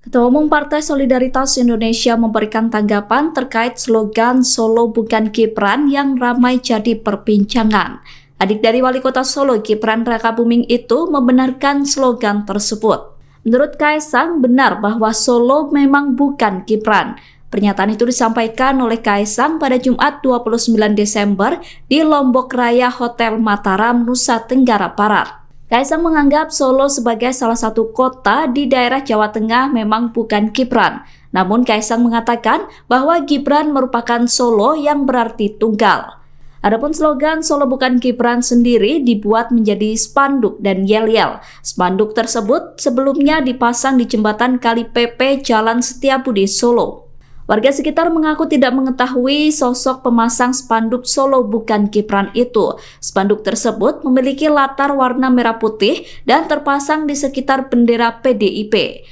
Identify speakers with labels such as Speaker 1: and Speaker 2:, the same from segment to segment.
Speaker 1: Ketua Umum Partai Solidaritas Indonesia memberikan tanggapan terkait slogan Solo bukan Gibran yang ramai jadi perbincangan. Adik dari Wali Kota Solo, Gibran Rakabuming itu membenarkan slogan tersebut. Menurut Kaisang, benar bahwa Solo memang bukan Gibran. Pernyataan itu disampaikan oleh Kaisang pada Jumat 29 Desember di Lombok Raya Hotel Mataram, Nusa Tenggara Barat. Kaisang menganggap Solo sebagai salah satu kota di daerah Jawa Tengah memang bukan Gibran. Namun Kaisang mengatakan bahwa Gibran merupakan Solo yang berarti tunggal. Adapun slogan Solo bukan Gibran sendiri dibuat menjadi spanduk dan yel-yel. Spanduk tersebut sebelumnya dipasang di jembatan Kali Pepe Jalan Setiabudi, Solo. Warga sekitar mengaku tidak mengetahui sosok pemasang spanduk Solo bukan Gibran itu. Spanduk tersebut memiliki latar warna merah putih dan terpasang di sekitar bendera PDIP.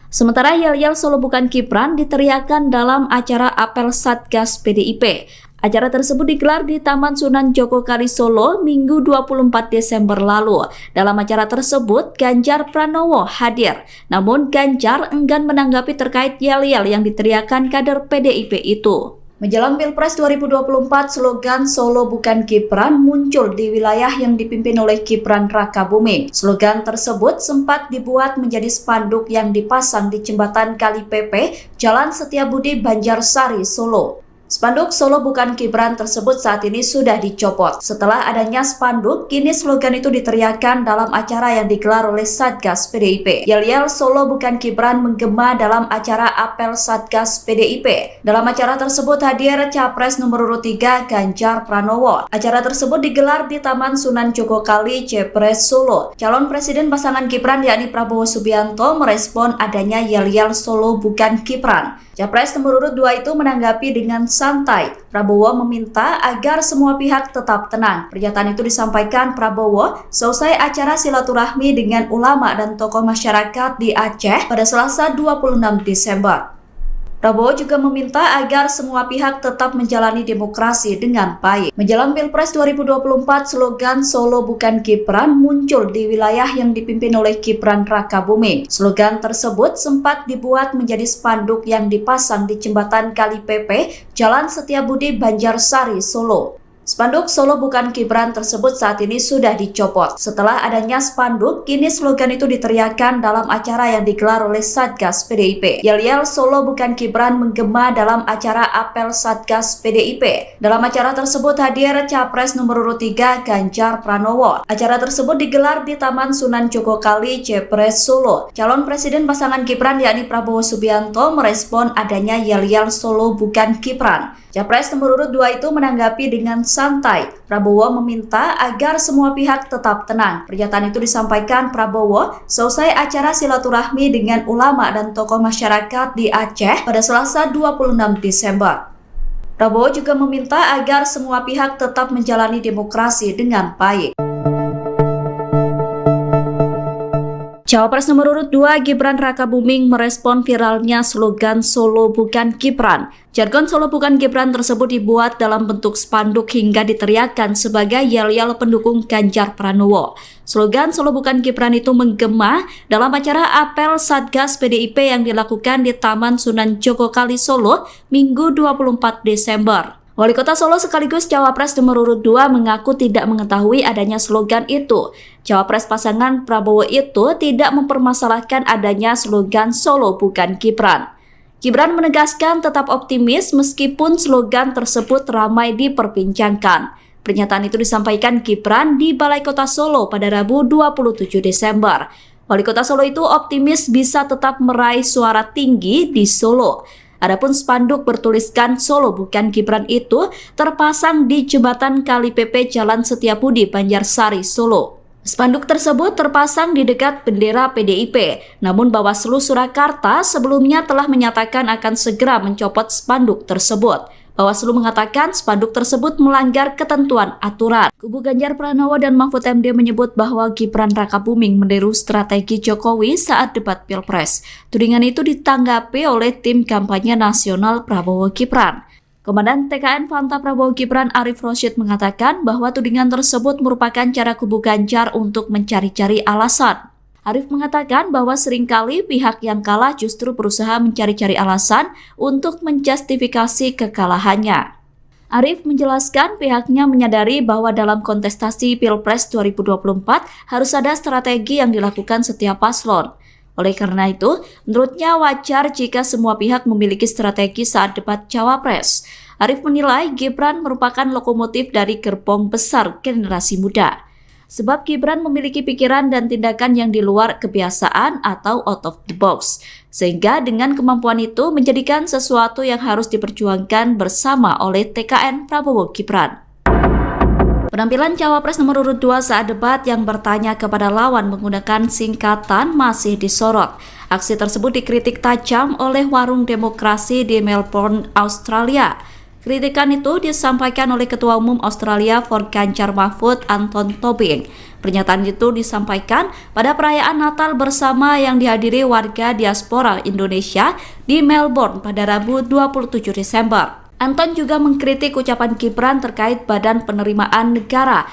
Speaker 1: Sementara yel-yel Solo bukan Gibran diteriakan dalam acara apel Satgas PDIP. Acara tersebut digelar di Taman Sunan Jogokali Solo Minggu 24 Desember lalu. Dalam acara tersebut, Ganjar Pranowo hadir. Namun Ganjar enggan menanggapi terkait yel-yel yang diteriakan kader PDIP itu. Menjelang Pilpres 2024, slogan Solo bukan Gibran muncul di wilayah yang dipimpin oleh Gibran Rakabuming. Slogan tersebut sempat dibuat menjadi spanduk yang dipasang di jembatan Kali Pepe, Jalan Setiabudi, Banjarsari, Solo. Spanduk Solo bukan Gibran tersebut saat ini sudah dicopot. Setelah adanya spanduk, kini slogan itu diteriakan dalam acara yang digelar oleh Satgas PDIP. Yel-yel Solo bukan Gibran menggema dalam acara apel Satgas PDIP. Dalam acara tersebut hadir Capres nomor urut 3 Ganjar Pranowo. Acara tersebut digelar di Taman Sunan Jogokali, Jepres, Solo. Calon Presiden pasangan Gibran yakni Prabowo Subianto merespon adanya yel-yel Solo bukan Gibran. Capres nomor urut 2 itu menanggapi dengan santai. Prabowo meminta agar semua pihak tetap tenang. Pernyataan itu disampaikan Prabowo selesai acara silaturahmi dengan ulama dan tokoh masyarakat di Aceh pada Selasa 26 Desember. Prabowo juga meminta agar semua pihak tetap menjalani demokrasi dengan baik. Menjelang Pilpres 2024, slogan Solo bukan Gibran muncul di wilayah yang dipimpin oleh Gibran Rakabuming. Slogan tersebut sempat dibuat menjadi spanduk yang dipasang di jembatan Kali Pepe, Jalan Setiabudi, Banjarsari, Solo. Spanduk Solo bukan Gibran tersebut saat ini sudah dicopot. Setelah adanya spanduk, kini slogan itu diteriakan dalam acara yang digelar oleh Satgas PDIP. Yel-yel Solo bukan Gibran menggema dalam acara apel Satgas PDIP. Dalam acara tersebut hadir Capres nomor urut 3 Ganjar Pranowo. Acara tersebut digelar di Taman Sunan Jogokali, Jepres, Solo. Calon Presiden pasangan Gibran yakni Prabowo Subianto merespon adanya yel-yel Solo bukan Gibran. Capres nomor urut 2 itu menanggapi dengan santai. Prabowo meminta agar semua pihak tetap tenang. Pernyataan itu disampaikan Prabowo selesai acara silaturahmi dengan ulama dan tokoh masyarakat di Aceh pada Selasa 26 Desember. Prabowo juga meminta agar semua pihak tetap menjalani demokrasi dengan baik. Cawapres nomor urut 2 Gibran Rakabuming merespon viralnya slogan Solo bukan Gibran. Jargon Solo bukan Gibran tersebut dibuat dalam bentuk spanduk hingga diteriakan sebagai yel-yel pendukung Ganjar Pranowo. Slogan Solo bukan Gibran itu menggema dalam acara apel Satgas PDIP yang dilakukan di Taman Sunan Jogokali, Solo, Minggu 24 Desember. Wali Kota Solo sekaligus Cawapres nomor urut 2 mengaku tidak mengetahui adanya slogan itu. Cawapres pasangan Prabowo itu tidak mempermasalahkan adanya slogan Solo bukan Gibran. Gibran menegaskan tetap optimis meskipun slogan tersebut ramai diperbincangkan. Pernyataan itu disampaikan Gibran di Balai Kota Solo pada Rabu 27 Desember. Wali Kota Solo itu optimis bisa tetap meraih suara tinggi di Solo. Adapun spanduk bertuliskan Solo bukan Gibran itu terpasang di jembatan Kali Pepe Jalan Setiabudi, Banjarsari, Solo. Spanduk tersebut terpasang di dekat bendera PDIP, namun Bawaslu Surakarta sebelumnya telah menyatakan akan segera mencopot spanduk tersebut. Bawaslu mengatakan spanduk tersebut melanggar ketentuan aturan. Kubu Ganjar Pranowo dan Mahfud MD menyebut bahwa Gibran Rakabuming meniru strategi Jokowi saat debat Pilpres. Tudingan itu ditanggapi oleh tim kampanye nasional Prabowo Gibran. Komandan TKN Fanta Prabowo Gibran Arif Rosyid mengatakan bahwa tudingan tersebut merupakan cara kubu Ganjar untuk mencari-cari alasan. Arief mengatakan bahwa seringkali pihak yang kalah justru berusaha mencari-cari alasan untuk menjustifikasi kekalahannya. Arief menjelaskan pihaknya menyadari bahwa dalam kontestasi Pilpres 2024 harus ada strategi yang dilakukan setiap paslon. Oleh karena itu, menurutnya wajar jika semua pihak memiliki strategi saat debat Cawapres. Arief menilai Gibran merupakan lokomotif dari gerbong besar generasi muda. Sebab Gibran memiliki pikiran dan tindakan yang di luar kebiasaan atau out of the box. Sehingga dengan kemampuan itu menjadikan sesuatu yang harus diperjuangkan bersama oleh TKN Prabowo Gibran. Penampilan Cawapres nomor urut 2 saat debat yang bertanya kepada lawan menggunakan singkatan masih disorot. Aksi tersebut dikritik tajam oleh Warung Demokrasi di Melbourne, Australia. Kritikan itu disampaikan oleh Ketua Umum Australia for Ganjar Mahfud, Anton Tobing. Pernyataan itu disampaikan pada perayaan Natal bersama yang dihadiri warga diaspora Indonesia di Melbourne pada Rabu 27 Desember. Anton juga mengkritik ucapan Gibran terkait Badan Penerimaan Negara.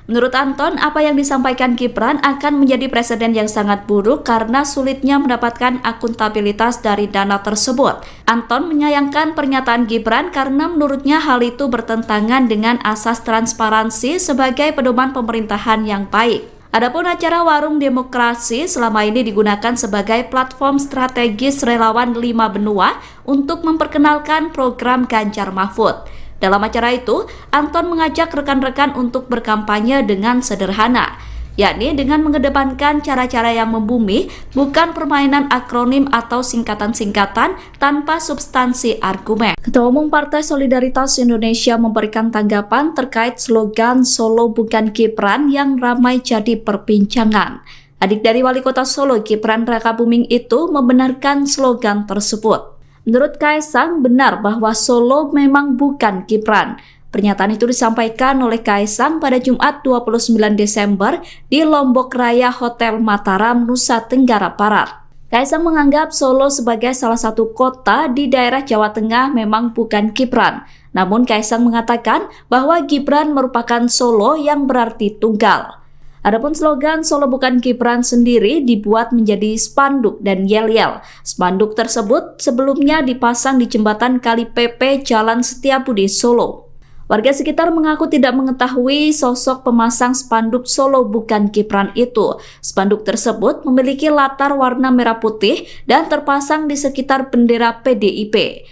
Speaker 1: Menurut Anton, apa yang disampaikan Gibran akan menjadi presiden yang sangat buruk karena sulitnya mendapatkan akuntabilitas dari dana tersebut. Anton menyayangkan pernyataan Gibran karena menurutnya hal itu bertentangan dengan asas transparansi sebagai pedoman pemerintahan yang baik. Adapun acara Warung Demokrasi selama ini digunakan sebagai platform strategis relawan 5 benua untuk memperkenalkan program Ganjar Mahfud. Dalam acara itu, Anton mengajak rekan-rekan untuk berkampanye dengan sederhana, yakni dengan mengedepankan cara-cara yang membumi, bukan permainan akronim atau singkatan-singkatan tanpa substansi argumen. Ketua Umum Partai Solidaritas Indonesia memberikan tanggapan terkait slogan Solo bukan Gibran yang ramai jadi perbincangan. Adik dari Wali Kota Solo, Gibran Rakabuming itu membenarkan slogan tersebut. Menurut Kaisang, benar bahwa Solo memang bukan Gibran. Pernyataan itu disampaikan oleh Kaisang pada Jumat 29 Desember di Lombok Raya Hotel Mataram, Nusa Tenggara Barat. Kaisang menganggap Solo sebagai salah satu kota di daerah Jawa Tengah memang bukan Gibran. Namun Kaisang mengatakan bahwa Gibran merupakan Solo yang berarti tunggal. Adapun slogan Solo bukan Gibran sendiri dibuat menjadi spanduk dan yel-yel. Spanduk tersebut sebelumnya dipasang di jembatan Kali PP Jalan Setiabudi, Solo. Warga sekitar mengaku tidak mengetahui sosok pemasang spanduk Solo bukan Gibran itu. Spanduk tersebut memiliki latar warna merah putih dan terpasang di sekitar bendera PDIP.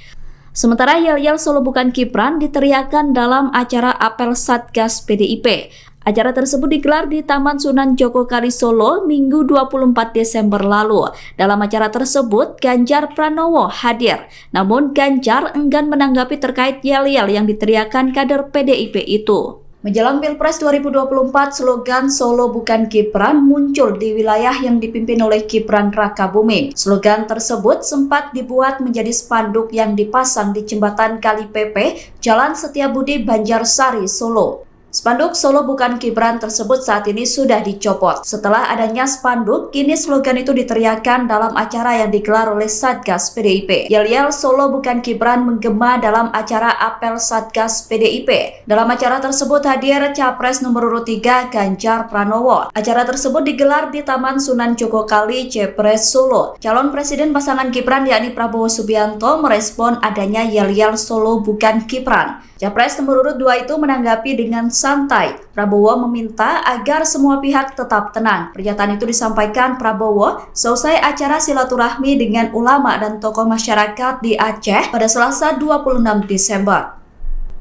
Speaker 1: Sementara yel-yel Solo bukan Gibran diteriakan dalam acara apel Satgas PDIP. Acara tersebut digelar di Taman Sunan Jogokali Solo Minggu 24 Desember lalu. Dalam acara tersebut, Ganjar Pranowo hadir. Namun Ganjar enggan menanggapi terkait yel-yel yang diteriakan kader PDIP itu. Menjelang Pilpres 2024, slogan Solo bukan Gibran muncul di wilayah yang dipimpin oleh Gibran Rakabuming. Slogan tersebut sempat dibuat menjadi spanduk yang dipasang di jembatan Kali PP, Jalan Setiabudi, Banjarsari, Solo. Spanduk Solo bukan Gibran tersebut saat ini sudah dicopot. Setelah adanya spanduk, kini slogan itu diteriakan dalam acara yang digelar oleh Satgas PDIP. Yel-yel Solo bukan Gibran menggema dalam acara apel Satgas PDIP. Dalam acara tersebut hadir Capres nomor urut 3 Ganjar Pranowo. Acara tersebut digelar di Taman Sunan Jogokali, Jepres, Solo. Calon Presiden pasangan Gibran yakni Prabowo Subianto merespon adanya yel-yel Solo bukan Gibran. Capres nomor urut 2 itu menanggapi dengan santai. Prabowo meminta agar semua pihak tetap tenang. Pernyataan itu disampaikan Prabowo selesai acara silaturahmi dengan ulama dan tokoh masyarakat di Aceh pada Selasa 26 Desember.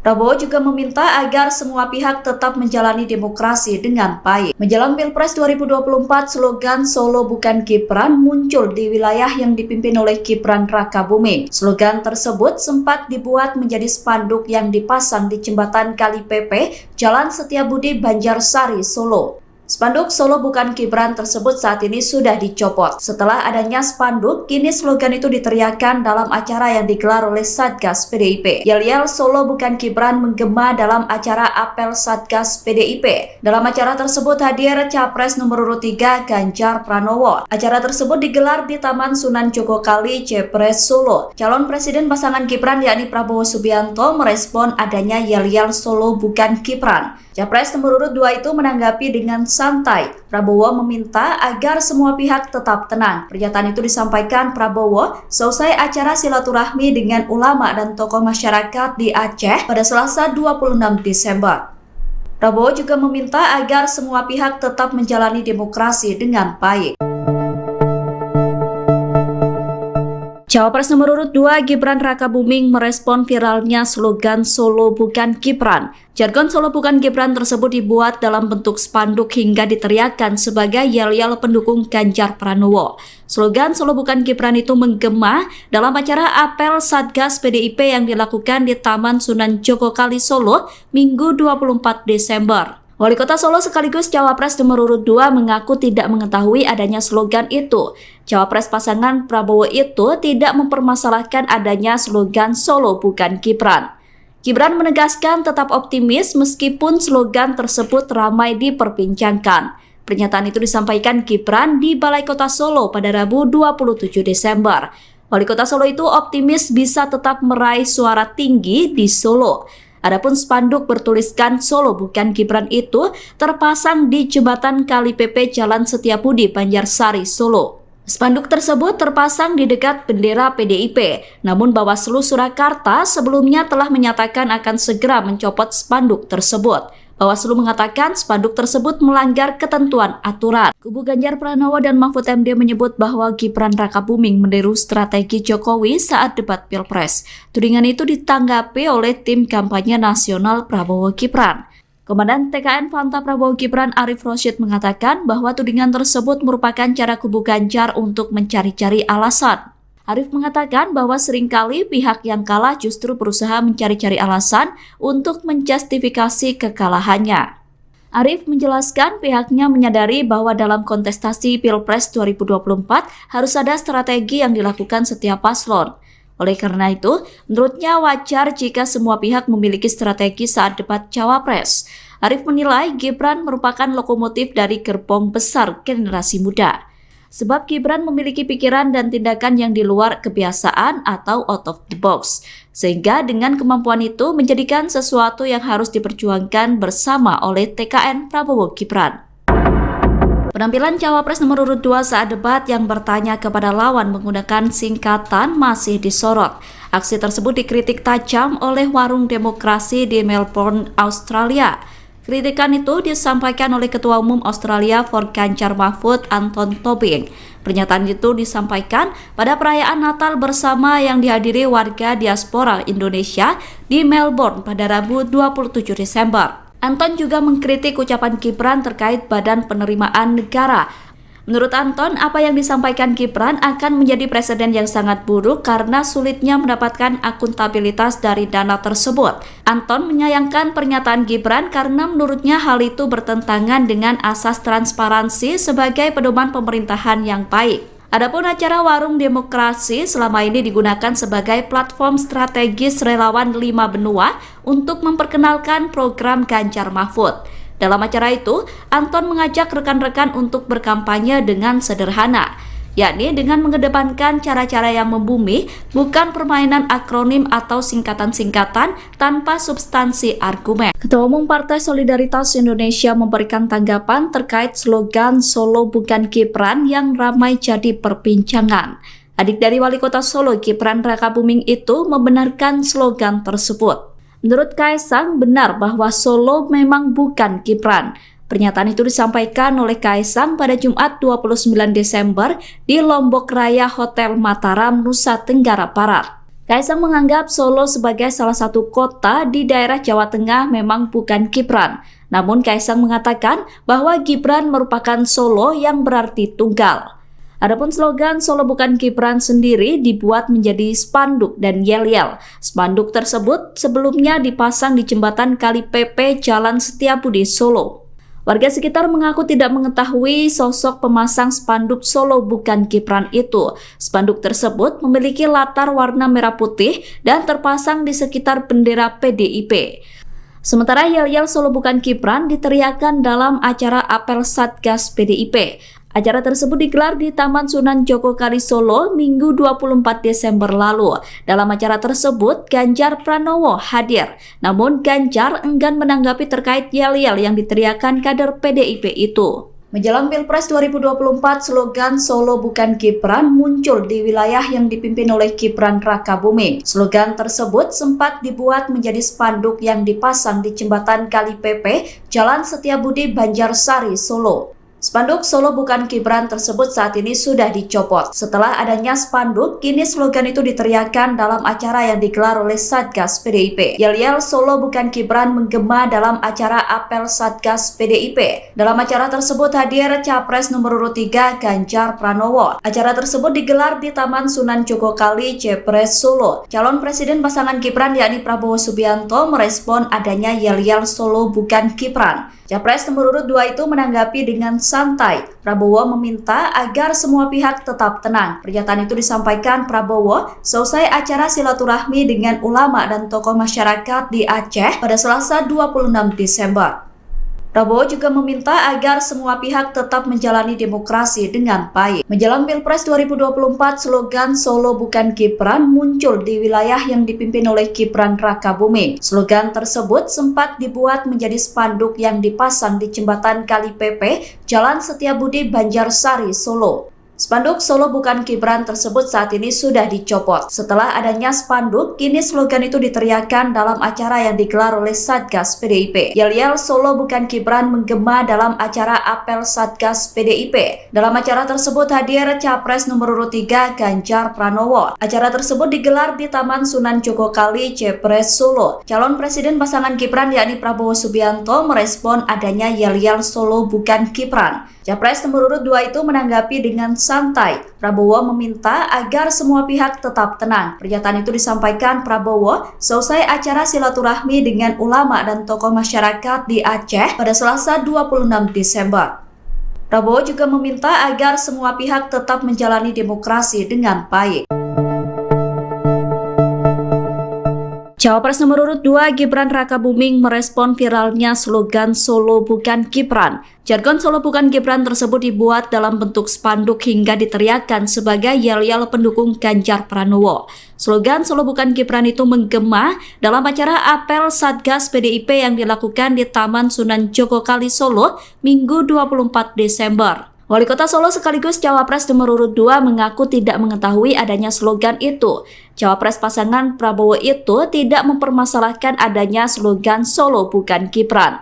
Speaker 1: Prabowo juga meminta agar semua pihak tetap menjalani demokrasi dengan baik. Menjelang Pilpres 2024, slogan Solo bukan Gibran muncul di wilayah yang dipimpin oleh Gibran Rakabuming. Slogan tersebut sempat dibuat menjadi spanduk yang dipasang di jembatan Kali PP, Jalan Setiabudi, Banjarsari, Solo. Spanduk Solo bukan Gibran tersebut saat ini sudah dicopot. Setelah adanya spanduk, kini slogan itu diteriakan dalam acara yang digelar oleh Satgas PDIP. Yel-yel Solo bukan Gibran menggema dalam acara apel Satgas PDIP. Dalam acara tersebut hadir Capres nomor urut 3 Ganjar Pranowo. Acara tersebut digelar di Taman Sunan Jogokali, Jepres, Solo. Calon Presiden pasangan Gibran yakni Prabowo Subianto merespon adanya yel-yel Solo bukan Gibran. Capres nomor urut 2 itu menanggapi dengan santai. Prabowo meminta agar semua pihak tetap tenang. Pernyataan itu disampaikan Prabowo selesai acara silaturahmi dengan ulama dan tokoh masyarakat di Aceh pada Selasa 26 Desember. Prabowo juga meminta agar semua pihak tetap menjalani demokrasi dengan baik. Cawapres nomor urut 2 Gibran Rakabuming merespon viralnya slogan Solo bukan Gibran. Jargon Solo bukan Gibran tersebut dibuat dalam bentuk spanduk hingga diteriakkan sebagai yel-yel pendukung Ganjar Pranowo. Slogan Solo bukan Gibran itu menggema dalam acara apel Satgas PDIP yang dilakukan di Taman Sunan Jogokali Solo Minggu 24 Desember. Wali Kota Solo sekaligus Cawapres nomor urut 2 mengaku tidak mengetahui adanya slogan itu. Cawapres pasangan Prabowo itu tidak mempermasalahkan adanya slogan Solo bukan Gibran. Gibran menegaskan tetap optimis meskipun slogan tersebut ramai diperbincangkan. Pernyataan itu disampaikan Gibran di Balai Kota Solo pada Rabu 27 Desember. Wali Kota Solo itu optimis bisa tetap meraih suara tinggi di Solo. Adapun spanduk bertuliskan Solo bukan Gibran itu terpasang di jembatan Kali PP Jalan Setiabudi, Banjarsari, Solo. Spanduk tersebut terpasang di dekat bendera PDIP, namun Bawaslu Surakarta sebelumnya telah menyatakan akan segera mencopot spanduk tersebut. Bawaslu mengatakan spanduk tersebut melanggar ketentuan aturan. Kubu Ganjar Pranowo dan Mahfud MD menyebut bahwa Gibran Rakabuming meniru strategi Jokowi saat debat Pilpres. Tudingan itu ditanggapi oleh tim kampanye nasional Prabowo Gibran. Komandan TKN Fanta Prabowo Gibran Arif Rosyid mengatakan bahwa tudingan tersebut merupakan cara kubu Ganjar untuk mencari-cari alasan. Arif mengatakan bahwa seringkali pihak yang kalah justru berusaha mencari-cari alasan untuk menjustifikasi kekalahannya. Arif menjelaskan pihaknya menyadari bahwa dalam kontestasi Pilpres 2024 harus ada strategi yang dilakukan setiap paslon. Oleh karena itu, menurutnya wajar jika semua pihak memiliki strategi saat debat Cawapres. Arif menilai Gibran merupakan lokomotif dari gerbong besar generasi muda. Sebab Gibran memiliki pikiran dan tindakan yang di luar kebiasaan atau out of the box. Sehingga dengan kemampuan itu menjadikan sesuatu yang harus diperjuangkan bersama oleh TKN Prabowo Gibran. Penampilan Cawapres nomor urut 2 saat debat yang bertanya kepada lawan menggunakan singkatan masih disorot. Aksi tersebut dikritik tajam oleh Warung Demokrasi di Melbourne, Australia. Kritikan itu disampaikan oleh Ketua Umum Australia for Ganjar Mahfud Anton Tobing. Pernyataan itu disampaikan pada perayaan Natal bersama yang dihadiri warga diaspora Indonesia di Melbourne pada Rabu 27 Desember. Anton juga mengkritik ucapan Gibran terkait Badan Penerimaan Negara. Menurut Anton, apa yang disampaikan Gibran akan menjadi presiden yang sangat buruk karena sulitnya mendapatkan akuntabilitas dari dana tersebut. Anton menyayangkan pernyataan Gibran karena menurutnya hal itu bertentangan dengan asas transparansi sebagai pedoman pemerintahan yang baik. Adapun acara Warung Demokrasi selama ini digunakan sebagai platform strategis relawan 5 benua untuk memperkenalkan program Ganjar Mahfud. Dalam acara itu, Anton mengajak rekan-rekan untuk berkampanye dengan sederhana, yakni dengan mengedepankan cara-cara yang membumi, bukan permainan akronim atau singkatan-singkatan tanpa substansi argumen. Ketua Umum Partai Solidaritas Indonesia memberikan tanggapan terkait slogan Solo bukan Gibran yang ramai jadi perbincangan. Adik dari Wali Kota Solo, Gibran Rakabuming itu membenarkan slogan tersebut. Menurut Kaisang, benar bahwa Solo memang bukan Gibran. Pernyataan itu disampaikan oleh Kaisang pada Jumat 29 Desember di Lombok Raya Hotel Mataram, Nusa Tenggara Barat. Kaisang menganggap Solo sebagai salah satu kota di daerah Jawa Tengah memang bukan Gibran. Namun Kaisang mengatakan bahwa Gibran merupakan Solo yang berarti tunggal. Adapun slogan Solo bukan Gibran sendiri dibuat menjadi spanduk dan yel-yel. Spanduk tersebut sebelumnya dipasang di jembatan Kali PP Jalan Setiabudi, Solo. Warga sekitar mengaku tidak mengetahui sosok pemasang spanduk Solo bukan Gibran itu. Spanduk tersebut memiliki latar warna merah putih dan terpasang di sekitar bendera PDIP. Sementara yel-yel Solo Bukan Gibran diteriakan dalam acara apel Satgas PDIP. Acara tersebut digelar di Taman Sunan Jogokali Solo Minggu 24 Desember lalu. Dalam acara tersebut, Ganjar Pranowo hadir. Namun Ganjar enggan menanggapi terkait yel-yel yang diteriakan kader PDIP itu. Menjelang Pilpres 2024, slogan Solo Bukan Gibran muncul di wilayah yang dipimpin oleh Gibran Rakabuming. Slogan tersebut sempat dibuat menjadi spanduk yang dipasang di jembatan Kali Pepe, Jalan Setiabudi, Banjarsari, Solo. Spanduk Solo Bukan Gibran tersebut saat ini sudah dicopot. Setelah adanya spanduk, kini slogan itu diteriakan dalam acara yang digelar oleh Satgas PDIP. Yel-yel Solo Bukan Gibran menggema dalam acara apel Satgas PDIP. Dalam acara tersebut hadir Capres nomor urut 3 Ganjar Pranowo. Acara tersebut digelar di Taman Sunan Jogokali, Jepres, Solo. Calon Presiden pasangan Gibran yakni Prabowo Subianto merespon adanya yel-yel Solo Bukan Gibran. Capres nomor urut 2 itu menanggapi dengan santai. Prabowo meminta agar semua pihak tetap tenang. Pernyataan itu disampaikan Prabowo selesai acara silaturahmi dengan ulama dan tokoh masyarakat di Aceh pada Selasa 26 Desember. Prabowo juga meminta agar semua pihak tetap menjalani demokrasi dengan baik. Menjelang Pilpres 2024, slogan Solo Bukan Gibran muncul di wilayah yang dipimpin oleh Gibran Rakabuming. Slogan tersebut sempat dibuat menjadi spanduk yang dipasang di jembatan Kali Pepe, Jalan Setiabudi, Banjarsari, Solo. Spanduk Solo Bukan Gibran tersebut saat ini sudah dicopot. Setelah adanya spanduk, kini slogan itu diteriakan dalam acara yang digelar oleh Satgas PDIP. Yel-yel Solo Bukan Gibran menggema dalam acara apel Satgas PDIP. Dalam acara tersebut hadir Capres nomor urut 3 Ganjar Pranowo. Acara tersebut digelar di Taman Sunan Jogokali, Jepres, Solo. Calon Presiden pasangan Gibran yakni Prabowo Subianto merespon adanya yel-yel Solo Bukan Gibran. Capres nomor urut 2 itu menanggapi dengan santai. Prabowo meminta agar semua pihak tetap tenang. Pernyataan itu disampaikan Prabowo selesai acara silaturahmi dengan ulama dan tokoh masyarakat di Aceh pada Selasa 26 Desember. Prabowo juga meminta agar semua pihak tetap menjalani demokrasi dengan baik. Cawapres nomor urut 2 Gibran Rakabuming merespon viralnya slogan Solo Bukan Gibran. Jargon Solo Bukan Gibran tersebut dibuat dalam bentuk spanduk hingga diteriakkan sebagai yel-yel pendukung Ganjar Pranowo. Slogan Solo Bukan Gibran itu menggema dalam acara apel Satgas PDIP yang dilakukan di Taman Sunan Jogokali, Solo, Minggu 24 Desember. Wali Kota Solo sekaligus Cawapres nomor urut 2 mengaku tidak mengetahui adanya slogan itu. Cawapres pasangan Prabowo itu tidak mempermasalahkan adanya slogan Solo Bukan Gibran.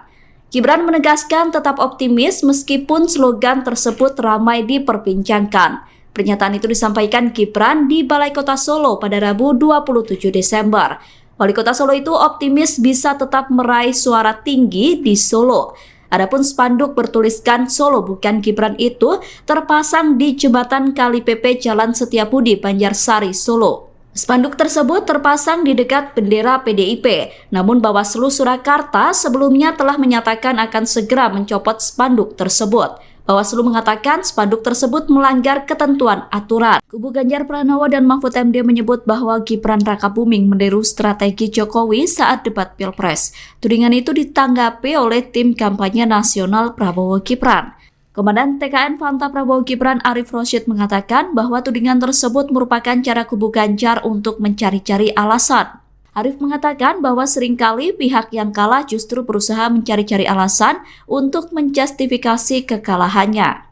Speaker 1: Gibran menegaskan tetap optimis meskipun slogan tersebut ramai diperbincangkan. Pernyataan itu disampaikan Gibran di Balai Kota Solo pada Rabu 27 Desember. Wali Kota Solo itu optimis bisa tetap meraih suara tinggi di Solo. Adapun spanduk bertuliskan Solo Bukan Gibran itu terpasang di jembatan Kali Pepe Jalan Setiabudi, Banjarsari, Solo. Spanduk tersebut terpasang di dekat bendera PDIP, namun Bawaslu Surakarta sebelumnya telah menyatakan akan segera mencopot spanduk tersebut. Bawaslu mengatakan spanduk tersebut melanggar ketentuan aturan. Kubu Ganjar Pranowo dan Mahfud MD menyebut bahwa Gibran Rakabuming meniru strategi Jokowi saat debat Pilpres. Tudingan itu ditanggapi oleh tim kampanye nasional Prabowo Gibran. Komandan TKN Fanta Prabowo Gibran Arif Rosyid mengatakan bahwa tudingan tersebut merupakan cara kubu Ganjar untuk mencari-cari alasan. Arif mengatakan bahwa seringkali pihak yang kalah justru berusaha mencari-cari alasan untuk menjustifikasi kekalahannya.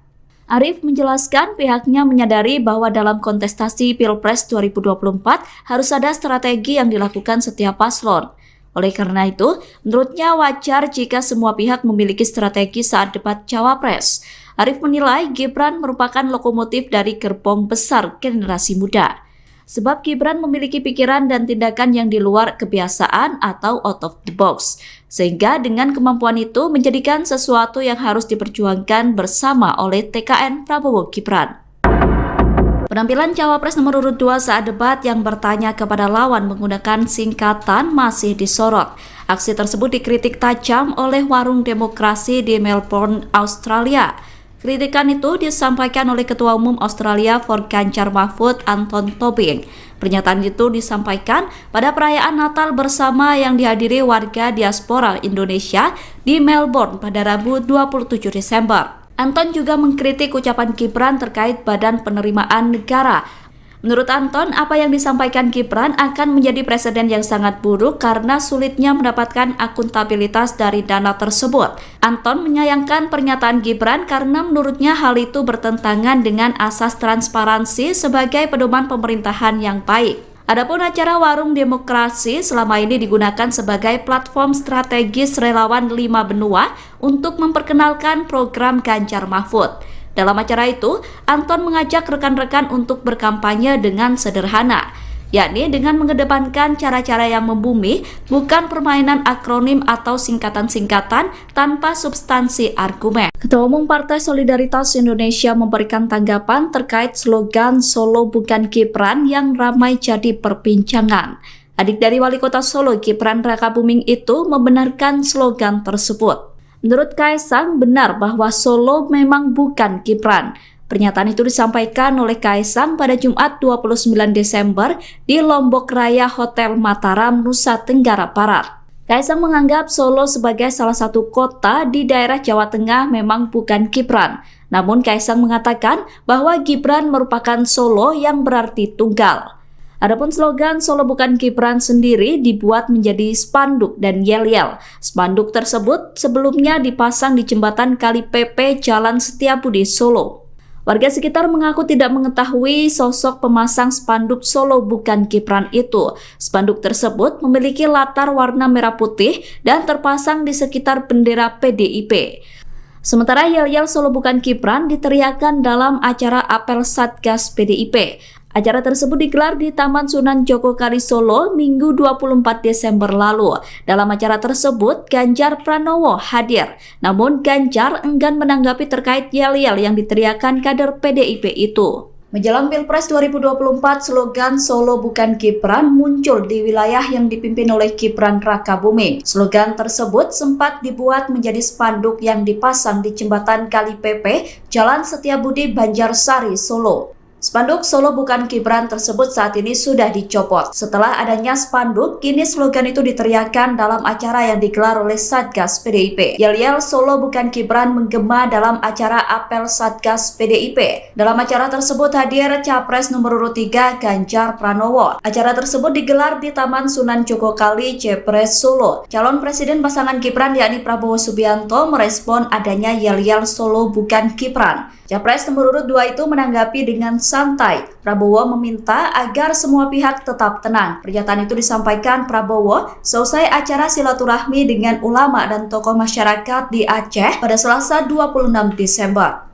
Speaker 1: Arif menjelaskan pihaknya menyadari bahwa dalam kontestasi Pilpres 2024 harus ada strategi yang dilakukan setiap paslon. Oleh karena itu, menurutnya wajar jika semua pihak memiliki strategi saat debat Cawapres. Arif menilai Gibran merupakan lokomotif dari gerbong besar generasi muda. Sebab Gibran memiliki pikiran dan tindakan yang di luar kebiasaan atau out of the box. Sehingga dengan kemampuan itu menjadikan sesuatu yang harus diperjuangkan bersama oleh TKN Prabowo Gibran. Penampilan Cawapres nomor urut 2 saat debat yang bertanya kepada lawan menggunakan singkatan masih disorot. Aksi tersebut dikritik tajam oleh Warung Demokrasi di Melbourne, Australia. Kritikan itu disampaikan oleh Ketua Umum Australia for Ganjar Mahfud, Anton Tobing. Pernyataan itu disampaikan pada perayaan Natal bersama yang dihadiri warga diaspora Indonesia di Melbourne pada Rabu 27 Desember. Anton juga mengkritik ucapan Gibran terkait Badan Penerimaan Negara. Menurut Anton, apa yang disampaikan Gibran akan menjadi presiden yang sangat buruk karena sulitnya mendapatkan akuntabilitas dari dana tersebut. Anton menyayangkan pernyataan Gibran karena menurutnya hal itu bertentangan dengan asas transparansi sebagai pedoman pemerintahan yang baik. Adapun acara Warung Demokrasi selama ini digunakan sebagai platform strategis relawan 5 benua untuk memperkenalkan program Ganjar Mahfud. Dalam acara itu, Anton mengajak rekan-rekan untuk berkampanye dengan sederhana, yakni dengan mengedepankan cara-cara yang membumi, bukan permainan akronim atau singkatan-singkatan tanpa substansi argumen. Ketua Umum Partai Solidaritas Indonesia memberikan tanggapan terkait slogan Solo bukan Gibran yang ramai jadi perbincangan. Adik dari Wali Kota Solo, Gibran Rakabuming itu membenarkan slogan tersebut. Menurut Kaisang, benar bahwa Solo memang bukan Gibran. Pernyataan itu disampaikan oleh Kaisang pada Jumat 29 Desember di Lombok Raya Hotel Mataram, Nusa Tenggara Barat. Kaisang menganggap Solo sebagai salah satu kota di daerah Jawa Tengah memang bukan Gibran. Namun Kaisang mengatakan bahwa Gibran merupakan Solo yang berarti tunggal. Adapun slogan Solo bukan Gibran sendiri dibuat menjadi spanduk dan yel-yel. Spanduk tersebut sebelumnya dipasang di jembatan Kali Pepe Jalan Setiabudi, Solo. Warga sekitar mengaku tidak mengetahui sosok pemasang spanduk Solo bukan Gibran itu. Spanduk tersebut memiliki latar warna merah putih dan terpasang di sekitar bendera PDIP. Sementara yel-yel Solo bukan Gibran diteriakan dalam acara apel Satgas PDIP. Acara tersebut digelar di Taman Sunan Jogokali Solo Minggu 24 Desember lalu. Dalam acara tersebut, Ganjar Pranowo hadir. Namun Ganjar enggan menanggapi terkait yel-yel yang diteriakan kader PDIP itu. Menjelang Pilpres 2024, slogan Solo bukan Gibran muncul di wilayah yang dipimpin oleh Gibran Rakabuming. Slogan tersebut sempat dibuat menjadi spanduk yang dipasang di jembatan Kali Pepe, Jalan Setiabudi, Banjarsari, Solo. Spanduk Solo bukan Gibran tersebut saat ini sudah dicopot. Setelah adanya spanduk, kini slogan itu diteriakan dalam acara yang digelar oleh Satgas PDIP. Yel-yel Solo bukan Gibran menggema dalam acara apel Satgas PDIP. Dalam acara tersebut hadir Capres nomor urut 3 Ganjar Pranowo. Acara tersebut digelar di Taman Sunan Jogokali, Jepres, Solo. Calon Presiden pasangan Gibran yakni Prabowo Subianto merespon adanya yel-yel Solo bukan Gibran. Capres nomor urut 2 itu menanggapi dengan santai. Prabowo meminta agar semua pihak tetap tenang. Pernyataan itu disampaikan Prabowo seusai acara silaturahmi dengan ulama dan tokoh masyarakat di Aceh pada Selasa 26 Desember.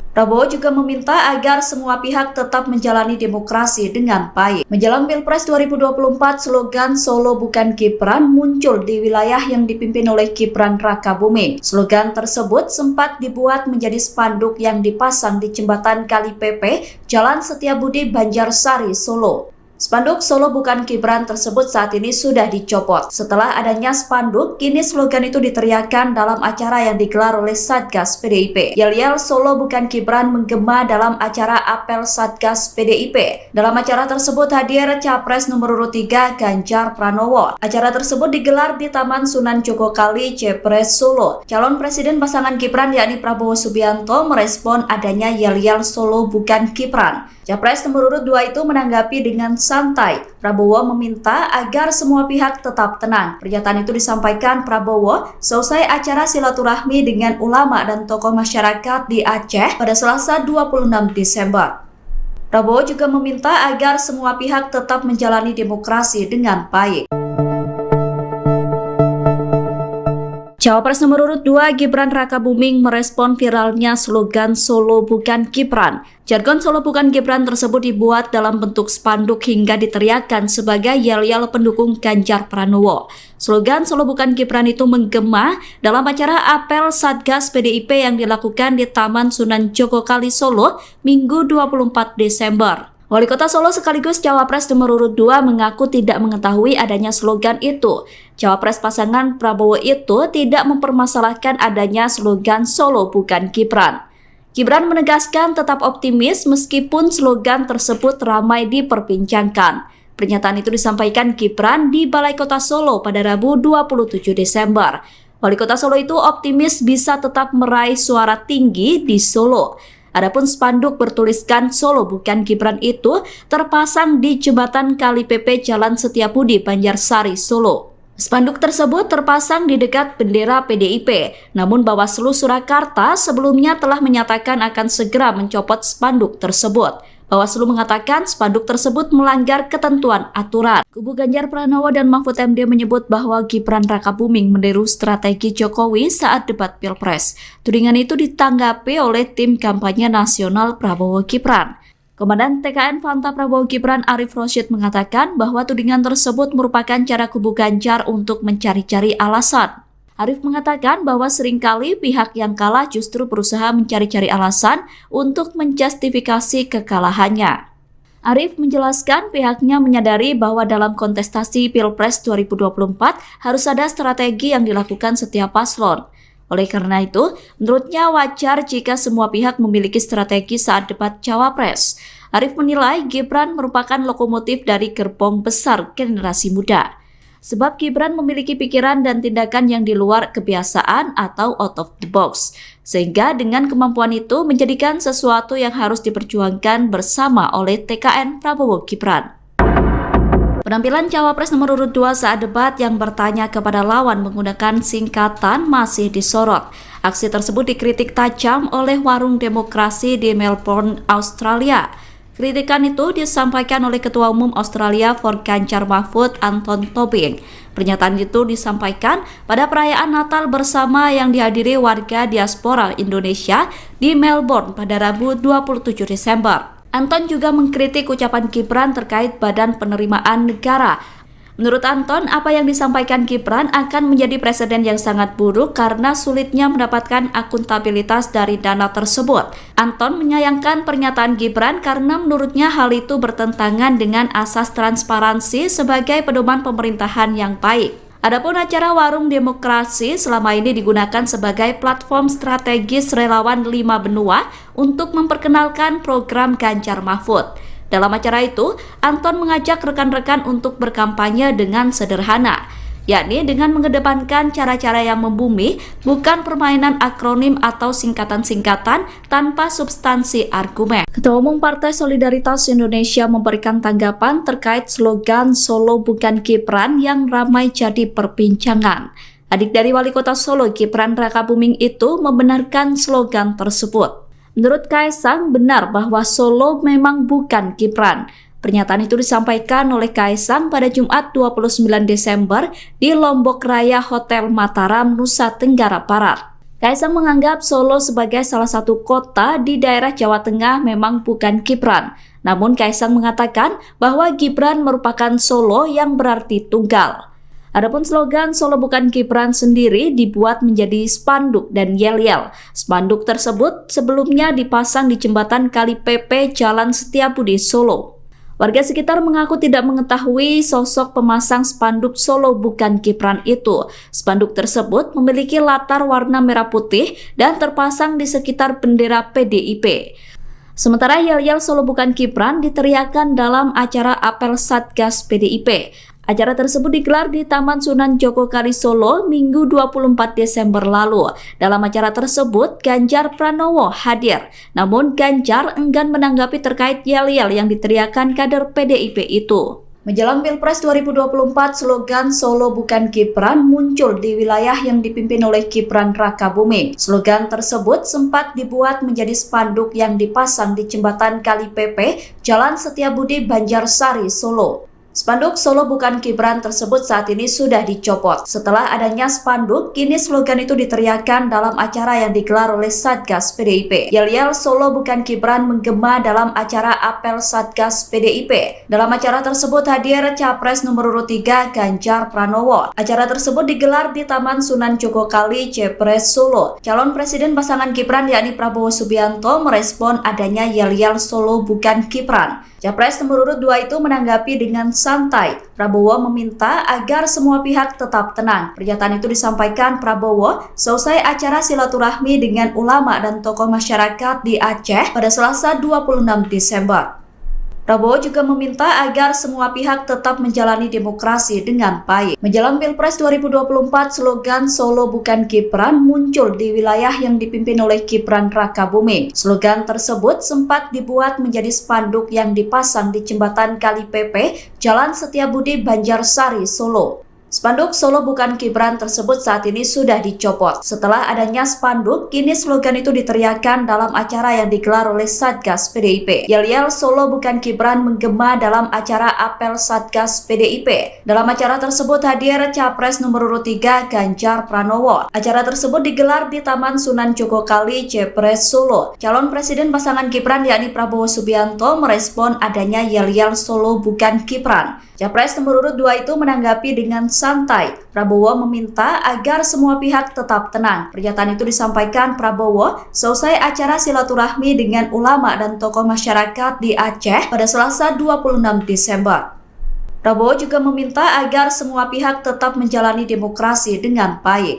Speaker 1: Prabowo juga meminta agar semua pihak tetap menjalani demokrasi dengan baik. Menjelang Pilpres 2024, slogan Solo bukan Gibran muncul di wilayah yang dipimpin oleh Gibran Rakabuming. Slogan tersebut sempat dibuat menjadi spanduk yang dipasang di jembatan Kali Pepe, Jalan Setiabudi, Banjarsari, Solo. Spanduk Solo bukan Gibran tersebut saat ini sudah dicopot. Setelah adanya spanduk, kini slogan itu diteriakan dalam acara yang digelar oleh Satgas PDIP. Yel-yel Solo bukan Gibran menggema dalam acara apel Satgas PDIP. Dalam acara tersebut hadir Capres nomor urut 3 Ganjar Pranowo. Acara tersebut digelar di Taman Sunan Jogokali, Jepres, Solo. Calon Presiden pasangan Gibran yakni Prabowo Subianto merespon adanya yel-yel Solo bukan Gibran. Capres nomor urut 2 itu menanggapi dengan santai. Prabowo meminta agar semua pihak tetap tenang. Pernyataan itu disampaikan Prabowo seusai acara silaturahmi dengan ulama dan tokoh masyarakat di Aceh pada Selasa 26 Desember. Prabowo juga meminta agar semua pihak tetap menjalani demokrasi dengan baik. Cawapres nomor urut 2 Gibran Rakabuming merespon viralnya slogan Solo bukan Gibran. Jargon Solo bukan Gibran tersebut dibuat dalam bentuk spanduk hingga diteriakan sebagai yel-yel pendukung Ganjar Pranowo. Slogan Solo bukan Gibran itu menggema dalam acara apel Satgas PDIP yang dilakukan di Taman Sunan Jogokali, Solo, Minggu 24 Desember. Wali Kota Solo sekaligus Cawapres nomor urut 2 mengaku tidak mengetahui adanya slogan itu. Cawapres pasangan Prabowo itu tidak mempermasalahkan adanya slogan Solo bukan Gibran. Gibran menegaskan tetap optimis meskipun slogan tersebut ramai diperbincangkan. Pernyataan itu disampaikan Gibran di Balai Kota Solo pada Rabu 27 Desember. Wali Kota Solo itu optimis bisa tetap meraih suara tinggi di Solo. Adapun spanduk bertuliskan Solo bukan Gibran itu terpasang di jembatan Kali PP Jalan Setiabudi, Banjarsari, Solo. Spanduk tersebut terpasang di dekat bendera PDIP, namun Bawaslu Surakarta sebelumnya telah menyatakan akan segera mencopot spanduk tersebut. Bawaslu mengatakan spanduk tersebut melanggar ketentuan aturan. Kubu Ganjar Pranowo dan Mahfud MD menyebut bahwa Gibran Rakabuming meniru strategi Jokowi saat debat Pilpres. Tudingan itu ditanggapi oleh tim kampanye nasional Prabowo Gibran. Komandan TKN Fanta Prabowo Gibran Arif Rosyid mengatakan bahwa tudingan tersebut merupakan cara kubu Ganjar untuk mencari-cari alasan. Arif mengatakan bahwa seringkali pihak yang kalah justru berusaha mencari-cari alasan untuk menjustifikasi kekalahannya. Arif menjelaskan pihaknya menyadari bahwa dalam kontestasi Pilpres 2024 harus ada strategi yang dilakukan setiap paslon. Oleh karena itu, menurutnya wajar jika semua pihak memiliki strategi saat debat Cawapres. Arif menilai Gibran merupakan lokomotif dari gerbong besar generasi muda. Sebab Gibran memiliki pikiran dan tindakan yang di luar kebiasaan atau out of the box. Sehingga dengan kemampuan itu menjadikan sesuatu yang harus diperjuangkan bersama oleh TKN Prabowo Gibran. Penampilan Cawapres nomor urut 2 saat debat yang bertanya kepada lawan menggunakan singkatan masih disorot. Aksi tersebut dikritik tajam oleh Warung Demokrasi di Melbourne, Australia. Kritikan itu disampaikan oleh Ketua Umum Australia for Ganjar Mahfud Anton Tobing. Pernyataan itu disampaikan pada perayaan Natal bersama yang dihadiri warga diaspora Indonesia di Melbourne pada Rabu 27 Desember. Anton juga mengkritik ucapan Gibran terkait Badan Penerimaan Negara. Menurut Anton, apa yang disampaikan Gibran akan menjadi presiden yang sangat buruk karena sulitnya mendapatkan akuntabilitas dari dana tersebut. Anton menyayangkan pernyataan Gibran karena menurutnya hal itu bertentangan dengan asas transparansi sebagai pedoman pemerintahan yang baik. Adapun acara Warung Demokrasi selama ini digunakan sebagai platform strategis relawan 5 benua untuk memperkenalkan program Ganjar Mahfud. Dalam acara itu, Anton mengajak rekan-rekan untuk berkampanye dengan sederhana, yakni dengan mengedepankan cara-cara yang membumi, bukan permainan akronim atau singkatan-singkatan tanpa substansi argumen. Ketua Umum Partai Solidaritas Indonesia memberikan tanggapan terkait slogan Solo bukan Gibran yang ramai jadi perbincangan. Adik dari Wali Kota Solo, Gibran Rakabuming itu membenarkan slogan tersebut. Menurut Kaisang, benar bahwa Solo memang bukan Gibran. Pernyataan itu disampaikan oleh Kaisang pada Jumat 29 Desember di Lombok Raya Hotel Mataram, Nusa Tenggara Barat. Kaisang menganggap Solo sebagai salah satu kota di daerah Jawa Tengah memang bukan Gibran. Namun Kaisang mengatakan bahwa Gibran merupakan Solo yang berarti tunggal. Adapun slogan Solo bukan Gibran sendiri dibuat menjadi spanduk dan yel-yel. Spanduk tersebut sebelumnya dipasang di jembatan Kali PP Jalan Setiabudi, Solo. Warga sekitar mengaku tidak mengetahui sosok pemasang spanduk Solo bukan Gibran itu. Spanduk tersebut memiliki latar warna merah putih dan terpasang di sekitar bendera PDIP. Sementara yel-yel Solo bukan Gibran diteriakan dalam acara apel Satgas PDIP. Acara tersebut digelar di Taman Sunan Jogokali Solo Minggu 24 Desember lalu. Dalam acara tersebut, Ganjar Pranowo hadir. Namun Ganjar enggan menanggapi terkait yel-yel yang diteriakan kader PDIP itu. Menjelang Pilpres 2024, slogan Solo bukan Gibran muncul di wilayah yang dipimpin oleh Gibran Rakabuming. Slogan tersebut sempat dibuat menjadi spanduk yang dipasang di jembatan Kali PP, Jalan Setiabudi, Banjarsari, Solo. Spanduk Solo bukan Gibran tersebut saat ini sudah dicopot. Setelah adanya spanduk, kini slogan itu diteriakan dalam acara yang digelar oleh Satgas PDIP. Yel-yel Solo bukan Gibran menggema dalam acara apel Satgas PDIP. Dalam acara tersebut hadir Capres nomor urut 3 Ganjar Pranowo. Acara tersebut digelar di Taman Sunan Jogokali, Jepres, Solo. Calon Presiden pasangan Gibran yakni Prabowo Subianto merespon adanya yel-yel Solo bukan Gibran. Capres nomor urut 2 itu menanggapi dengan santai. Prabowo meminta agar semua pihak tetap tenang. Pernyataan itu disampaikan Prabowo seusai acara silaturahmi dengan ulama dan tokoh masyarakat di Aceh pada Selasa 26 Desember. Prabowo juga meminta agar semua pihak tetap menjalani demokrasi dengan baik. Menjelang Pilpres 2024, slogan Solo bukan Gibran muncul di wilayah yang dipimpin oleh Gibran Rakabuming. Slogan tersebut sempat dibuat menjadi spanduk yang dipasang di jembatan Kali Pepe, Jalan Setiabudi, Banjarsari, Solo. Spanduk Solo bukan Gibran tersebut saat ini sudah dicopot. Setelah adanya spanduk, kini slogan itu diteriakkan dalam acara yang digelar oleh Satgas PDIP. Yel-yel Solo bukan Gibran menggema dalam acara apel Satgas PDIP. Dalam acara tersebut hadir Capres nomor urut 3 Ganjar Pranowo. Acara tersebut digelar di Taman Sunan Jogokali, Jepres, Solo. Calon Presiden pasangan Gibran yakni Prabowo Subianto merespon adanya yel-yel Solo bukan Gibran. Capres nomor urut 2 itu menanggapi dengan santai. Prabowo meminta agar semua pihak tetap tenang. Pernyataan itu disampaikan Prabowo seusai acara silaturahmi dengan ulama dan tokoh masyarakat di Aceh pada Selasa 26 Desember. Prabowo juga meminta agar semua pihak tetap menjalani demokrasi dengan baik.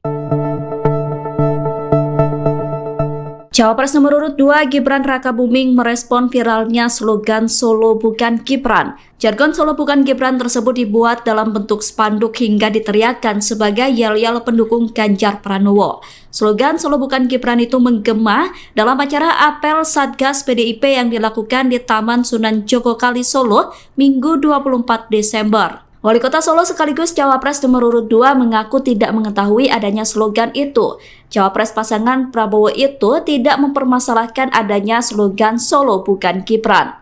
Speaker 1: Cawapres nomor urut 2 Gibran Rakabuming merespon viralnya slogan Solo bukan Gibran. Jargon Solo bukan Gibran tersebut dibuat dalam bentuk spanduk hingga diteriakkan sebagai yel-yel pendukung Ganjar Pranowo. Slogan Solo bukan Gibran itu menggema dalam acara apel Satgas PDIP yang dilakukan di Taman Sunan Jogokali, Solo, Minggu 24 Desember. Wali Kota Solo sekaligus Cawapres nomor urut 2 mengaku tidak mengetahui adanya slogan itu. Cawapres pasangan Prabowo itu tidak mempermasalahkan adanya slogan Solo bukan Gibran.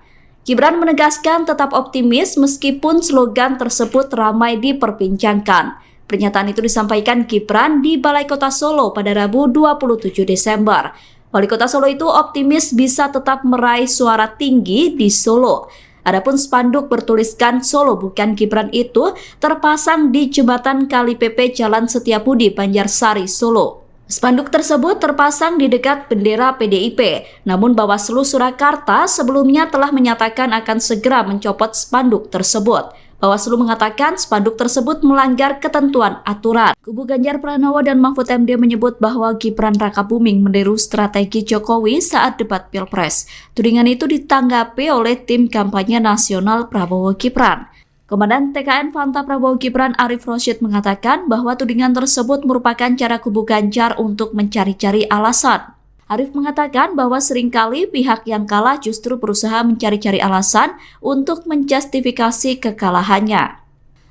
Speaker 1: Gibran menegaskan tetap optimis meskipun slogan tersebut ramai diperbincangkan. Pernyataan itu disampaikan Gibran di Balai Kota Solo pada Rabu 27 Desember. Wali Kota Solo itu optimis bisa tetap meraih suara tinggi di Solo. Adapun spanduk bertuliskan Solo bukan Gibran itu terpasang di jembatan Kali Pepe Jalan Setiabudi, Banjarsari, Solo. Spanduk tersebut terpasang di dekat bendera PDIP, namun Bawaslu Surakarta sebelumnya telah menyatakan akan segera mencopot spanduk tersebut. Bawaslu mengatakan spanduk tersebut melanggar ketentuan aturan. Kubu Ganjar Pranowo dan Mahfud MD menyebut bahwa Gibran Rakabuming meniru strategi Jokowi saat debat Pilpres. Tudingan itu ditanggapi oleh tim kampanye nasional Prabowo Gibran. Komandan TKN Fanta Prabowo Gibran Arif Rosyid mengatakan bahwa tudingan tersebut merupakan cara kubu Ganjar untuk mencari-cari alasan. Arif mengatakan bahwa seringkali pihak yang kalah justru berusaha mencari-cari alasan untuk menjustifikasi kekalahannya.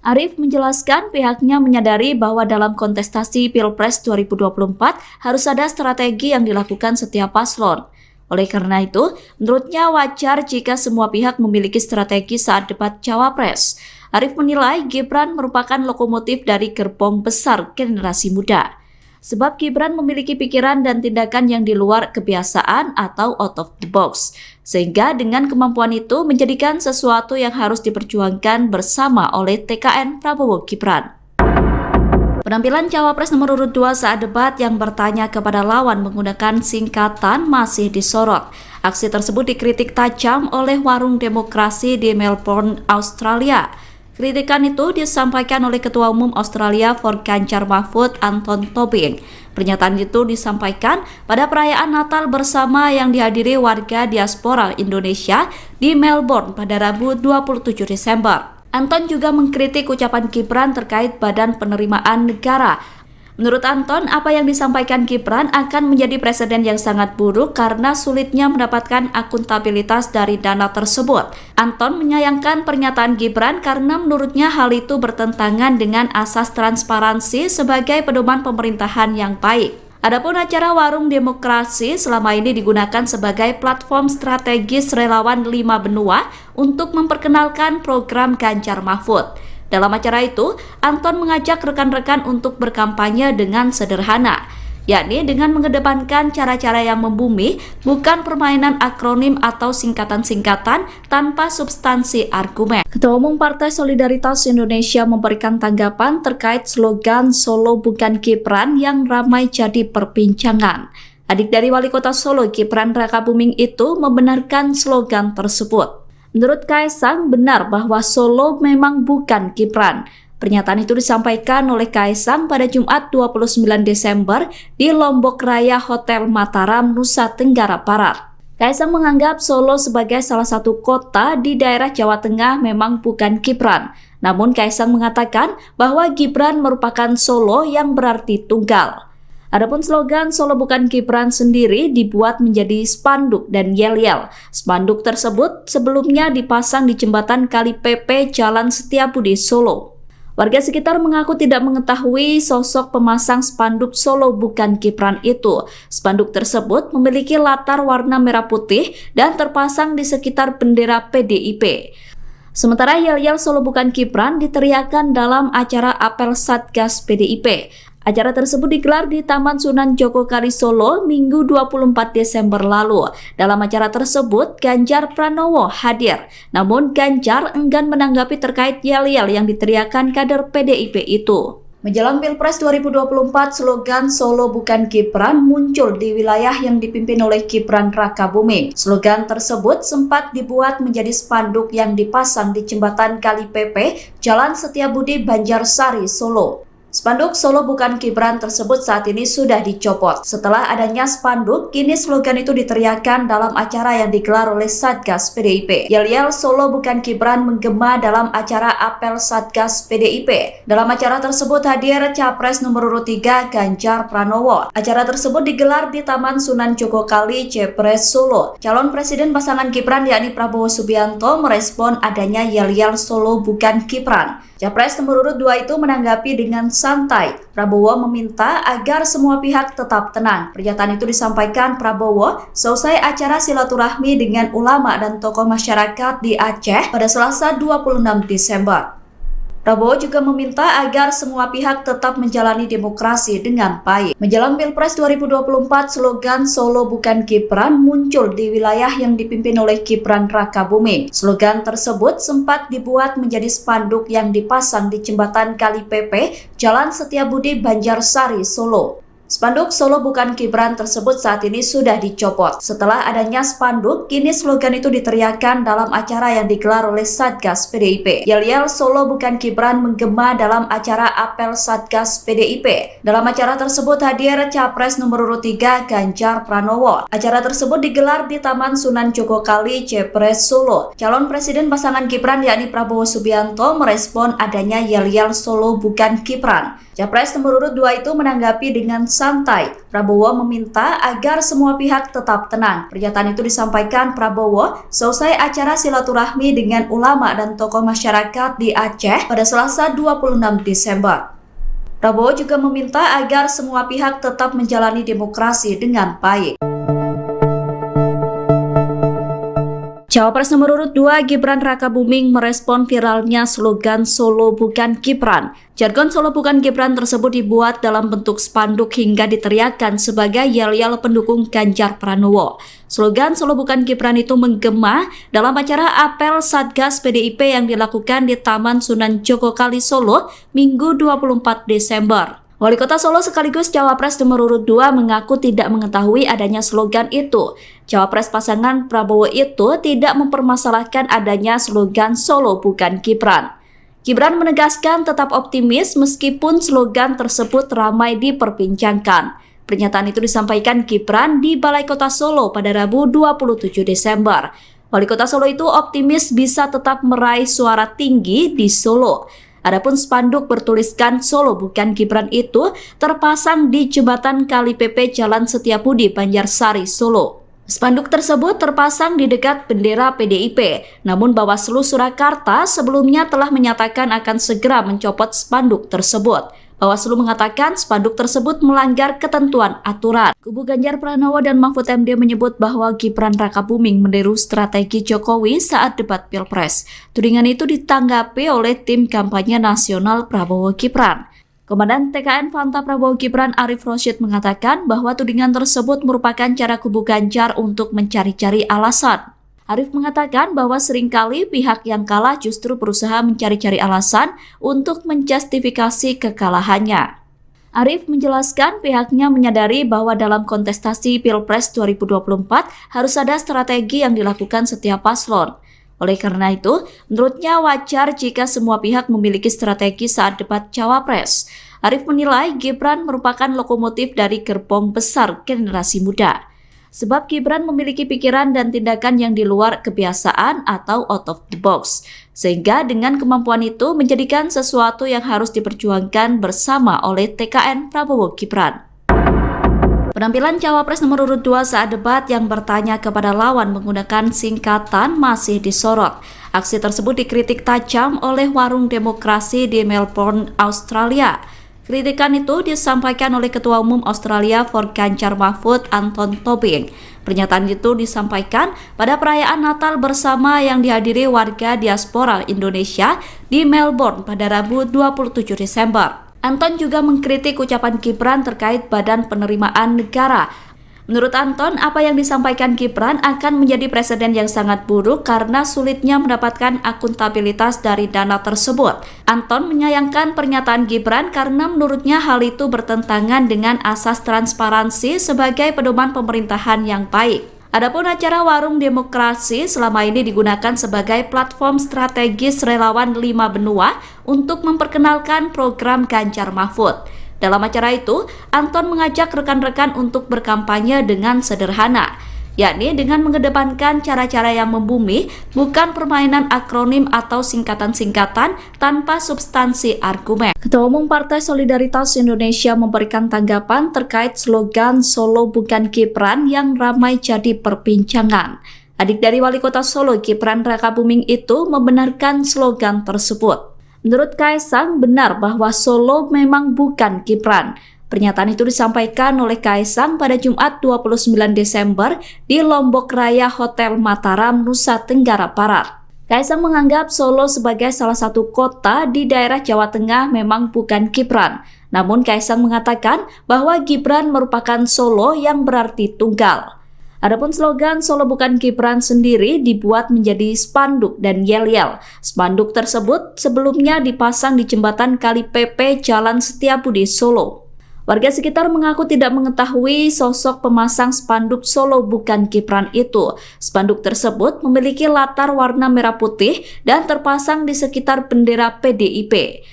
Speaker 1: Arif menjelaskan pihaknya menyadari bahwa dalam kontestasi Pilpres 2024 harus ada strategi yang dilakukan setiap paslon. Oleh karena itu, menurutnya wajar jika semua pihak memiliki strategi saat debat Cawapres. Arif menilai Gibran merupakan lokomotif dari gerbong besar generasi muda. Sebab Gibran memiliki pikiran dan tindakan yang di luar kebiasaan atau out of the box. Sehingga dengan kemampuan itu menjadikan sesuatu yang harus diperjuangkan bersama oleh TKN Prabowo Gibran. Penampilan Cawapres nomor urut 2 saat debat yang bertanya kepada lawan menggunakan singkatan masih disorot. Aksi tersebut dikritik tajam oleh Warung Demokrasi di Melbourne, Australia. Kritikan itu disampaikan oleh Ketua Umum Australia for Ganjar Mahfud Anton Tobing. Pernyataan itu disampaikan pada perayaan Natal bersama yang dihadiri warga diaspora Indonesia di Melbourne pada Rabu 27 Desember. Anton juga mengkritik ucapan Gibran terkait Badan Penerimaan Negara. Menurut Anton, apa yang disampaikan Gibran akan menjadi presiden yang sangat buruk karena sulitnya mendapatkan akuntabilitas dari dana tersebut. Anton menyayangkan pernyataan Gibran karena menurutnya hal itu bertentangan dengan asas transparansi sebagai pedoman pemerintahan yang baik. Adapun acara Warung Demokrasi selama ini digunakan sebagai platform strategis relawan 5 benua untuk memperkenalkan program Ganjar Mahfud. Dalam acara itu, Anton mengajak rekan-rekan untuk berkampanye dengan sederhana, yakni dengan mengedepankan cara-cara yang membumi, bukan permainan akronim atau singkatan-singkatan tanpa substansi argumen. Ketua Umum Partai Solidaritas Indonesia memberikan tanggapan terkait slogan Solo bukan Gibran yang ramai jadi perbincangan. Adik dari Wali Kota Solo, Gibran Rakabuming itu membenarkan slogan tersebut. Menurut Kaisang, benar bahwa Solo memang bukan Gibran. Pernyataan itu disampaikan oleh Kaisang pada Jumat 29 Desember di Lombok Raya Hotel Mataram, Nusa Tenggara Barat. Kaisang menganggap Solo sebagai salah satu kota di daerah Jawa Tengah memang bukan Gibran. Namun Kaisang mengatakan bahwa Gibran merupakan Solo yang berarti tunggal. Adapun slogan Solo bukan Gibran sendiri dibuat menjadi spanduk dan yel-yel. Spanduk tersebut sebelumnya dipasang di jembatan Kali PP Jalan Setiabudi, Solo. Warga sekitar mengaku tidak mengetahui sosok pemasang spanduk Solo bukan Gibran itu. Spanduk tersebut memiliki latar warna merah putih dan terpasang di sekitar bendera PDIP. Sementara yel-yel Solo bukan Gibran diteriakan dalam acara apel Satgas PDIP. Acara tersebut digelar di Taman Sunan Jogokali Solo Minggu 24 Desember lalu. Dalam acara tersebut, Ganjar Pranowo hadir. Namun Ganjar enggan menanggapi terkait yel-yel yang diteriakan kader PDIP itu. Menjelang Pilpres 2024, slogan Solo bukan Gibran muncul di wilayah yang dipimpin oleh Gibran Rakabuming. Slogan tersebut sempat dibuat menjadi spanduk yang dipasang di jembatan Kali PP, Jalan Setiabudi, Banjarsari, Solo. Spanduk Solo bukan Gibran tersebut saat ini sudah dicopot. Setelah adanya spanduk, kini slogan itu diteriakan dalam acara yang digelar oleh Satgas PDIP. Yel-yel Solo bukan Gibran menggema dalam acara apel Satgas PDIP. Dalam acara tersebut hadir Capres nomor urut 3 Ganjar Pranowo. Acara tersebut digelar di Taman Sunan Jogokali, Jepres, Solo. Calon Presiden pasangan Gibran yakni Prabowo Subianto merespon adanya yel-yel Solo bukan Gibran. Capres nomor urut 2 itu menanggapi dengan santai. Prabowo meminta agar semua pihak tetap tenang. Pernyataan itu disampaikan Prabowo selesai acara silaturahmi dengan ulama dan tokoh masyarakat di Aceh pada Selasa 26 Desember. Prabowo juga meminta agar semua pihak tetap menjalani demokrasi dengan baik. Menjelang Pilpres 2024, slogan Solo bukan Gibran muncul di wilayah yang dipimpin oleh Gibran Rakabuming. Slogan tersebut sempat dibuat menjadi spanduk yang dipasang di jembatan Kali PP, Jalan Setiabudi, Banjarsari, Solo. Spanduk Solo bukan Gibran tersebut saat ini sudah dicopot. Setelah adanya spanduk, kini slogan itu diteriakan dalam acara yang digelar oleh Satgas PDIP. Yel-yel Solo bukan Gibran menggema dalam acara apel Satgas PDIP. Dalam acara tersebut hadir Capres nomor urut 3 Ganjar Pranowo. Acara tersebut digelar di Taman Sunan Jogokali, Jepres, Solo. Calon Presiden pasangan Gibran yakni Prabowo Subianto merespon adanya yel-yel Solo bukan Gibran. Capres nomor urut 2 itu menanggapi dengan santai. Prabowo meminta agar semua pihak tetap tenang. Pernyataan itu disampaikan Prabowo selesai acara silaturahmi dengan ulama dan tokoh masyarakat di Aceh pada Selasa 26 Desember. Prabowo juga meminta agar semua pihak tetap menjalani demokrasi dengan baik. Cawapres nomor urut 2 Gibran Rakabuming merespon viralnya slogan Solo bukan Gibran. Jargon Solo bukan Gibran tersebut dibuat dalam bentuk spanduk hingga diteriakan sebagai yel-yel pendukung Ganjar Pranowo. Slogan Solo bukan Gibran itu menggema dalam acara apel Satgas PDIP yang dilakukan di Taman Sunan Jogokali, Solo, Minggu 24 Desember. Wali Kota Solo sekaligus Cawapres nomor urut 2 mengaku tidak mengetahui adanya slogan itu. Cawapres pasangan Prabowo itu tidak mempermasalahkan adanya slogan Solo bukan Gibran. Gibran menegaskan tetap optimis meskipun slogan tersebut ramai diperbincangkan. Pernyataan itu disampaikan Gibran di Balai Kota Solo pada Rabu 27 Desember. Wali Kota Solo itu optimis bisa tetap meraih suara tinggi di Solo. Adapun spanduk bertuliskan Solo bukan Gibran itu terpasang di jembatan Kali PP Jalan Setiabudi, Banjarsari, Solo. Spanduk tersebut terpasang di dekat bendera PDIP, namun Bawaslu Surakarta sebelumnya telah menyatakan akan segera mencopot spanduk tersebut. Bawaslu mengatakan spanduk tersebut melanggar ketentuan aturan. Kubu Ganjar Pranowo dan Mahfud MD menyebut bahwa Gibran Rakabuming meniru strategi Jokowi saat debat Pilpres. Tudingan itu ditanggapi oleh tim kampanye nasional Prabowo Gibran. Komandan TKN Fanta Prabowo Gibran Arif Rosyid mengatakan bahwa tudingan tersebut merupakan cara kubu Ganjar untuk mencari-cari alasan. Arif mengatakan bahwa seringkali pihak yang kalah justru berusaha mencari-cari alasan untuk menjustifikasi kekalahannya. Arif menjelaskan pihaknya menyadari bahwa dalam kontestasi Pilpres 2024 harus ada strategi yang dilakukan setiap paslon. Oleh karena itu, menurutnya wajar jika semua pihak memiliki strategi saat debat Cawapres. Arif menilai Gibran merupakan lokomotif dari gerbong besar generasi muda. Sebab Gibran memiliki pikiran dan tindakan yang di luar kebiasaan atau out of the box. Sehingga dengan kemampuan itu menjadikan sesuatu yang harus diperjuangkan bersama oleh TKN Prabowo Gibran. Penampilan Cawapres nomor urut 2 saat debat yang bertanya kepada lawan menggunakan singkatan masih disorot. Aksi tersebut dikritik tajam oleh Warung Demokrasi di Melbourne, Australia. Kritikan itu disampaikan oleh Ketua Umum Australia for Ganjar Mahfud, Anton Tobing. Pernyataan itu disampaikan pada perayaan Natal bersama yang dihadiri warga diaspora Indonesia di Melbourne pada Rabu 27 Desember. Anton juga mengkritik ucapan Gibran terkait Badan Penerimaan Negara. Menurut Anton, apa yang disampaikan Gibran akan menjadi presiden yang sangat buruk karena sulitnya mendapatkan akuntabilitas dari dana tersebut. Anton menyayangkan pernyataan Gibran karena menurutnya hal itu bertentangan dengan asas transparansi sebagai pedoman pemerintahan yang baik. Adapun acara Warung Demokrasi selama ini digunakan sebagai platform strategis relawan 5 benua untuk memperkenalkan program Ganjar Mahfud. Dalam acara itu, Anton mengajak rekan-rekan untuk berkampanye dengan sederhana, yakni dengan mengedepankan cara-cara yang membumi, bukan permainan akronim atau singkatan-singkatan tanpa substansi argumen. Ketua Umum Partai Solidaritas Indonesia memberikan tanggapan terkait slogan Solo bukan Gibran yang ramai jadi perbincangan. Adik dari Wali Kota Solo, Gibran Rakabuming itu membenarkan slogan tersebut. Menurut Kaisang, benar bahwa Solo memang bukan Gibran. Pernyataan itu disampaikan oleh Kaisang pada Jumat 29 Desember di Lombok Raya Hotel Mataram, Nusa Tenggara Barat. Kaisang menganggap Solo sebagai salah satu kota di daerah Jawa Tengah memang bukan Gibran. Namun Kaisang mengatakan bahwa Gibran merupakan Solo yang berarti tunggal. Adapun slogan Solo bukan Gibran sendiri dibuat menjadi spanduk dan yel-yel. Spanduk tersebut sebelumnya dipasang di jembatan Kali PP Jalan Setiabudi, Solo. Warga sekitar mengaku tidak mengetahui sosok pemasang spanduk Solo bukan Gibran itu. Spanduk tersebut memiliki latar warna merah putih dan terpasang di sekitar bendera PDIP.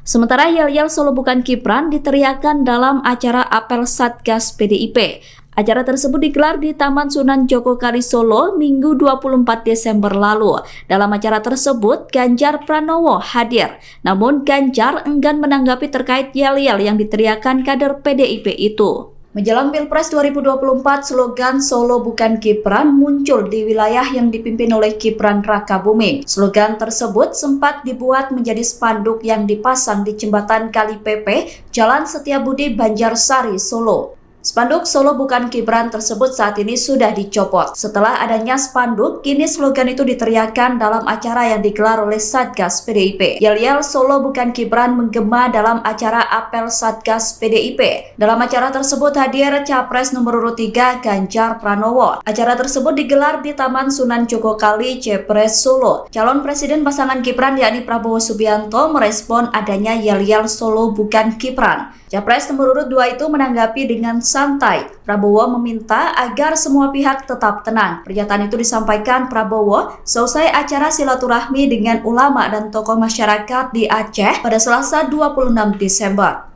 Speaker 1: Sementara yel-yel Solo bukan Gibran diteriakan dalam acara apel Satgas PDIP. Acara tersebut digelar di Taman Sunan Jogokali Solo Minggu 24 Desember lalu. Dalam acara tersebut, Ganjar Pranowo hadir. Namun Ganjar enggan menanggapi terkait yel-yel yang diteriakan kader PDIP itu. Menjelang Pilpres 2024, slogan Solo bukan Gibran muncul di wilayah yang dipimpin oleh Gibran Rakabuming. Slogan tersebut sempat dibuat menjadi spanduk yang dipasang di jembatan Kali PP, Jalan Setiabudi, Banjarsari, Solo. Spanduk Solo bukan Gibran tersebut saat ini sudah dicopot. Setelah adanya spanduk, kini slogan itu diteriakan dalam acara yang digelar oleh Satgas PDIP. Yel-yel Solo bukan Gibran menggema dalam acara apel Satgas PDIP. Dalam acara tersebut hadir Capres nomor urut 3 Ganjar Pranowo. Acara tersebut digelar di Taman Sunan Jogokali, Jepres, Solo. Calon Presiden pasangan Gibran yakni Prabowo Subianto merespon adanya yel-yel Solo bukan Gibran. Capres nomor urut 2 itu menanggapi dengan santai. Prabowo meminta agar semua pihak tetap tenang. Pernyataan itu disampaikan Prabowo selesai acara silaturahmi dengan ulama dan tokoh masyarakat di Aceh pada Selasa 26 Desember.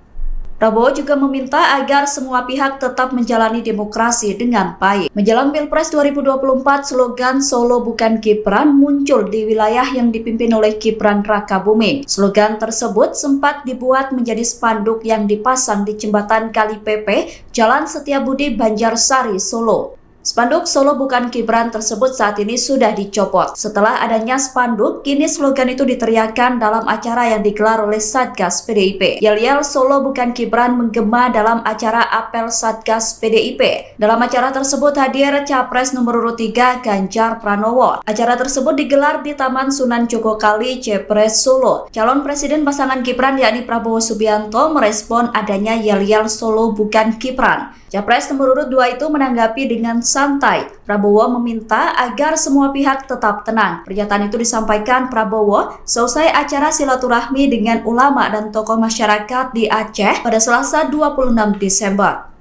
Speaker 1: Prabowo juga meminta agar semua pihak tetap menjalani demokrasi dengan baik. Menjelang Pilpres 2024, slogan Solo bukan Gibran muncul di wilayah yang dipimpin oleh Gibran Rakabuming. Slogan tersebut sempat dibuat menjadi spanduk yang dipasang di jembatan Kali PP, Jalan Setiabudi, Banjarsari, Solo. Spanduk Solo bukan Gibran tersebut saat ini sudah dicopot. Setelah adanya spanduk, kini slogan itu diteriakan dalam acara yang digelar oleh Satgas PDIP. Yel-yel Solo bukan Gibran menggema dalam acara apel Satgas PDIP. Dalam acara tersebut hadir Capres nomor urut 3 Ganjar Pranowo. Acara tersebut digelar di Taman Sunan Jogokali, Jepres, Solo. Calon Presiden pasangan Gibran yakni Prabowo Subianto merespon adanya yel-yel Solo bukan Gibran. Capres nomor urut 2 itu menanggapi dengan santai. Prabowo meminta agar semua pihak tetap tenang. Pernyataan itu disampaikan Prabowo selesai acara silaturahmi dengan ulama dan tokoh masyarakat di Aceh pada Selasa 26 Desember.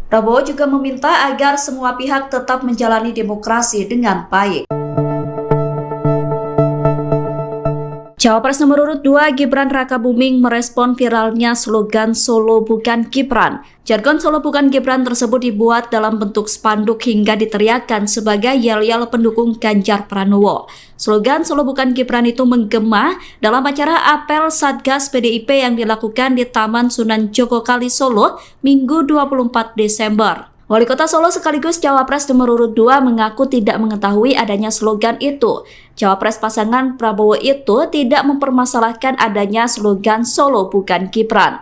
Speaker 1: Prabowo juga meminta agar semua pihak tetap menjalani demokrasi dengan baik. Cawapres nomor urut 2 Gibran Rakabuming merespon viralnya slogan Solo Bukan Gibran. Jargon Solo Bukan Gibran tersebut dibuat dalam bentuk spanduk hingga diteriakkan sebagai yel-yel pendukung Ganjar Pranowo. Slogan Solo Bukan Gibran itu menggema dalam acara apel Satgas PDIP yang dilakukan di Taman Sunan Jogokali Solo Minggu 24 Desember. Wali Kota Solo sekaligus Cawapres nomor urut 2 mengaku tidak mengetahui adanya slogan itu. Cawapres pasangan Prabowo itu tidak mempermasalahkan adanya slogan Solo Bukan Gibran.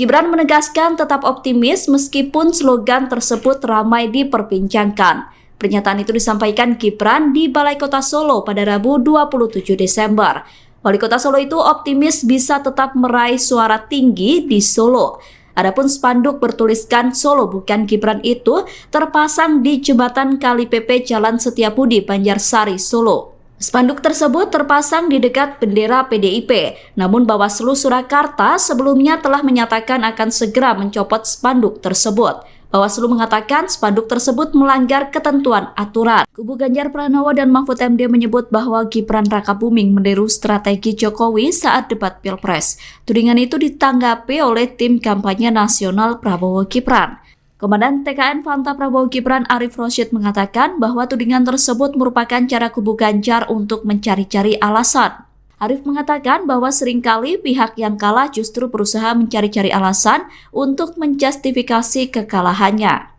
Speaker 1: Gibran menegaskan tetap optimis meskipun slogan tersebut ramai diperbincangkan. Pernyataan itu disampaikan Gibran di Balai Kota Solo pada Rabu 27 Desember. Wali Kota Solo itu optimis bisa tetap meraih suara tinggi di Solo. Adapun spanduk bertuliskan Solo Bukan Gibran itu terpasang di jembatan Kali PP Jalan Setiabudi, Banjarsari, Solo. Spanduk tersebut terpasang di dekat bendera PDIP, namun Bawaslu Surakarta sebelumnya telah menyatakan akan segera mencopot spanduk tersebut. Bawaslu mengatakan spanduk tersebut melanggar ketentuan aturan. Kubu Ganjar Pranowo dan Mahfud MD menyebut bahwa Gibran Rakabuming meniru strategi Jokowi saat debat Pilpres. Tudingan itu ditanggapi oleh tim kampanye nasional Prabowo Gibran. Komandan TKN Fanta Prabowo Gibran Arif Rosyid mengatakan bahwa tudingan tersebut merupakan cara kubu Ganjar untuk mencari-cari alasan. Arif mengatakan bahwa seringkali pihak yang kalah justru berusaha mencari-cari alasan untuk menjustifikasi kekalahannya.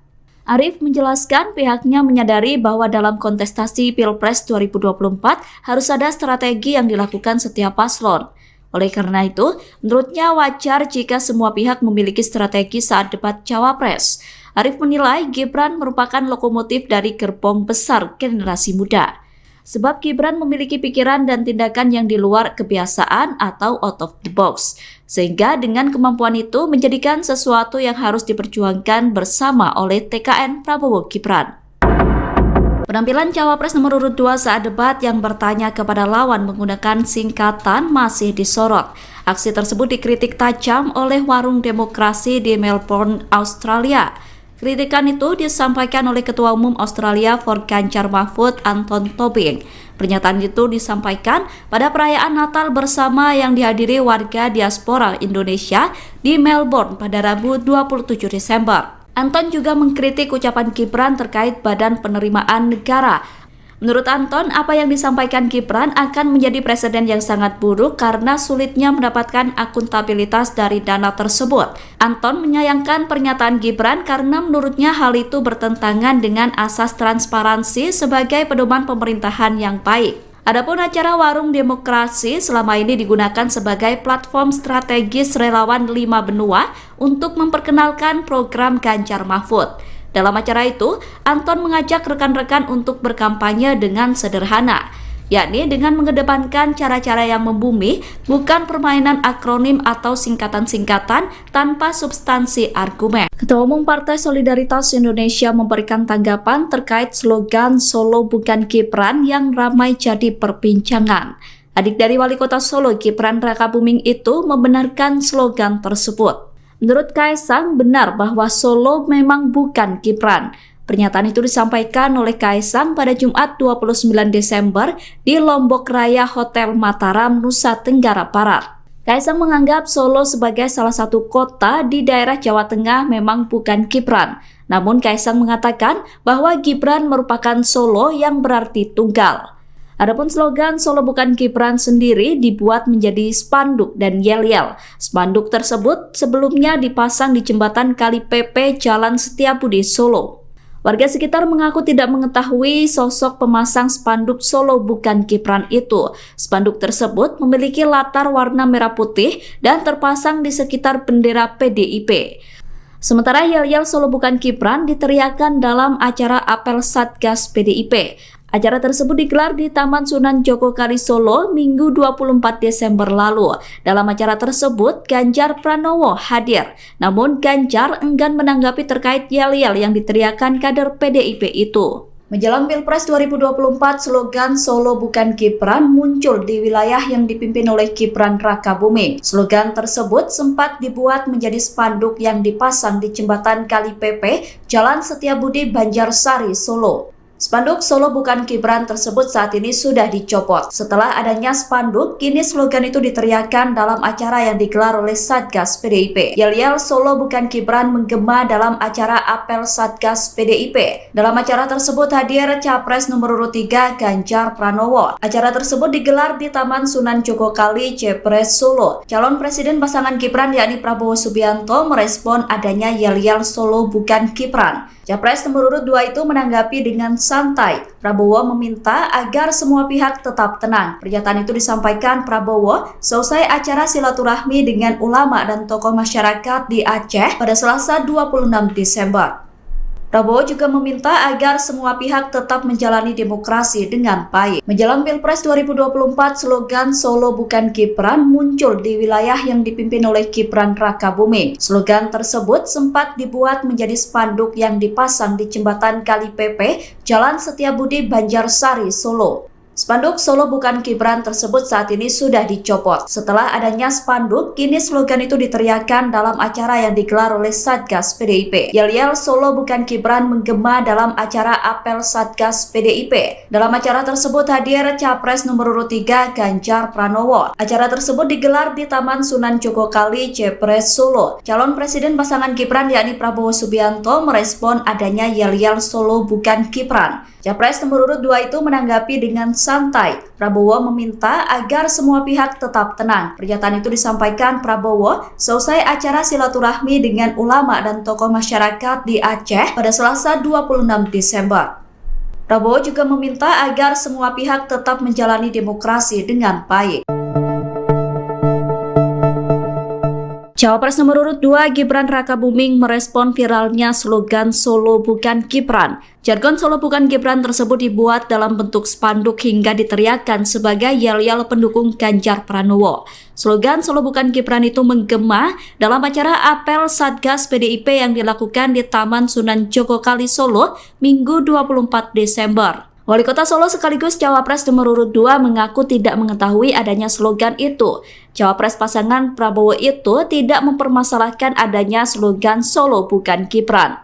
Speaker 1: Arif menjelaskan pihaknya menyadari bahwa dalam kontestasi Pilpres 2024 harus ada strategi yang dilakukan setiap paslon. Oleh karena itu, menurutnya wajar jika semua pihak memiliki strategi saat debat Cawapres. Arif menilai Gibran merupakan lokomotif dari gerbong besar generasi muda. Sebab Gibran memiliki pikiran dan tindakan yang di luar kebiasaan atau out of the box. Sehingga dengan kemampuan itu menjadikan sesuatu yang harus diperjuangkan bersama oleh TKN Prabowo Gibran. Penampilan Cawapres nomor urut 2 saat debat yang bertanya kepada lawan menggunakan singkatan masih disorot. Aksi tersebut dikritik tajam oleh Warung Demokrasi di Melbourne, Australia. Kritikan itu disampaikan oleh Ketua Umum Australia for Ganjar Mahfud Anton Tobing. Pernyataan itu disampaikan pada perayaan Natal bersama yang dihadiri warga diaspora Indonesia di Melbourne pada Rabu 27 Desember. Anton juga mengkritik ucapan Gibran terkait Badan Penerimaan Negara. Menurut Anton, apa yang disampaikan Gibran akan menjadi presiden yang sangat buruk karena sulitnya mendapatkan akuntabilitas dari dana tersebut. Anton menyayangkan pernyataan Gibran karena menurutnya hal itu bertentangan dengan asas transparansi sebagai pedoman pemerintahan yang baik. Adapun acara Warung Demokrasi selama ini digunakan sebagai platform strategis relawan 5 benua untuk memperkenalkan program Ganjar Mahfud. Dalam acara itu, Anton mengajak rekan-rekan untuk berkampanye dengan sederhana, yakni dengan mengedepankan cara-cara yang membumi, bukan permainan akronim atau singkatan-singkatan tanpa substansi argumen. Ketua Umum Partai Solidaritas Indonesia memberikan tanggapan terkait slogan Solo Bukan Gibran yang ramai jadi perbincangan. Adik dari Wali Kota Solo, Gibran Rakabuming itu membenarkan slogan tersebut. Menurut Kaisang, benar bahwa Solo memang bukan Gibran. Pernyataan itu disampaikan oleh Kaisang pada Jumat 29 Desember di Lombok Raya Hotel Mataram, Nusa Tenggara Barat. Kaisang menganggap Solo sebagai salah satu kota di daerah Jawa Tengah memang bukan Gibran. Namun Kaisang mengatakan bahwa Gibran merupakan Solo yang berarti tunggal. Adapun slogan Solo Bukan Gibran sendiri dibuat menjadi spanduk dan yel-yel. Spanduk tersebut sebelumnya dipasang di jembatan Kali PP Jalan Setiabudi, Solo. Warga sekitar mengaku tidak mengetahui sosok pemasang spanduk Solo Bukan Gibran itu. Spanduk tersebut memiliki latar warna merah putih dan terpasang di sekitar bendera PDIP. Sementara yel-yel Solo Bukan Gibran diteriakan dalam acara apel Satgas PDIP. Acara tersebut digelar di Taman Sunan Jogokali Solo Minggu 24 Desember lalu. Dalam acara tersebut, Ganjar Pranowo hadir. Namun Ganjar enggan menanggapi terkait yel-yel yang diteriakan kader PDIP itu. Menjelang Pilpres 2024, slogan Solo Bukan Gibran muncul di wilayah yang dipimpin oleh Gibran Rakabuming. Slogan tersebut sempat dibuat menjadi spanduk yang dipasang di jembatan Kali PP, Jalan Setiabudi, Banjarsari, Solo. Spanduk Solo Bukan Gibran tersebut saat ini sudah dicopot. Setelah adanya spanduk, kini slogan itu diteriakkan dalam acara yang digelar oleh Satgas PDIP. Yel-yel Solo Bukan Gibran menggema dalam acara apel Satgas PDIP. Dalam acara tersebut hadir Capres nomor urut 3 Ganjar Pranowo. Acara tersebut digelar di Taman Sunan Jogokali, Jepres, Solo. Calon Presiden pasangan Gibran yakni Prabowo Subianto merespon adanya yel-yel Solo Bukan Gibran. Capres nomor urut 2 itu menanggapi dengan santai. Prabowo meminta agar semua pihak tetap tenang. Pernyataan itu disampaikan Prabowo selesai acara silaturahmi dengan ulama dan tokoh masyarakat di Aceh pada Selasa 26 Desember. Prabowo juga meminta agar semua pihak tetap menjalani demokrasi dengan baik. Menjelang Pilpres 2024, slogan Solo Bukan Gibran muncul di wilayah yang dipimpin oleh Gibran Rakabuming. Slogan tersebut sempat dibuat menjadi spanduk yang dipasang di jembatan Kali Pepe, Jalan Setiabudi, Banjarsari, Solo. Spanduk Solo Bukan Gibran tersebut saat ini sudah dicopot. Setelah adanya spanduk, kini slogan itu diteriakkan dalam acara yang digelar oleh Satgas PDIP. Yel-yel Solo Bukan Gibran menggema dalam acara apel Satgas PDIP. Dalam acara tersebut hadir Capres nomor urut 3 Ganjar Pranowo. Acara tersebut digelar di Taman Sunan Jogokali, Jepres, Solo. Calon Presiden pasangan Gibran yakni Prabowo Subianto merespon adanya yel-yel Solo Bukan Gibran. Capres nomor urut 2 itu menanggapi dengan santai. Prabowo meminta agar semua pihak tetap tenang. Pernyataan itu disampaikan Prabowo selesai acara silaturahmi dengan ulama dan tokoh masyarakat di Aceh pada Selasa 26 Desember. Prabowo juga meminta agar semua pihak tetap menjalani demokrasi dengan baik. Cawapres nomor urut 2 Gibran Rakabuming merespon viralnya slogan Solo Bukan Gibran. Jargon Solo Bukan Gibran tersebut dibuat dalam bentuk spanduk hingga diteriakkan sebagai yel-yel pendukung Ganjar Pranowo. Slogan Solo Bukan Gibran itu menggema dalam acara apel Satgas PDIP yang dilakukan di Taman Sunan Jogokali, Solo, Minggu 24 Desember. Wali Kota Solo sekaligus Cawapres nomor urut 2 mengaku tidak mengetahui adanya slogan itu. Cawapres pasangan Prabowo itu tidak mempermasalahkan adanya slogan Solo Bukan Gibran.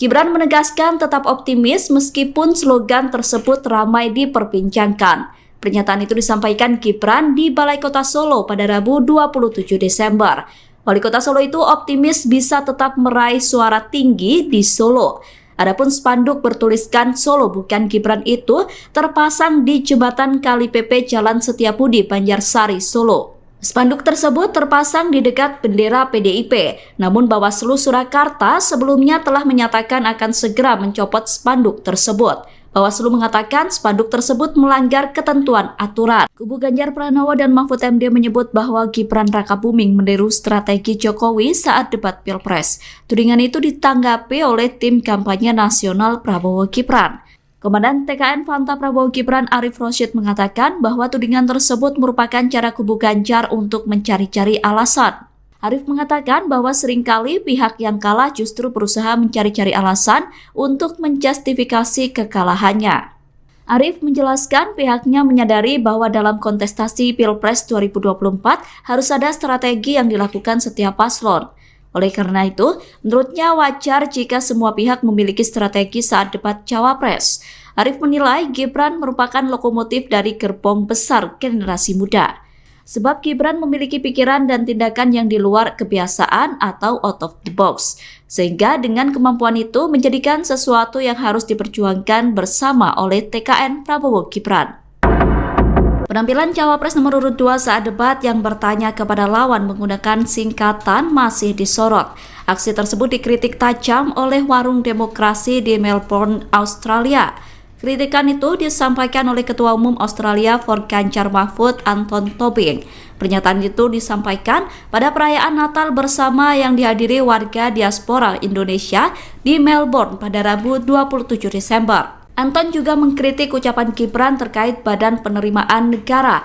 Speaker 1: Gibran menegaskan tetap optimis meskipun slogan tersebut ramai diperbincangkan. Pernyataan itu disampaikan Gibran di Balai Kota Solo pada Rabu 27 Desember. Wali Kota Solo itu optimis bisa tetap meraih suara tinggi di Solo. Adapun spanduk bertuliskan Solo Bukan Gibran itu terpasang di jembatan Kali Pepe Jalan Setiabudi, Banjarsari, Solo. Spanduk tersebut terpasang di dekat bendera PDIP, namun Bawaslu Surakarta sebelumnya telah menyatakan akan segera mencopot spanduk tersebut. Bawaslu mengatakan spanduk tersebut melanggar ketentuan aturan. Kubu Ganjar Pranowo dan Mahfud MD menyebut bahwa Gibran Rakabuming meniru strategi Jokowi saat debat Pilpres. Tudingan itu ditanggapi oleh tim kampanye nasional Prabowo Gibran. Komandan TKN Fanta Prabowo Gibran Arif Rosyid mengatakan bahwa tudingan tersebut merupakan cara kubu Ganjar untuk mencari-cari alasan. Arif mengatakan bahwa seringkali pihak yang kalah justru berusaha mencari-cari alasan untuk menjustifikasi kekalahannya. Arif menjelaskan pihaknya menyadari bahwa dalam kontestasi Pilpres 2024 harus ada strategi yang dilakukan setiap paslon. Oleh karena itu, menurutnya wajar jika semua pihak memiliki strategi saat debat Cawapres. Arif menilai Gibran merupakan lokomotif dari gerbong besar generasi muda. Sebab Gibran memiliki pikiran dan tindakan yang di luar kebiasaan atau out of the box. Sehingga dengan kemampuan itu menjadikan sesuatu yang harus diperjuangkan bersama oleh TKN Prabowo Gibran. Penampilan Cawapres nomor urut 2 saat debat yang bertanya kepada lawan menggunakan singkatan masih disorot. Aksi tersebut dikritik tajam oleh Warung Demokrasi di Melbourne, Australia. Kritikan itu disampaikan oleh Ketua Umum Australia for Ganjar Mahfud, Anton Tobing. Pernyataan itu disampaikan pada perayaan Natal bersama yang dihadiri warga diaspora Indonesia di Melbourne pada Rabu 27 Desember. Anton juga mengkritik ucapan Gibran terkait Badan Penerimaan Negara.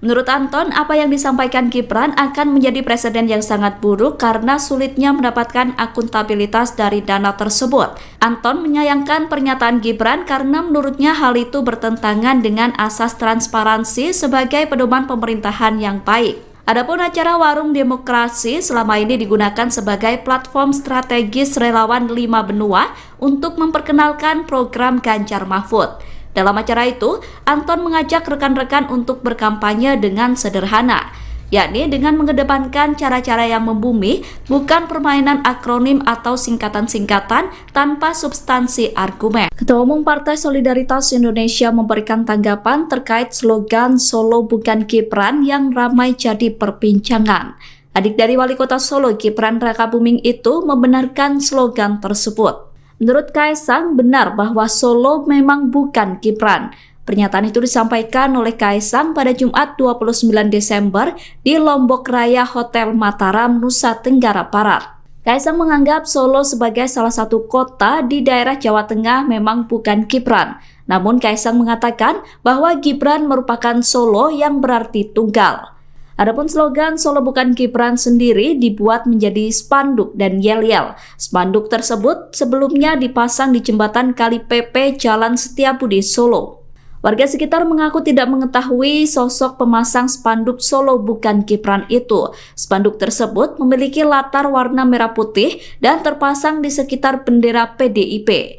Speaker 1: Menurut Anton, apa yang disampaikan Gibran akan menjadi presiden yang sangat buruk karena sulitnya mendapatkan akuntabilitas dari dana tersebut. Anton menyayangkan pernyataan Gibran karena menurutnya hal itu bertentangan dengan asas transparansi sebagai pedoman pemerintahan yang baik. Adapun acara Warung Demokrasi selama ini digunakan sebagai platform strategis relawan 5 benua untuk memperkenalkan program Ganjar Mahfud. Dalam acara itu, Anton mengajak rekan-rekan untuk berkampanye dengan sederhana, yakni dengan mengedepankan cara-cara yang membumi, bukan permainan akronim atau singkatan-singkatan tanpa substansi argumen. Ketua Umum Partai Solidaritas Indonesia memberikan tanggapan terkait slogan Solo bukan Gibran yang ramai jadi perbincangan. Adik dari Wali Kota Solo, Gibran Rakabuming itu membenarkan slogan tersebut. Menurut Kaisang, benar bahwa Solo memang bukan Gibran. Pernyataan itu disampaikan oleh Kaisang pada Jumat 29 Desember di Lombok Raya Hotel Mataram, Nusa Tenggara Barat. Kaisang menganggap Solo sebagai salah satu kota di daerah Jawa Tengah memang bukan Gibran. Namun Kaisang mengatakan bahwa Gibran merupakan Solo yang berarti tunggal. Adapun slogan Solo bukan Gibran sendiri dibuat menjadi spanduk dan yel-yel. Spanduk tersebut sebelumnya dipasang di jembatan Kali Pepe Jalan Setiabudi, Solo. Warga sekitar mengaku tidak mengetahui sosok pemasang spanduk Solo bukan Gibran itu. Spanduk tersebut memiliki latar warna merah putih dan terpasang di sekitar bendera PDIP.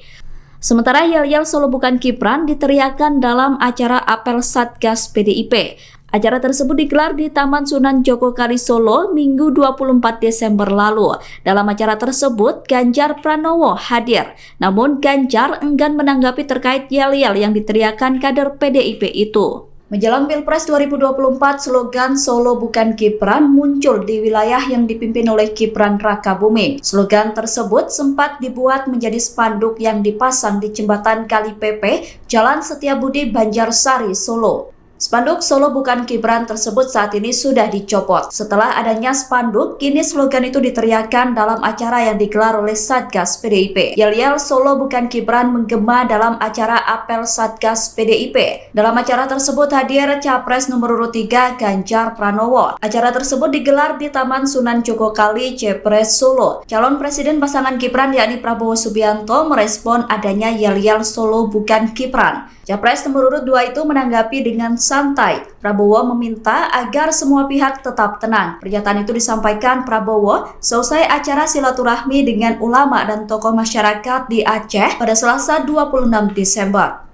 Speaker 1: Sementara yel-yel Solo bukan Gibran diteriakan dalam acara apel Satgas PDIP. Acara tersebut digelar di Taman Sunan Jogokali Solo Minggu 24 Desember lalu. Dalam acara tersebut, Ganjar Pranowo hadir. Namun Ganjar enggan menanggapi terkait yel-yel yang diteriakan kader PDIP itu. Menjelang Pilpres 2024, slogan Solo bukan Gibran muncul di wilayah yang dipimpin oleh Gibran Rakabuming. Slogan tersebut sempat dibuat menjadi spanduk yang dipasang di jembatan Kali Pepe, Jalan Setiabudi, Banjarsari, Solo. Spanduk Solo bukan Gibran tersebut saat ini sudah dicopot. Setelah adanya spanduk, kini slogan itu diteriakan dalam acara yang digelar oleh Satgas PDIP. Yel-yel Solo bukan Gibran menggema dalam acara apel Satgas PDIP. Dalam acara tersebut hadir Capres nomor urut 3 Ganjar Pranowo. Acara tersebut digelar di Taman Sunan Jogokali, Jepres, Solo. Calon Presiden pasangan Gibran yakni Prabowo Subianto merespon adanya yel-yel Solo bukan Gibran. Capres nomor urut 2 itu menanggapi dengan santai. Prabowo meminta agar semua pihak tetap tenang. Pernyataan itu disampaikan Prabowo seusai acara silaturahmi dengan ulama dan tokoh masyarakat di Aceh pada Selasa 26 Desember.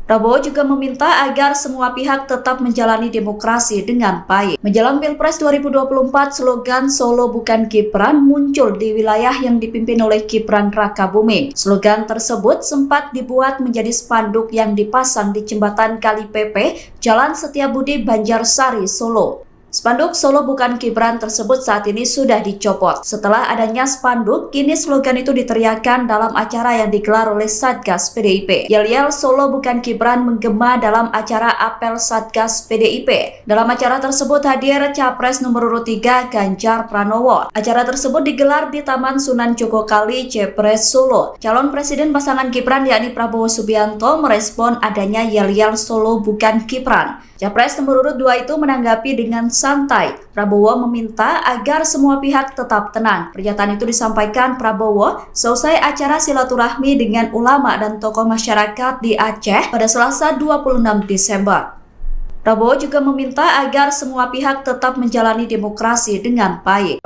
Speaker 1: Prabowo juga meminta agar semua pihak tetap menjalani demokrasi dengan baik. Menjelang Pilpres 2024, slogan Solo bukan Gibran muncul di wilayah yang dipimpin oleh Gibran Rakabuming. Slogan tersebut sempat dibuat menjadi spanduk yang dipasang di jembatan Kali Pepe, Jalan Setiabudi, Banjarsari, Solo. Spanduk Solo bukan Gibran tersebut saat ini sudah dicopot. Setelah adanya spanduk, kini slogan itu diteriakan dalam acara yang digelar oleh Satgas PDIP. Yel-yel Solo bukan Gibran menggema dalam acara apel Satgas PDIP. Dalam acara tersebut hadir Capres nomor urut 3 Ganjar Pranowo. Acara tersebut digelar di Taman Sunan Jogokali, Jepres, Solo. Calon Presiden pasangan Gibran yakni Prabowo Subianto merespon adanya yel-yel Solo bukan Gibran. Capres nomor urut 2 itu menanggapi dengan santai. Prabowo meminta agar semua pihak tetap tenang. Pernyataan itu disampaikan Prabowo seusai acara silaturahmi dengan ulama dan tokoh masyarakat di Aceh pada Selasa 26 Desember. Prabowo juga meminta agar semua pihak tetap menjalani demokrasi dengan baik.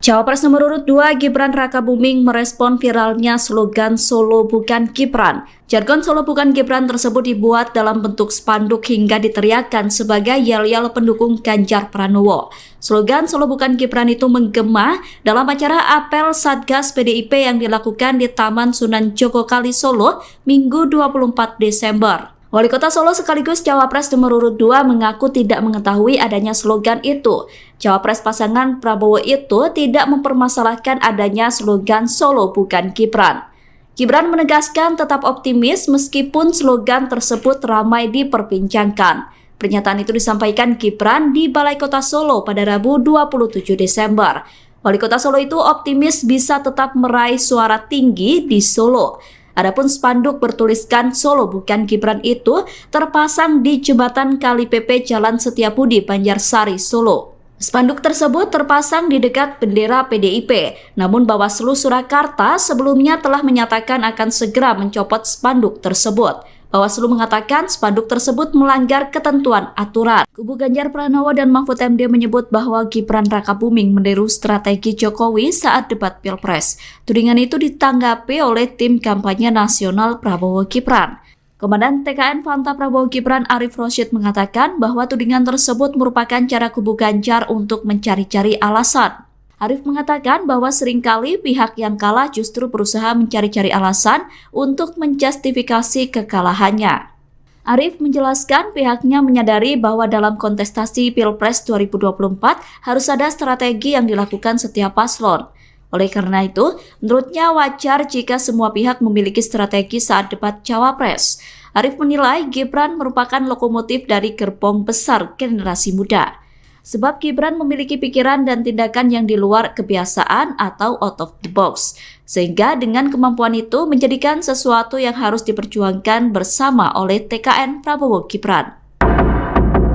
Speaker 1: Cawapres nomor urut 2 Gibran Rakabuming merespon viralnya slogan Solo bukan Gibran. Jargon Solo bukan Gibran tersebut dibuat dalam bentuk spanduk hingga diteriakkan sebagai yel-yel pendukung Ganjar Pranowo. Slogan Solo bukan Gibran itu menggema dalam acara apel Satgas PDIP yang dilakukan di Taman Sunan Jogokali, Solo, Minggu 24 Desember. Wali Kota Solo sekaligus Cawapres nomor urut 2 mengaku tidak mengetahui adanya slogan itu. Cawapres pasangan Prabowo itu tidak mempermasalahkan adanya slogan Solo bukan Gibran. Gibran menegaskan tetap optimis meskipun slogan tersebut ramai diperbincangkan. Pernyataan itu disampaikan Gibran di Balai Kota Solo pada Rabu 27 Desember. Wali Kota Solo itu optimis bisa tetap meraih suara tinggi di Solo. Adapun spanduk bertuliskan Solo bukan Gibran itu terpasang di jembatan Kali Pepe Jalan Setiabudi, Banjarsari, Solo. Spanduk tersebut terpasang di dekat bendera PDIP, namun Bawaslu Surakarta sebelumnya telah menyatakan akan segera mencopot spanduk tersebut. Bawaslu mengatakan spanduk tersebut melanggar ketentuan aturan. Kubu Ganjar Pranowo dan Mahfud MD menyebut bahwa Gibran Rakabuming meniru strategi Jokowi saat debat Pilpres. Tudingan itu ditanggapi oleh tim kampanye nasional Prabowo Gibran. Komandan TKN Fanta Prabowo Gibran Arif Rosyid mengatakan bahwa tudingan tersebut merupakan cara kubu Ganjar untuk mencari-cari alasan. Arif mengatakan bahwa seringkali pihak yang kalah justru berusaha mencari-cari alasan untuk menjustifikasi kekalahannya. Arif menjelaskan pihaknya menyadari bahwa dalam kontestasi Pilpres 2024 harus ada strategi yang dilakukan setiap paslon. Oleh karena itu, menurutnya wajar jika semua pihak memiliki strategi saat debat Cawapres. Arif menilai Gibran merupakan lokomotif dari gerbong besar generasi muda. Sebab Gibran memiliki pikiran dan tindakan yang di luar kebiasaan atau out of the box. Sehingga dengan kemampuan itu menjadikan sesuatu yang harus diperjuangkan bersama oleh TKN Prabowo Gibran.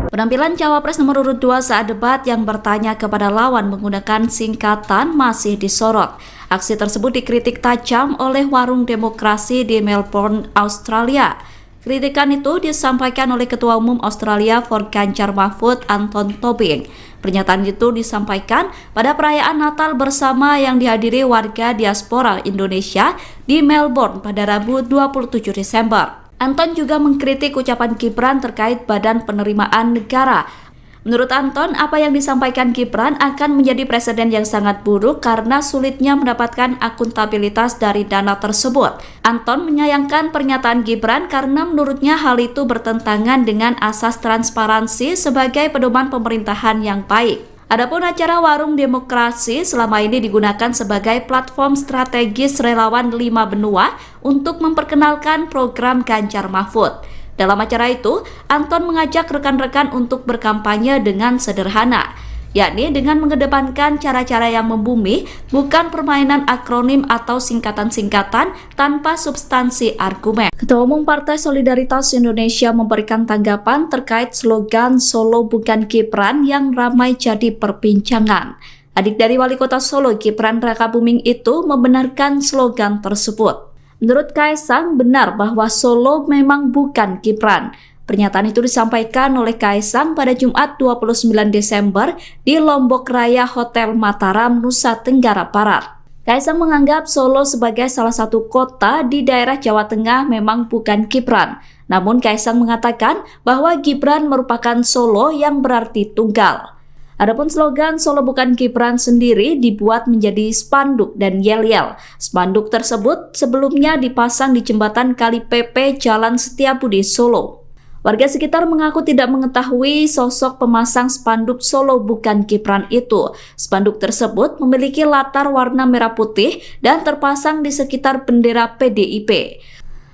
Speaker 1: Penampilan Cawapres nomor urut 2 saat debat yang bertanya kepada lawan menggunakan singkatan masih disorot. Aksi tersebut dikritik tajam oleh Warung Demokrasi di Melbourne, Australia. Kritikan itu disampaikan oleh Ketua Umum Australia for Ganjar Mahfud Anton Tobing. Pernyataan itu disampaikan pada perayaan Natal bersama yang dihadiri warga diaspora Indonesia di Melbourne pada Rabu 27 Desember. Anton juga mengkritik ucapan Gibran terkait Badan Penerimaan Negara. Menurut Anton, apa yang disampaikan Gibran akan menjadi presiden yang sangat buruk karena sulitnya mendapatkan akuntabilitas dari dana tersebut. Anton menyayangkan pernyataan Gibran karena menurutnya hal itu bertentangan dengan asas transparansi sebagai pedoman pemerintahan yang baik. Adapun acara Warung Demokrasi selama ini digunakan sebagai platform strategis relawan 5 benua untuk memperkenalkan program Ganjar Mahfud. Dalam acara itu, Anton mengajak rekan-rekan untuk berkampanye dengan sederhana, yakni dengan mengedepankan cara-cara yang membumi, bukan permainan akronim atau singkatan-singkatan tanpa substansi argumen. Ketua Umum Partai Solidaritas Indonesia memberikan tanggapan terkait slogan Solo bukan Gibran yang ramai jadi perbincangan. Adik dari Wali Kota Solo, Gibran Rakabuming itu membenarkan slogan tersebut. Menurut Kaisang, benar bahwa Solo memang bukan Gibran. Pernyataan itu disampaikan oleh Kaisang pada Jumat 29 Desember di Lombok Raya Hotel Mataram, Nusa Tenggara Barat. Kaisang menganggap Solo sebagai salah satu kota di daerah Jawa Tengah memang bukan Gibran. Namun Kaisang mengatakan bahwa Gibran merupakan Solo yang berarti tunggal. Adapun slogan Solo bukan Gibran sendiri dibuat menjadi spanduk dan yel-yel. Spanduk tersebut sebelumnya dipasang di jembatan Kali Pepe Jalan Setiabudi, Solo. Warga sekitar mengaku tidak mengetahui sosok pemasang spanduk Solo bukan Gibran itu. Spanduk tersebut memiliki latar warna merah putih dan terpasang di sekitar bendera PDIP.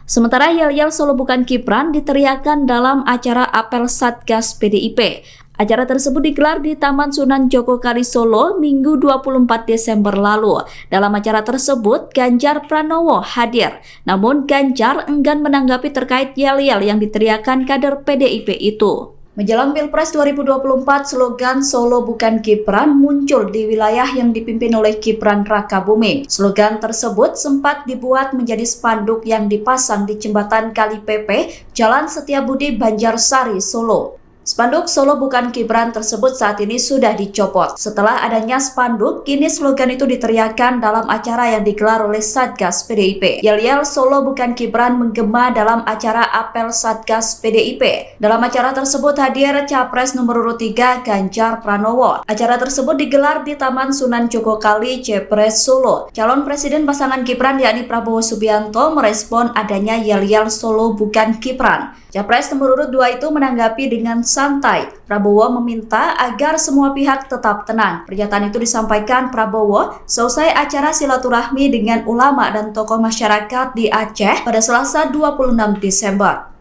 Speaker 1: Sementara yel-yel Solo bukan Gibran diteriakan dalam acara apel Satgas PDIP. Acara tersebut digelar di Taman Sunan Jogokari Solo Minggu 24 Desember lalu. Dalam acara tersebut, Ganjar Pranowo hadir. Namun Ganjar enggan menanggapi terkait yel-yel yang diteriakan kader PDIP itu. Menjelang Pilpres 2024, slogan Solo bukan Gibran muncul di wilayah yang dipimpin oleh Gibran Rakabuming. Slogan tersebut sempat dibuat menjadi spanduk yang dipasang di jembatan Kali Pepe, Jalan Setiabudi, Banjarsari, Solo. Spanduk Solo bukan Gibran tersebut saat ini sudah dicopot. Setelah adanya spanduk, kini slogan itu diteriakan dalam acara yang digelar oleh Satgas PDIP. Yel-yel Solo bukan Gibran menggema dalam acara apel Satgas PDIP. Dalam acara tersebut hadir Capres nomor urut 3 Ganjar Pranowo. Acara tersebut digelar di Taman Sunan Jogokali, Jepres, Solo. Calon Presiden pasangan Gibran yakni Prabowo Subianto merespon adanya yel-yel Solo bukan Gibran. Capres nomor urut 2 itu menanggapi dengan santai. Prabowo meminta agar semua pihak tetap tenang. Pernyataan itu disampaikan Prabowo selesai acara silaturahmi dengan ulama dan tokoh masyarakat di Aceh pada Selasa 26 Desember.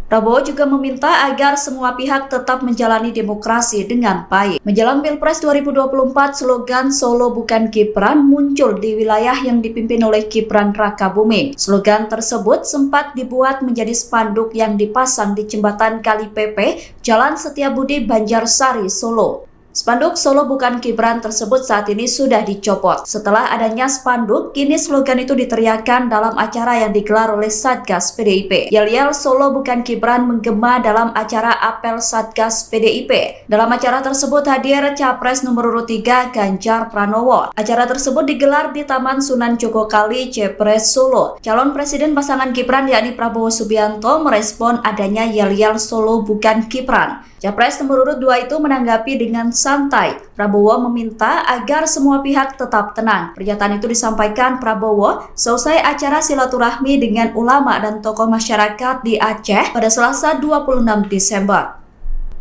Speaker 1: Prabowo juga meminta agar semua pihak tetap menjalani demokrasi dengan baik. Menjelang Pilpres 2024, slogan Solo bukan Gibran muncul di wilayah yang dipimpin oleh Gibran Rakabuming. Slogan tersebut sempat dibuat menjadi spanduk yang dipasang di jembatan Kali Pepe, Jalan Setiabudi, Banjarsari, Solo. Spanduk Solo Bukan Gibran tersebut saat ini sudah dicopot. Setelah adanya spanduk, kini slogan itu diteriakkan dalam acara yang digelar oleh Satgas PDIP. Yel-yel Solo Bukan Gibran menggema dalam acara apel Satgas PDIP. Dalam acara tersebut hadir Capres nomor urut 3 Ganjar Pranowo. Acara tersebut digelar di Taman Sunan Jogokali, Jepres, Solo. Calon Presiden pasangan Gibran yakni Prabowo Subianto merespon adanya yel-yel Solo Bukan Gibran. Capres nomor urut 2 itu menanggapi dengan santai. Prabowo meminta agar semua pihak tetap tenang. Pernyataan itu disampaikan Prabowo selesai acara silaturahmi dengan ulama dan tokoh masyarakat di Aceh pada Selasa 26 Desember.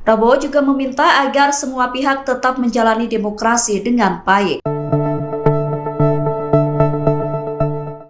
Speaker 1: Prabowo juga meminta agar semua pihak tetap menjalani demokrasi dengan baik.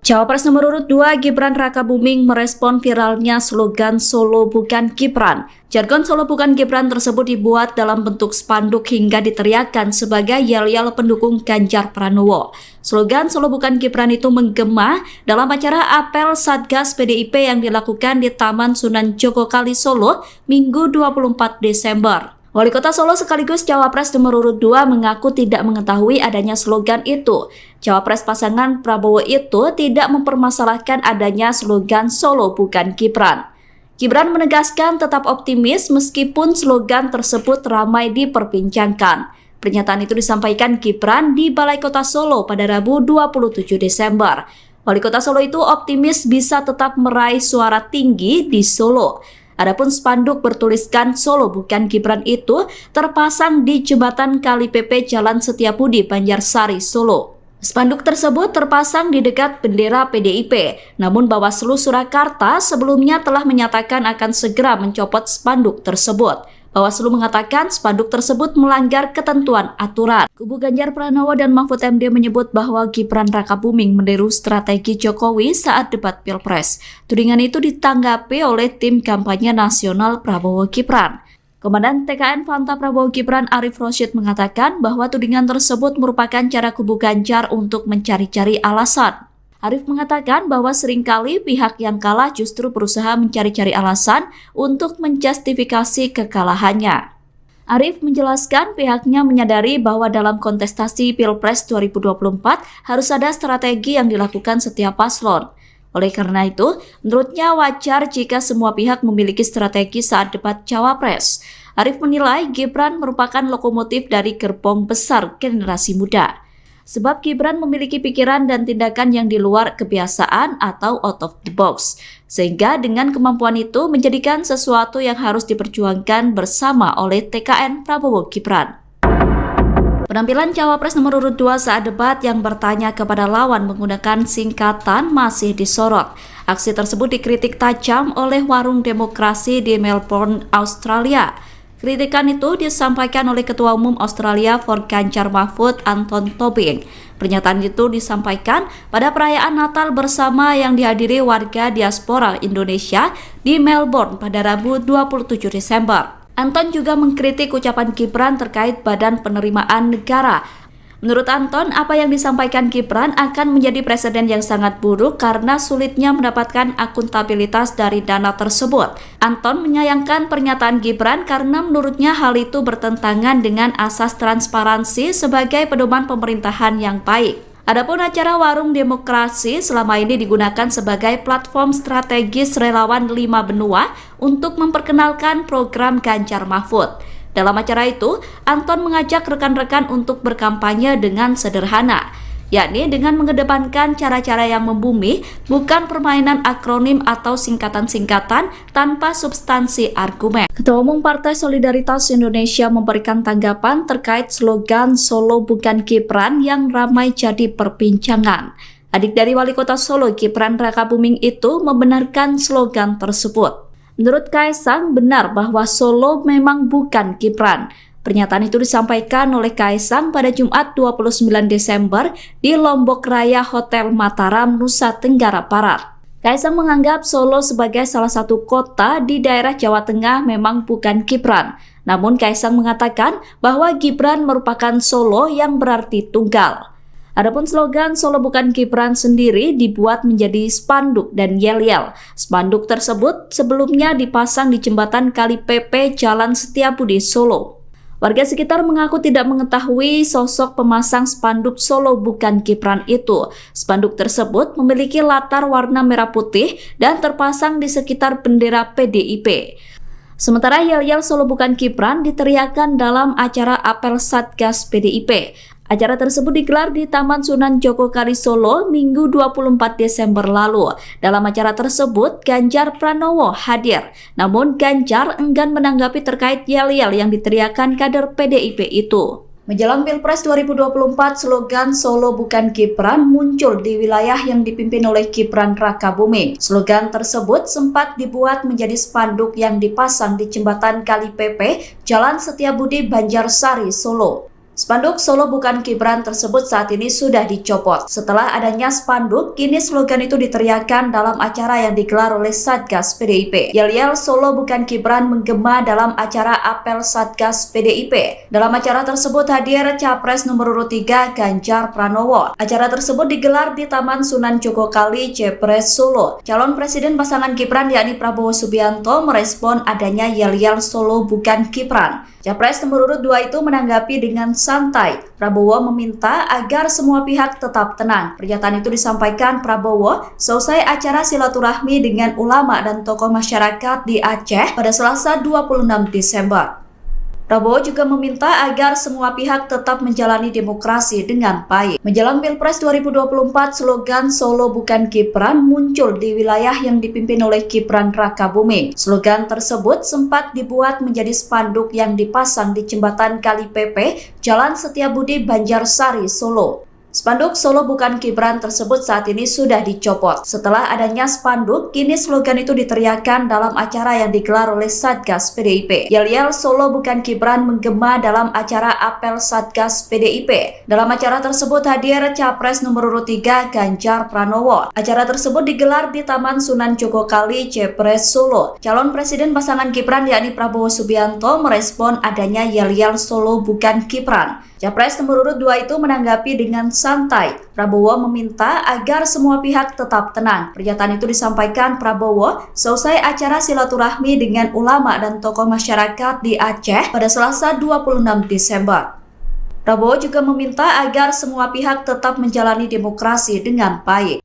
Speaker 1: Cawapres nomor urut 2 Gibran Rakabuming merespon viralnya slogan Solo Bukan Gibran. Jargon Solo Bukan Gibran tersebut dibuat dalam bentuk spanduk hingga diteriakkan sebagai yel-yel pendukung Ganjar Pranowo. Slogan Solo Bukan Gibran itu menggema dalam acara apel Satgas PDIP yang dilakukan di Taman Sunan Jogokali, Solo, Minggu 24 Desember. Wali Kota Solo sekaligus Cawapres nomor urut 2 mengaku tidak mengetahui adanya slogan itu. Cawapres pasangan Prabowo itu tidak mempermasalahkan adanya slogan Solo Bukan Gibran. Gibran menegaskan tetap optimis meskipun slogan tersebut ramai diperbincangkan. Pernyataan itu disampaikan Gibran di Balai Kota Solo pada Rabu 27 Desember. Wali Kota Solo itu optimis bisa tetap meraih suara tinggi di Solo. Adapun spanduk bertuliskan Solo Bukan Gibran itu terpasang di jembatan Kali PP Jalan Setiabudi, Banjarsari, Solo. Spanduk tersebut terpasang di dekat bendera PDIP, namun Bawaslu Surakarta sebelumnya telah menyatakan akan segera mencopot spanduk tersebut. Bawaslu mengatakan spanduk tersebut melanggar ketentuan aturan. Kubu Ganjar Pranowo dan Mahfud MD menyebut bahwa Gibran Rakabuming meniru strategi Jokowi saat debat Pilpres. Tudingan itu ditanggapi oleh tim kampanye nasional Prabowo Gibran. Komandan TKN Fanta Prabowo Gibran Arif Rosyid mengatakan bahwa tudingan tersebut merupakan cara kubu Ganjar untuk mencari-cari alasan. Arif mengatakan bahwa seringkali pihak yang kalah justru berusaha mencari-cari alasan untuk menjustifikasi kekalahannya. Arif menjelaskan pihaknya menyadari bahwa dalam kontestasi Pilpres 2024 harus ada strategi yang dilakukan setiap paslon. Oleh karena itu, menurutnya wajar jika semua pihak memiliki strategi saat debat Cawapres. Arif menilai Gibran merupakan lokomotif dari gerbong besar generasi muda. Sebab Gibran memiliki pikiran dan tindakan yang di luar kebiasaan atau out of the box. Sehingga dengan kemampuan itu menjadikan sesuatu yang harus diperjuangkan bersama oleh TKN Prabowo Gibran. Penampilan Cawapres nomor urut 2 saat debat yang bertanya kepada lawan menggunakan singkatan masih disorot. Aksi tersebut dikritik tajam oleh Warung Demokrasi di Melbourne, Australia. Kritikan itu disampaikan oleh Ketua Umum Australia for Ganjar Mahfud Anton Tobing. Pernyataan itu disampaikan pada perayaan Natal bersama yang dihadiri warga diaspora Indonesia di Melbourne pada Rabu 27 Desember. Anton juga mengkritik ucapan Gibran terkait Badan Penerimaan Negara. Menurut Anton, apa yang disampaikan Gibran akan menjadi presiden yang sangat buruk karena sulitnya mendapatkan akuntabilitas dari dana tersebut. Anton menyayangkan pernyataan Gibran karena menurutnya hal itu bertentangan dengan asas transparansi sebagai pedoman pemerintahan yang baik. Adapun acara Warung Demokrasi selama ini digunakan sebagai platform strategis relawan 5 benua untuk memperkenalkan program Ganjar Mahfud. Dalam acara itu, Anton mengajak rekan-rekan untuk berkampanye dengan sederhana, yakni dengan mengedepankan cara-cara yang membumi, bukan permainan akronim atau singkatan-singkatan tanpa substansi argumen. Ketua Umum Partai Solidaritas Indonesia memberikan tanggapan terkait slogan Solo Bukan Gibran yang ramai jadi perbincangan. Adik dari Wali Kota Solo, Gibran Rakabuming itu membenarkan slogan tersebut. Menurut Kaisang, benar bahwa Solo memang bukan Gibran. Pernyataan itu disampaikan oleh Kaisang pada Jumat 29 Desember di Lombok Raya Hotel Mataram, Nusa Tenggara Barat. Kaisang menganggap Solo sebagai salah satu kota di daerah Jawa Tengah memang bukan Gibran. Namun Kaisang mengatakan bahwa Gibran merupakan Solo yang berarti tunggal. Adapun slogan Solo Bukan Gibran sendiri dibuat menjadi spanduk dan yel-yel. Spanduk tersebut sebelumnya dipasang di jembatan Kali PP Jalan Setiabudi, Solo. Warga sekitar mengaku tidak mengetahui sosok pemasang spanduk Solo Bukan Gibran itu. Spanduk tersebut memiliki latar warna merah putih dan terpasang di sekitar bendera PDIP. Sementara yel-yel Solo Bukan Gibran diteriakan dalam acara apel Satgas PDIP. Acara tersebut digelar di Taman Sunan Jogokali Solo Minggu 24 Desember lalu. Dalam acara tersebut, Ganjar Pranowo hadir. Namun Ganjar enggan menanggapi terkait yel-yel yang diteriakan kader PDIP itu. Menjelang Pilpres 2024, slogan Solo Bukan Gibran muncul di wilayah yang dipimpin oleh Gibran Rakabuming. Slogan tersebut sempat dibuat menjadi spanduk yang dipasang di jembatan Kali Pepe, Jalan Setiabudi, Banjarsari, Solo. Spanduk Solo Bukan Gibran tersebut saat ini sudah dicopot. Setelah adanya spanduk, kini slogan itu diteriakan dalam acara yang digelar oleh Satgas PDIP. Yel-yel Solo Bukan Gibran menggema dalam acara apel Satgas PDIP. Dalam acara tersebut hadir Capres nomor urut 3 Ganjar Pranowo. Acara tersebut digelar di Taman Sunan Jogokali, Jepres, Solo. Calon Presiden pasangan Gibran yakni Prabowo Subianto merespon adanya yel-yel Solo Bukan Gibran. Capres nomor urut 2 itu menanggapi dengan santai. Prabowo meminta agar semua pihak tetap tenang. Pernyataan itu disampaikan Prabowo selesai acara silaturahmi dengan ulama dan tokoh masyarakat di Aceh pada Selasa 26 Desember. Prabowo juga meminta agar semua pihak tetap menjalani demokrasi dengan baik. Menjelang Pilpres 2024, slogan Solo Bukan Gibran muncul di wilayah yang dipimpin oleh Gibran Rakabuming. Slogan tersebut sempat dibuat menjadi spanduk yang dipasang di jembatan Kali Pepe, Jalan Setiabudi, Banjarsari, Solo. Spanduk Solo Bukan Gibran tersebut saat ini sudah dicopot. Setelah adanya spanduk, kini slogan itu diteriakan dalam acara yang digelar oleh Satgas PDIP. Yel-yel Solo Bukan Gibran menggema dalam acara apel Satgas PDIP. Dalam acara tersebut hadir Capres nomor urut 3 Ganjar Pranowo. Acara tersebut digelar di Taman Sunan Jogokali, Jepres, Solo. Calon Presiden pasangan Gibran yakni Prabowo Subianto merespon adanya yel-yel Solo Bukan Gibran. Capres nomor urut 2 itu menanggapi dengan santai. Prabowo meminta agar semua pihak tetap tenang. Pernyataan itu disampaikan Prabowo selesai acara silaturahmi dengan ulama dan tokoh masyarakat di Aceh pada Selasa 26 Desember. Prabowo juga meminta agar semua pihak tetap menjalani demokrasi dengan baik.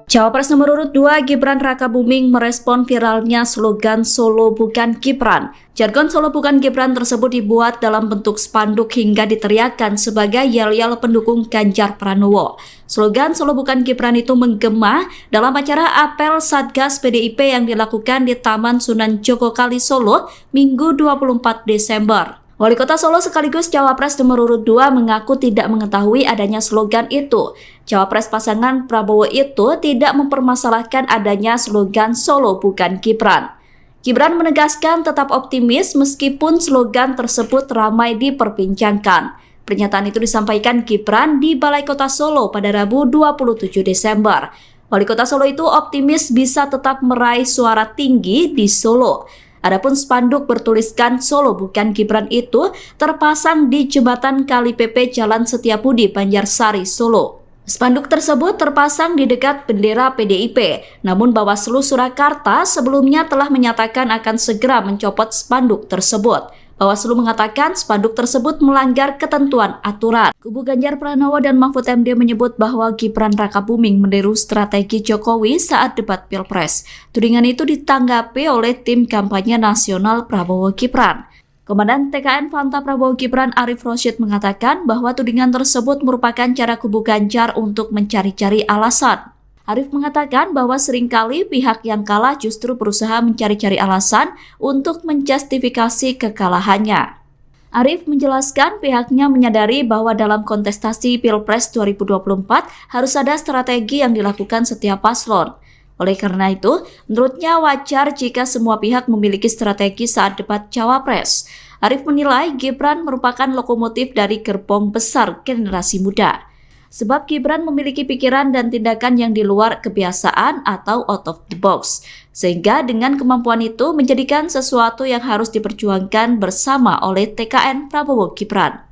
Speaker 1: Cawapres nomor urut 2 Gibran Rakabuming merespon viralnya slogan Solo Bukan Gibran. Jargon Solo Bukan Gibran tersebut dibuat dalam bentuk spanduk hingga diteriakkan sebagai yel-yel pendukung Ganjar Pranowo. Slogan Solo Bukan Gibran itu menggema dalam acara apel Satgas PDIP yang dilakukan di Taman Sunan Jogokali Solo Minggu 24 Desember. Wali Kota Solo sekaligus Cawapres nomor urut 2 mengaku tidak mengetahui adanya slogan itu. Cawapres pasangan Prabowo itu tidak mempermasalahkan adanya slogan Solo Bukan Gibran. Gibran menegaskan tetap optimis meskipun slogan tersebut ramai diperbincangkan. Pernyataan itu disampaikan Gibran di Balai Kota Solo pada Rabu 27 Desember. Wali Kota Solo itu optimis bisa tetap meraih suara tinggi di Solo. Adapun spanduk bertuliskan Solo Bukan Gibran itu terpasang di jembatan Kali Pepe Jalan Setiabudi, Banjarsari, Solo. Spanduk tersebut terpasang di dekat bendera PDIP, namun Bawaslu Surakarta sebelumnya telah menyatakan akan segera mencopot spanduk tersebut. Bawaslu mengatakan spanduk tersebut melanggar ketentuan aturan. Kubu Ganjar Pranowo dan Mahfud MD menyebut bahwa Gibran Rakabuming meniru strategi Jokowi saat debat Pilpres. Tudingan itu ditanggapi oleh tim kampanye nasional Prabowo Gibran. Komandan TKN Fanta Prabowo Gibran Arif Rosyid mengatakan bahwa tudingan tersebut merupakan cara kubu Ganjar untuk mencari-cari alasan. Arif mengatakan bahwa seringkali pihak yang kalah justru berusaha mencari-cari alasan untuk menjustifikasi kekalahannya. Arif menjelaskan pihaknya menyadari bahwa dalam kontestasi Pilpres 2024 harus ada strategi yang dilakukan setiap paslon. Oleh karena itu, menurutnya wajar jika semua pihak memiliki strategi saat debat Cawapres. Arif menilai Gibran merupakan lokomotif dari gerbong besar generasi muda. Sebab Gibran memiliki pikiran dan tindakan yang di luar kebiasaan atau out of the box. Sehingga dengan kemampuan itu menjadikan sesuatu yang harus diperjuangkan bersama oleh TKN Prabowo Gibran.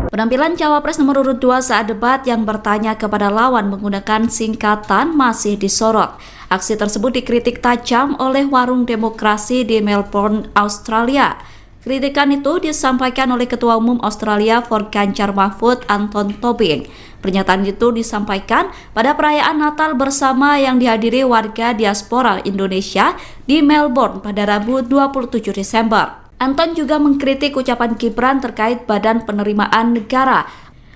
Speaker 1: Penampilan Cawapres nomor urut 2 saat debat yang bertanya kepada lawan menggunakan singkatan masih disorot. Aksi tersebut dikritik tajam oleh Warung Demokrasi di Melbourne, Australia. Kritikan itu disampaikan oleh Ketua Umum Australia for Ganjar Mahfud, Anton Tobing. Pernyataan itu disampaikan pada perayaan Natal bersama yang dihadiri warga diaspora Indonesia di Melbourne pada Rabu 27 Desember. Anton juga mengkritik ucapan Gibran terkait Badan Penerimaan Negara.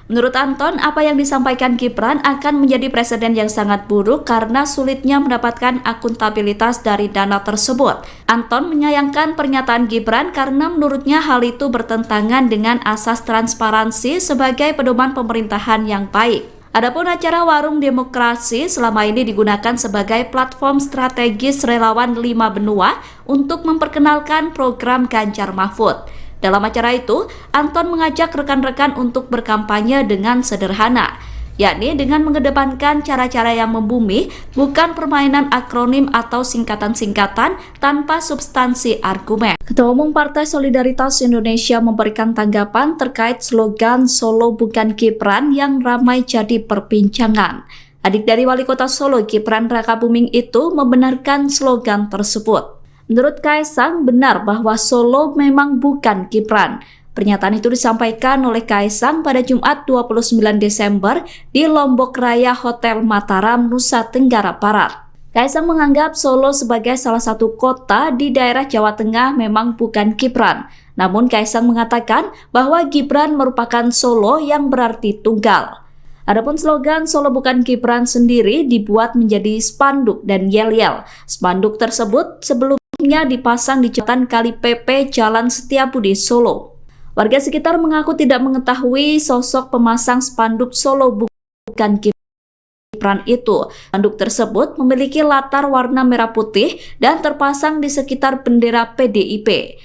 Speaker 1: Menurut Anton, apa yang disampaikan Gibran akan menjadi presiden yang sangat buruk karena sulitnya mendapatkan akuntabilitas dari dana tersebut. Anton menyayangkan pernyataan Gibran karena menurutnya hal itu bertentangan dengan asas transparansi sebagai pedoman pemerintahan yang baik. Adapun acara Warung Demokrasi selama ini digunakan sebagai platform strategis relawan 5 benua untuk memperkenalkan program Ganjar Mahfud. Dalam acara itu, Anton mengajak rekan-rekan untuk berkampanye dengan sederhana, yakni dengan mengedepankan cara-cara yang membumi, bukan permainan akronim atau singkatan-singkatan tanpa substansi argumen. Ketua Umum Partai Solidaritas Indonesia memberikan tanggapan terkait slogan Solo bukan Gibran yang ramai jadi perbincangan. Adik dari Wali Kota Solo, Gibran Rakabuming itu membenarkan slogan tersebut. Menurut Kaisang, benar bahwa Solo memang bukan Gibran. Pernyataan itu disampaikan oleh Kaisang pada Jumat 29 Desember di Lombok Raya Hotel Mataram, Nusa Tenggara Barat. Kaisang menganggap Solo sebagai salah satu kota di daerah Jawa Tengah memang bukan Gibran. Namun Kaisang mengatakan bahwa Gibran merupakan Solo yang berarti tunggal. Adapun slogan Solo bukan Gibran sendiri dibuat menjadi spanduk dan yel-yel. Spanduk tersebut sebelumnya dipasang di jembatan Kali PP Jalan Setiabudi, Solo. Warga sekitar mengaku tidak mengetahui sosok pemasang spanduk Solo bukan Gibran itu. Spanduk tersebut memiliki latar warna merah putih dan terpasang di sekitar bendera PDIP.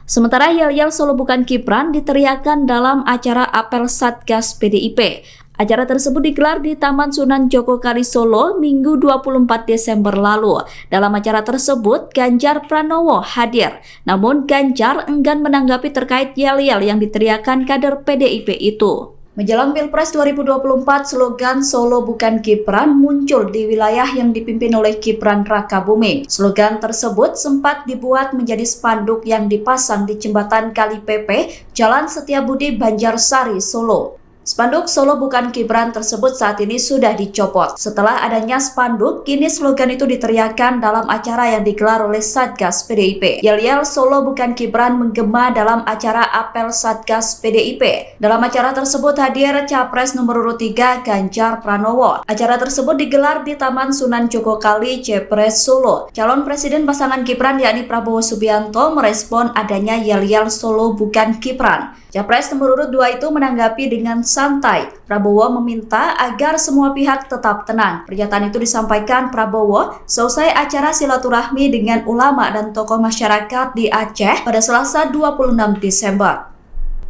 Speaker 1: Sementara yel-yel Solo bukan Gibran diteriakan dalam acara apel Satgas PDIP. Acara tersebut digelar di Taman Sunan Jogokali Solo Minggu 24 Desember lalu. Dalam acara tersebut, Ganjar Pranowo hadir. Namun Ganjar enggan menanggapi terkait yel-yel yang diteriakan kader PDIP itu. Menjelang Pilpres 2024, slogan Solo bukan Gibran muncul di wilayah yang dipimpin oleh Gibran Rakabuming. Slogan tersebut sempat dibuat menjadi spanduk yang dipasang di jembatan Kali PP, Jalan Setiabudi, Banjarsari, Solo. Spanduk Solo bukan Gibran tersebut saat ini sudah dicopot. Setelah adanya spanduk, kini slogan itu diteriakan dalam acara yang digelar oleh Satgas PDIP. Yel-yel Solo bukan Gibran menggema dalam acara apel Satgas PDIP. Dalam acara tersebut hadir Capres nomor urut 3 Ganjar Pranowo. Acara tersebut digelar di Taman Sunan Jogokali, Jepres, Solo. Calon Presiden pasangan Gibran yakni Prabowo Subianto merespon adanya yel-yel Solo bukan Gibran. Capres nomor urut 2 itu menanggapi dengan santai. Prabowo meminta agar semua pihak tetap tenang. Pernyataan itu disampaikan Prabowo selesai acara silaturahmi dengan ulama dan tokoh masyarakat di Aceh pada Selasa 26 Desember.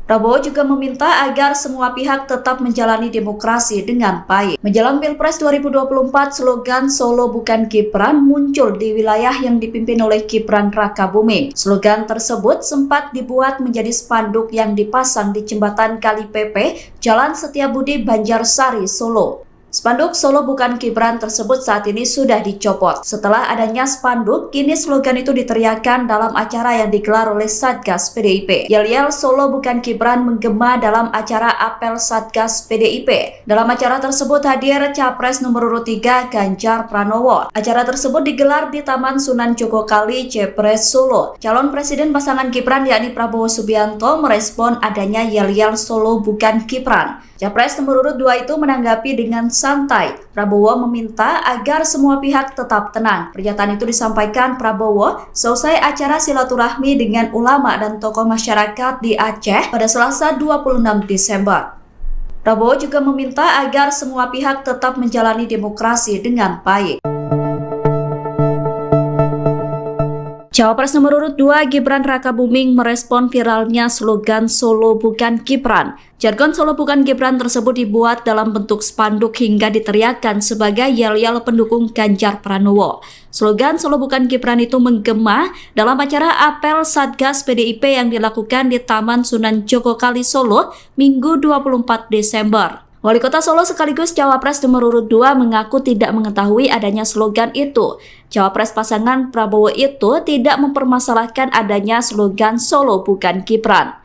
Speaker 1: Prabowo juga meminta agar semua pihak tetap menjalani demokrasi dengan baik. Menjelang Pilpres 2024, slogan Solo bukan Gibran muncul di wilayah yang dipimpin oleh Gibran Rakabuming. Slogan tersebut sempat dibuat menjadi spanduk yang dipasang di jembatan Kali PP, Jalan Setiabudi, Banjarsari, Solo. Spanduk Solo bukan Gibran tersebut saat ini sudah dicopot. Setelah adanya spanduk, kini slogan itu diteriakan dalam acara yang digelar oleh Satgas PDIP. Yel-yel Solo bukan Gibran menggema dalam acara apel Satgas PDIP. Dalam acara tersebut hadir Capres nomor urut 3 Ganjar Pranowo. Acara tersebut digelar di Taman Sunan Jogokali, Jepres, Solo. Calon Presiden pasangan Gibran yakni Prabowo Subianto merespon adanya yel-yel Solo bukan Gibran. Capres nomor urut 2 itu menanggapi dengan santai. Prabowo meminta agar semua pihak tetap tenang. Pernyataan itu disampaikan Prabowo selesai acara silaturahmi dengan ulama dan tokoh masyarakat di Aceh pada Selasa 26 Desember. Prabowo juga meminta agar semua pihak tetap menjalani demokrasi dengan baik. Cawapres nomor urut 2 Gibran Rakabuming merespon viralnya slogan Solo Bukan Gibran. Jargon Solo Bukan Gibran tersebut dibuat dalam bentuk spanduk hingga diteriakkan sebagai yel-yel pendukung Ganjar Pranowo. Slogan Solo Bukan Gibran itu menggema dalam acara apel Satgas PDIP yang dilakukan di Taman Sunan Jogokali Solo Minggu 24 Desember. Wali Kota Solo sekaligus Cawapres nomor urut 2 mengaku tidak mengetahui adanya slogan itu. Cawapres pasangan Prabowo itu tidak mempermasalahkan adanya slogan Solo Bukan Gibran.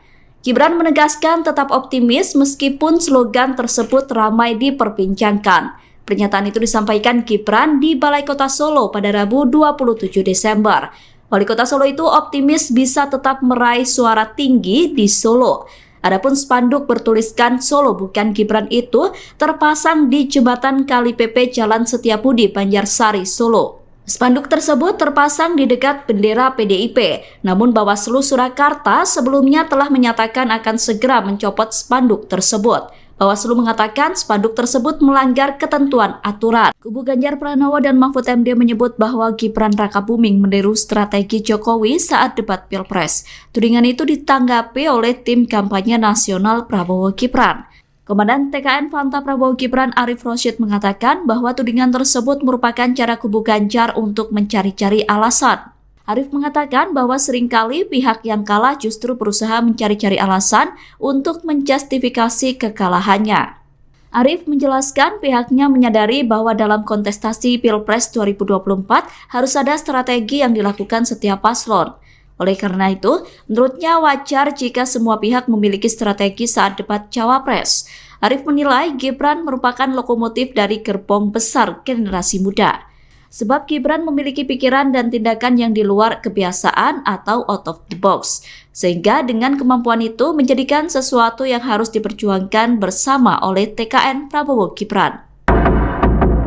Speaker 1: Gibran menegaskan tetap optimis meskipun slogan tersebut ramai diperbincangkan. Pernyataan itu disampaikan Gibran di Balai Kota Solo pada Rabu 27 Desember. Wali Kota Solo itu optimis bisa tetap meraih suara tinggi di Solo. Adapun spanduk bertuliskan Solo Bukan Gibran itu terpasang di jembatan Kali PP Jalan Setiabudi, Banjarsari, Solo. Spanduk tersebut terpasang di dekat bendera PDIP, namun Bawaslu Surakarta sebelumnya telah menyatakan akan segera mencopot spanduk tersebut. Bawaslu mengatakan spanduk tersebut melanggar ketentuan aturan. Kubu Ganjar Pranowo dan Mahfud MD menyebut bahwa Gibran Rakabuming meniru strategi Jokowi saat debat Pilpres. Tudingan itu ditanggapi oleh tim kampanye nasional Prabowo Gibran. Komandan TKN Fanta Prabowo Gibran Arif Rosyid mengatakan bahwa tudingan tersebut merupakan cara kubu Ganjar untuk mencari-cari alasan. Arif mengatakan bahwa seringkali pihak yang kalah justru berusaha mencari-cari alasan untuk menjustifikasi kekalahannya. Arif menjelaskan pihaknya menyadari bahwa dalam kontestasi Pilpres 2024 harus ada strategi yang dilakukan setiap paslon. Oleh karena itu, menurutnya wajar jika semua pihak memiliki strategi saat debat Cawapres. Arif menilai Gibran merupakan lokomotif dari gerbong besar generasi muda. Sebab Gibran memiliki pikiran dan tindakan yang di luar kebiasaan atau out of the box. Sehingga dengan kemampuan itu menjadikan sesuatu yang harus diperjuangkan bersama oleh TKN Prabowo Gibran.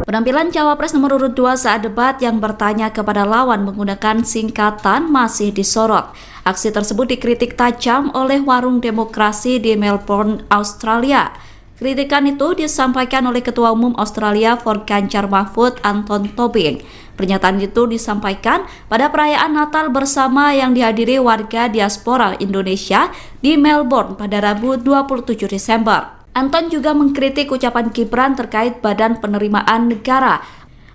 Speaker 1: Penampilan Cawapres nomor urut 2 saat debat yang bertanya kepada lawan menggunakan singkatan masih disorot. Aksi tersebut dikritik tajam oleh Warung Demokrasi di Melbourne, Australia. Kritikan itu disampaikan oleh Ketua Umum Australia for Ganjar Mahfud Anton Tobing. Pernyataan itu disampaikan pada perayaan Natal bersama yang dihadiri warga diaspora Indonesia di Melbourne pada Rabu 27 Desember. Anton juga mengkritik ucapan Gibran terkait Badan Penerimaan Negara.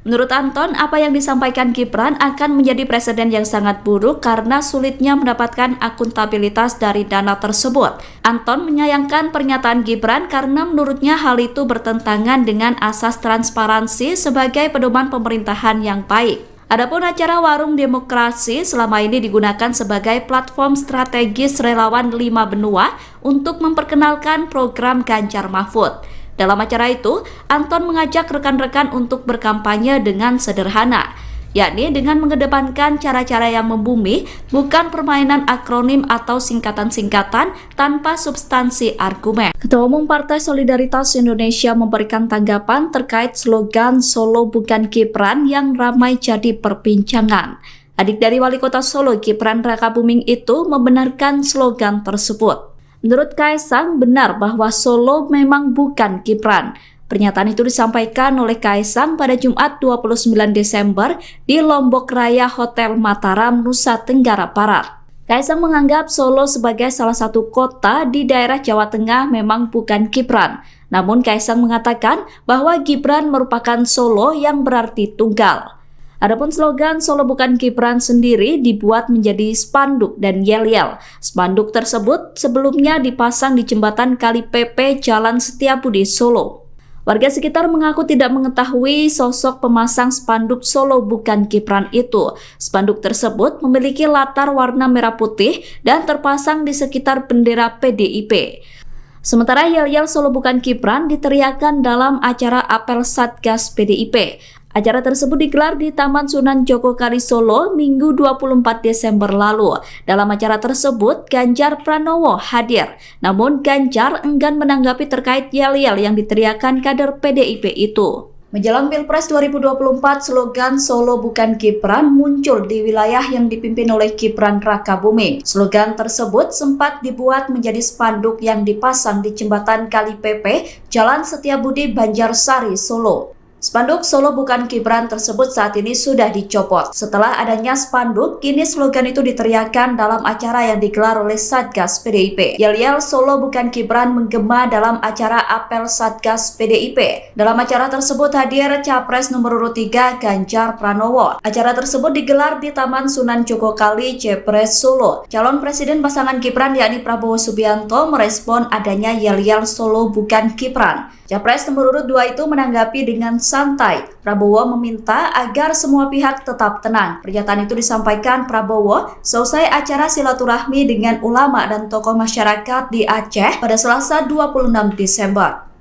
Speaker 1: Menurut Anton, apa yang disampaikan Gibran akan menjadi presiden yang sangat buruk karena sulitnya mendapatkan akuntabilitas dari dana tersebut. Anton menyayangkan pernyataan Gibran karena menurutnya hal itu bertentangan dengan asas transparansi sebagai pedoman pemerintahan yang baik. Adapun acara Warung Demokrasi selama ini digunakan sebagai platform strategis relawan 5 benua untuk memperkenalkan program Ganjar Mahfud. Dalam acara itu, Anton mengajak rekan-rekan untuk berkampanye dengan sederhana, yakni dengan mengedepankan cara-cara yang membumi, bukan permainan akronim atau singkatan-singkatan tanpa substansi argumen. Ketua Umum Partai Solidaritas Indonesia memberikan tanggapan terkait slogan Solo Bukan Gibran yang ramai jadi perbincangan. Adik dari Wali Kota Solo, Gibran Rakabuming itu membenarkan slogan tersebut. Menurut Kaisang, benar bahwa Solo memang bukan Gibran. Pernyataan itu disampaikan oleh Kaisang pada Jumat 29 Desember di Lombok Raya Hotel Mataram, Nusa Tenggara Barat. Kaisang menganggap Solo sebagai salah satu kota di daerah Jawa Tengah memang bukan Gibran. Namun Kaisang mengatakan bahwa Gibran merupakan Solo yang berarti tunggal. Adapun slogan Solo Bukan Gibran sendiri dibuat menjadi spanduk dan yel-yel. Spanduk tersebut sebelumnya dipasang di jembatan Kali PP Jalan Setiabudi, Solo. Warga sekitar mengaku tidak mengetahui sosok pemasang spanduk Solo Bukan Gibran itu. Spanduk tersebut memiliki latar warna merah putih dan terpasang di sekitar bendera PDIP. Sementara yel-yel Solo Bukan Gibran diteriakan dalam acara apel Satgas PDIP. Acara tersebut digelar di Taman Sunan Jogokali Solo Minggu 24 Desember lalu. Dalam acara tersebut, Ganjar Pranowo hadir. Namun Ganjar enggan menanggapi terkait yel-yel yang diteriakan kader PDIP itu. Menjelang Pilpres 2024, slogan Solo Bukan Gibran muncul di wilayah yang dipimpin oleh Gibran Rakabuming. Slogan tersebut sempat dibuat menjadi spanduk yang dipasang di jembatan Kali PP Jalan Setiabudi, Banjarsari, Solo. Spanduk Solo Bukan Gibran tersebut saat ini sudah dicopot. Setelah adanya spanduk, kini slogan itu diteriakkan dalam acara yang digelar oleh Satgas PDIP. Yel-yel Solo Bukan Gibran menggema dalam acara apel Satgas PDIP. Dalam acara tersebut hadir Capres nomor urut 3 Ganjar Pranowo. Acara tersebut digelar di Taman Sunan Jogokali, Jepres, Solo. Calon Presiden pasangan Gibran yakni Prabowo Subianto merespon adanya yel-yel Solo Bukan Gibran. Capres nomor urut 2 itu menanggapi dengan santai. Prabowo meminta agar semua pihak tetap tenang. Pernyataan itu disampaikan Prabowo selesai acara silaturahmi dengan ulama dan tokoh masyarakat di Aceh pada Selasa 26 Desember.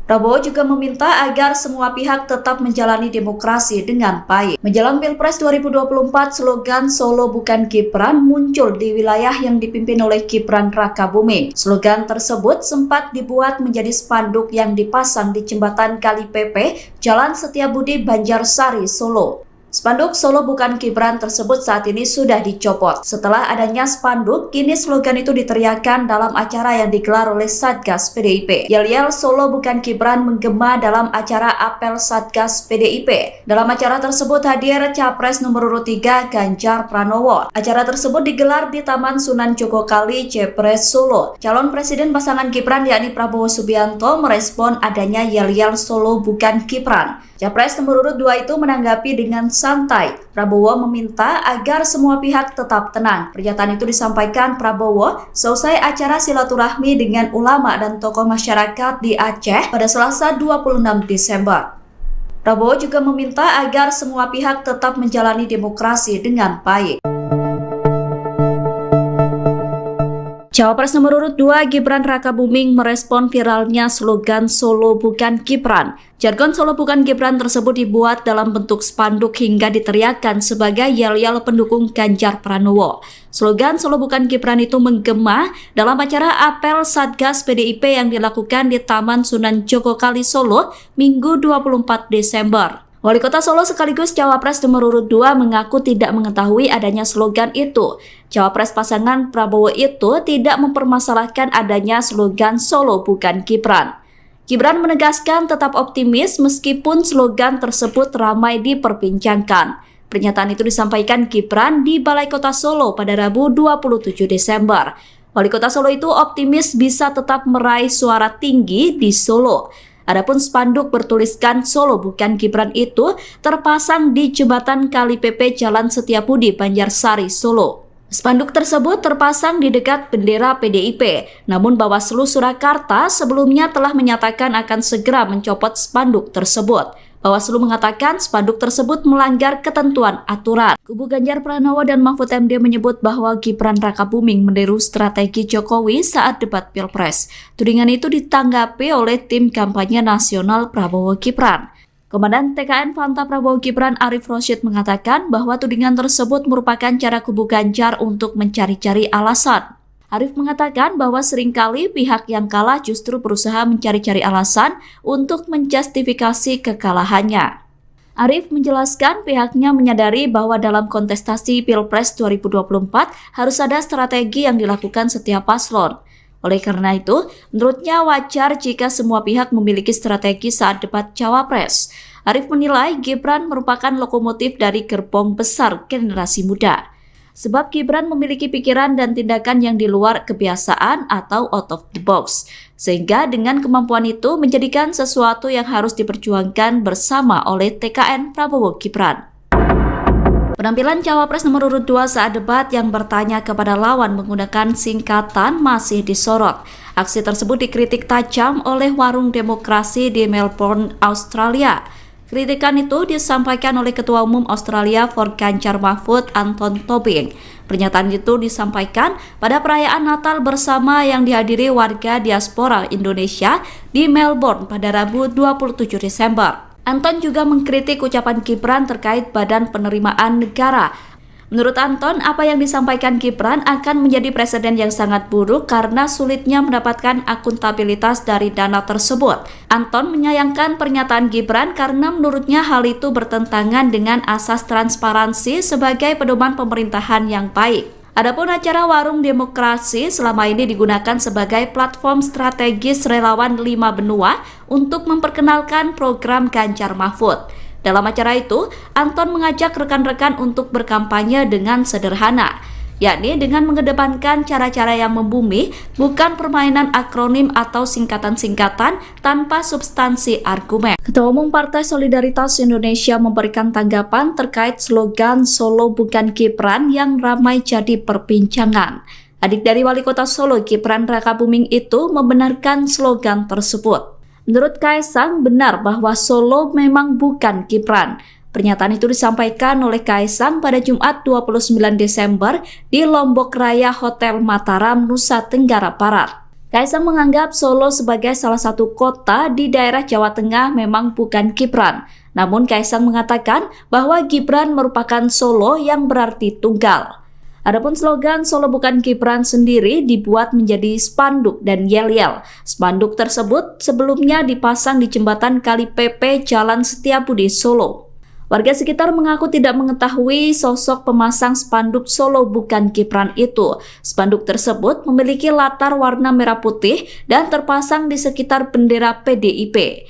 Speaker 1: Prabowo juga meminta agar semua pihak tetap menjalani demokrasi dengan baik. Menjelang Pilpres 2024, slogan Solo Bukan Gibran muncul di wilayah yang dipimpin oleh Gibran Rakabuming. Slogan tersebut sempat dibuat menjadi spanduk yang dipasang di jembatan Kali Pepe, Jalan Setiabudi, Banjarsari, Solo. Spanduk Solo Bukan Gibran tersebut saat ini sudah dicopot. Setelah adanya spanduk, kini slogan itu diteriakkan dalam acara yang digelar oleh Satgas PDIP. Yel-yel Solo Bukan Gibran menggema dalam acara apel Satgas PDIP. Dalam acara tersebut hadir Capres nomor urut 3 Ganjar Pranowo. Acara tersebut digelar di Taman Sunan Jogokali, Jepres, Solo. Calon Presiden pasangan Gibran yakni Prabowo Subianto merespon adanya yel-yel Solo Bukan Gibran. Capres nomor urut 2 itu menanggapi dengan santai. Prabowo meminta agar semua pihak tetap tenang. Pernyataan itu disampaikan Prabowo selesai acara silaturahmi dengan ulama dan tokoh masyarakat di Aceh pada Selasa 26 Desember. Prabowo juga meminta agar semua pihak tetap menjalani demokrasi dengan baik. Cawapres nomor urut 2 Gibran Rakabuming merespon viralnya slogan Solo Bukan Gibran. Jargon Solo Bukan Gibran tersebut dibuat dalam bentuk spanduk hingga diteriakkan sebagai yel-yel pendukung Ganjar Pranowo. Slogan Solo Bukan Gibran itu menggema dalam acara apel Satgas PDIP yang dilakukan di Taman Sunan Jogokali, Solo, Minggu 24 Desember. Wali Kota Solo sekaligus Cawapres nomor urut 2 mengaku tidak mengetahui adanya slogan itu. Cawapres pasangan Prabowo itu tidak mempermasalahkan adanya slogan Solo Bukan Gibran. Gibran menegaskan tetap optimis meskipun slogan tersebut ramai diperbincangkan. Pernyataan itu disampaikan Gibran di Balai Kota Solo pada Rabu 27 Desember. Wali Kota Solo itu optimis bisa tetap meraih suara tinggi di Solo. Adapun spanduk bertuliskan Solo Bukan Gibran itu terpasang di jembatan Kali Pepe Jalan Setiabudi, Banjarsari, Solo. Spanduk tersebut terpasang di dekat bendera PDIP, namun Bawaslu Surakarta sebelumnya telah menyatakan akan segera mencopot spanduk tersebut. Bawaslu mengatakan spanduk tersebut melanggar ketentuan aturan. Kubu Ganjar Pranowo dan Mahfud MD menyebut bahwa Gibran Rakabuming meniru strategi Jokowi saat debat Pilpres. Tudingan itu ditanggapi oleh tim kampanye nasional Prabowo Gibran. Komandan TKN Fanta Prabowo Gibran Arif Rosyid mengatakan bahwa tudingan tersebut merupakan cara kubu Ganjar untuk mencari-cari alasan. Arif mengatakan bahwa seringkali pihak yang kalah justru berusaha mencari-cari alasan untuk menjustifikasi kekalahannya. Arif menjelaskan pihaknya menyadari bahwa dalam kontestasi Pilpres 2024 harus ada strategi yang dilakukan setiap paslon. Oleh karena itu, menurutnya wajar jika semua pihak memiliki strategi saat debat Cawapres. Arif menilai Gibran merupakan lokomotif dari gerbong besar generasi muda. Sebab Gibran memiliki pikiran dan tindakan yang di luar kebiasaan atau out of the box. Sehingga dengan kemampuan itu menjadikan sesuatu yang harus diperjuangkan bersama oleh TKN Prabowo Gibran. Penampilan Cawapres nomor urut 2 saat debat yang bertanya kepada lawan menggunakan singkatan masih disorot. Aksi tersebut dikritik tajam oleh Warung Demokrasi di Melbourne, Australia. Kritikan itu disampaikan oleh Ketua Umum Australia for Ganjar Mahfud, Anton Tobing. Pernyataan itu disampaikan pada perayaan Natal bersama yang dihadiri warga diaspora Indonesia di Melbourne pada Rabu 27 Desember. Anton juga mengkritik ucapan Gibran terkait Badan Penerimaan Negara. Menurut Anton, apa yang disampaikan Gibran akan menjadi presiden yang sangat buruk karena sulitnya mendapatkan akuntabilitas dari dana tersebut. Anton menyayangkan pernyataan Gibran karena menurutnya hal itu bertentangan dengan asas transparansi sebagai pedoman pemerintahan yang baik. Adapun acara Warung Demokrasi selama ini digunakan sebagai platform strategis relawan 5 benua untuk memperkenalkan program Ganjar Mahfud. Dalam acara itu, Anton mengajak rekan-rekan untuk berkampanye dengan sederhana, yakni dengan mengedepankan cara-cara yang membumi, bukan permainan akronim atau singkatan-singkatan tanpa substansi argumen. Ketua Umum Partai Solidaritas Indonesia memberikan tanggapan terkait slogan Solo bukan Gibran yang ramai jadi perbincangan. Adik dari Wali Kota Solo, Gibran Rakabuming itu membenarkan slogan tersebut. Menurut Kaisang, benar bahwa Solo memang bukan Gibran. Pernyataan itu disampaikan oleh Kaisang pada Jumat 29 Desember di Lombok Raya Hotel Mataram, Nusa Tenggara Barat. Kaisang menganggap Solo sebagai salah satu kota di daerah Jawa Tengah memang bukan Gibran. Namun Kaisang mengatakan bahwa Gibran merupakan Solo yang berarti tunggal. Adapun slogan Solo bukan Gibran sendiri dibuat menjadi spanduk dan yel-yel. Spanduk tersebut sebelumnya dipasang di jembatan Kali Pepe Jalan Setiabudi, Solo. Warga sekitar mengaku tidak mengetahui sosok pemasang spanduk Solo bukan Gibran itu. Spanduk tersebut memiliki latar warna merah putih dan terpasang di sekitar bendera PDIP.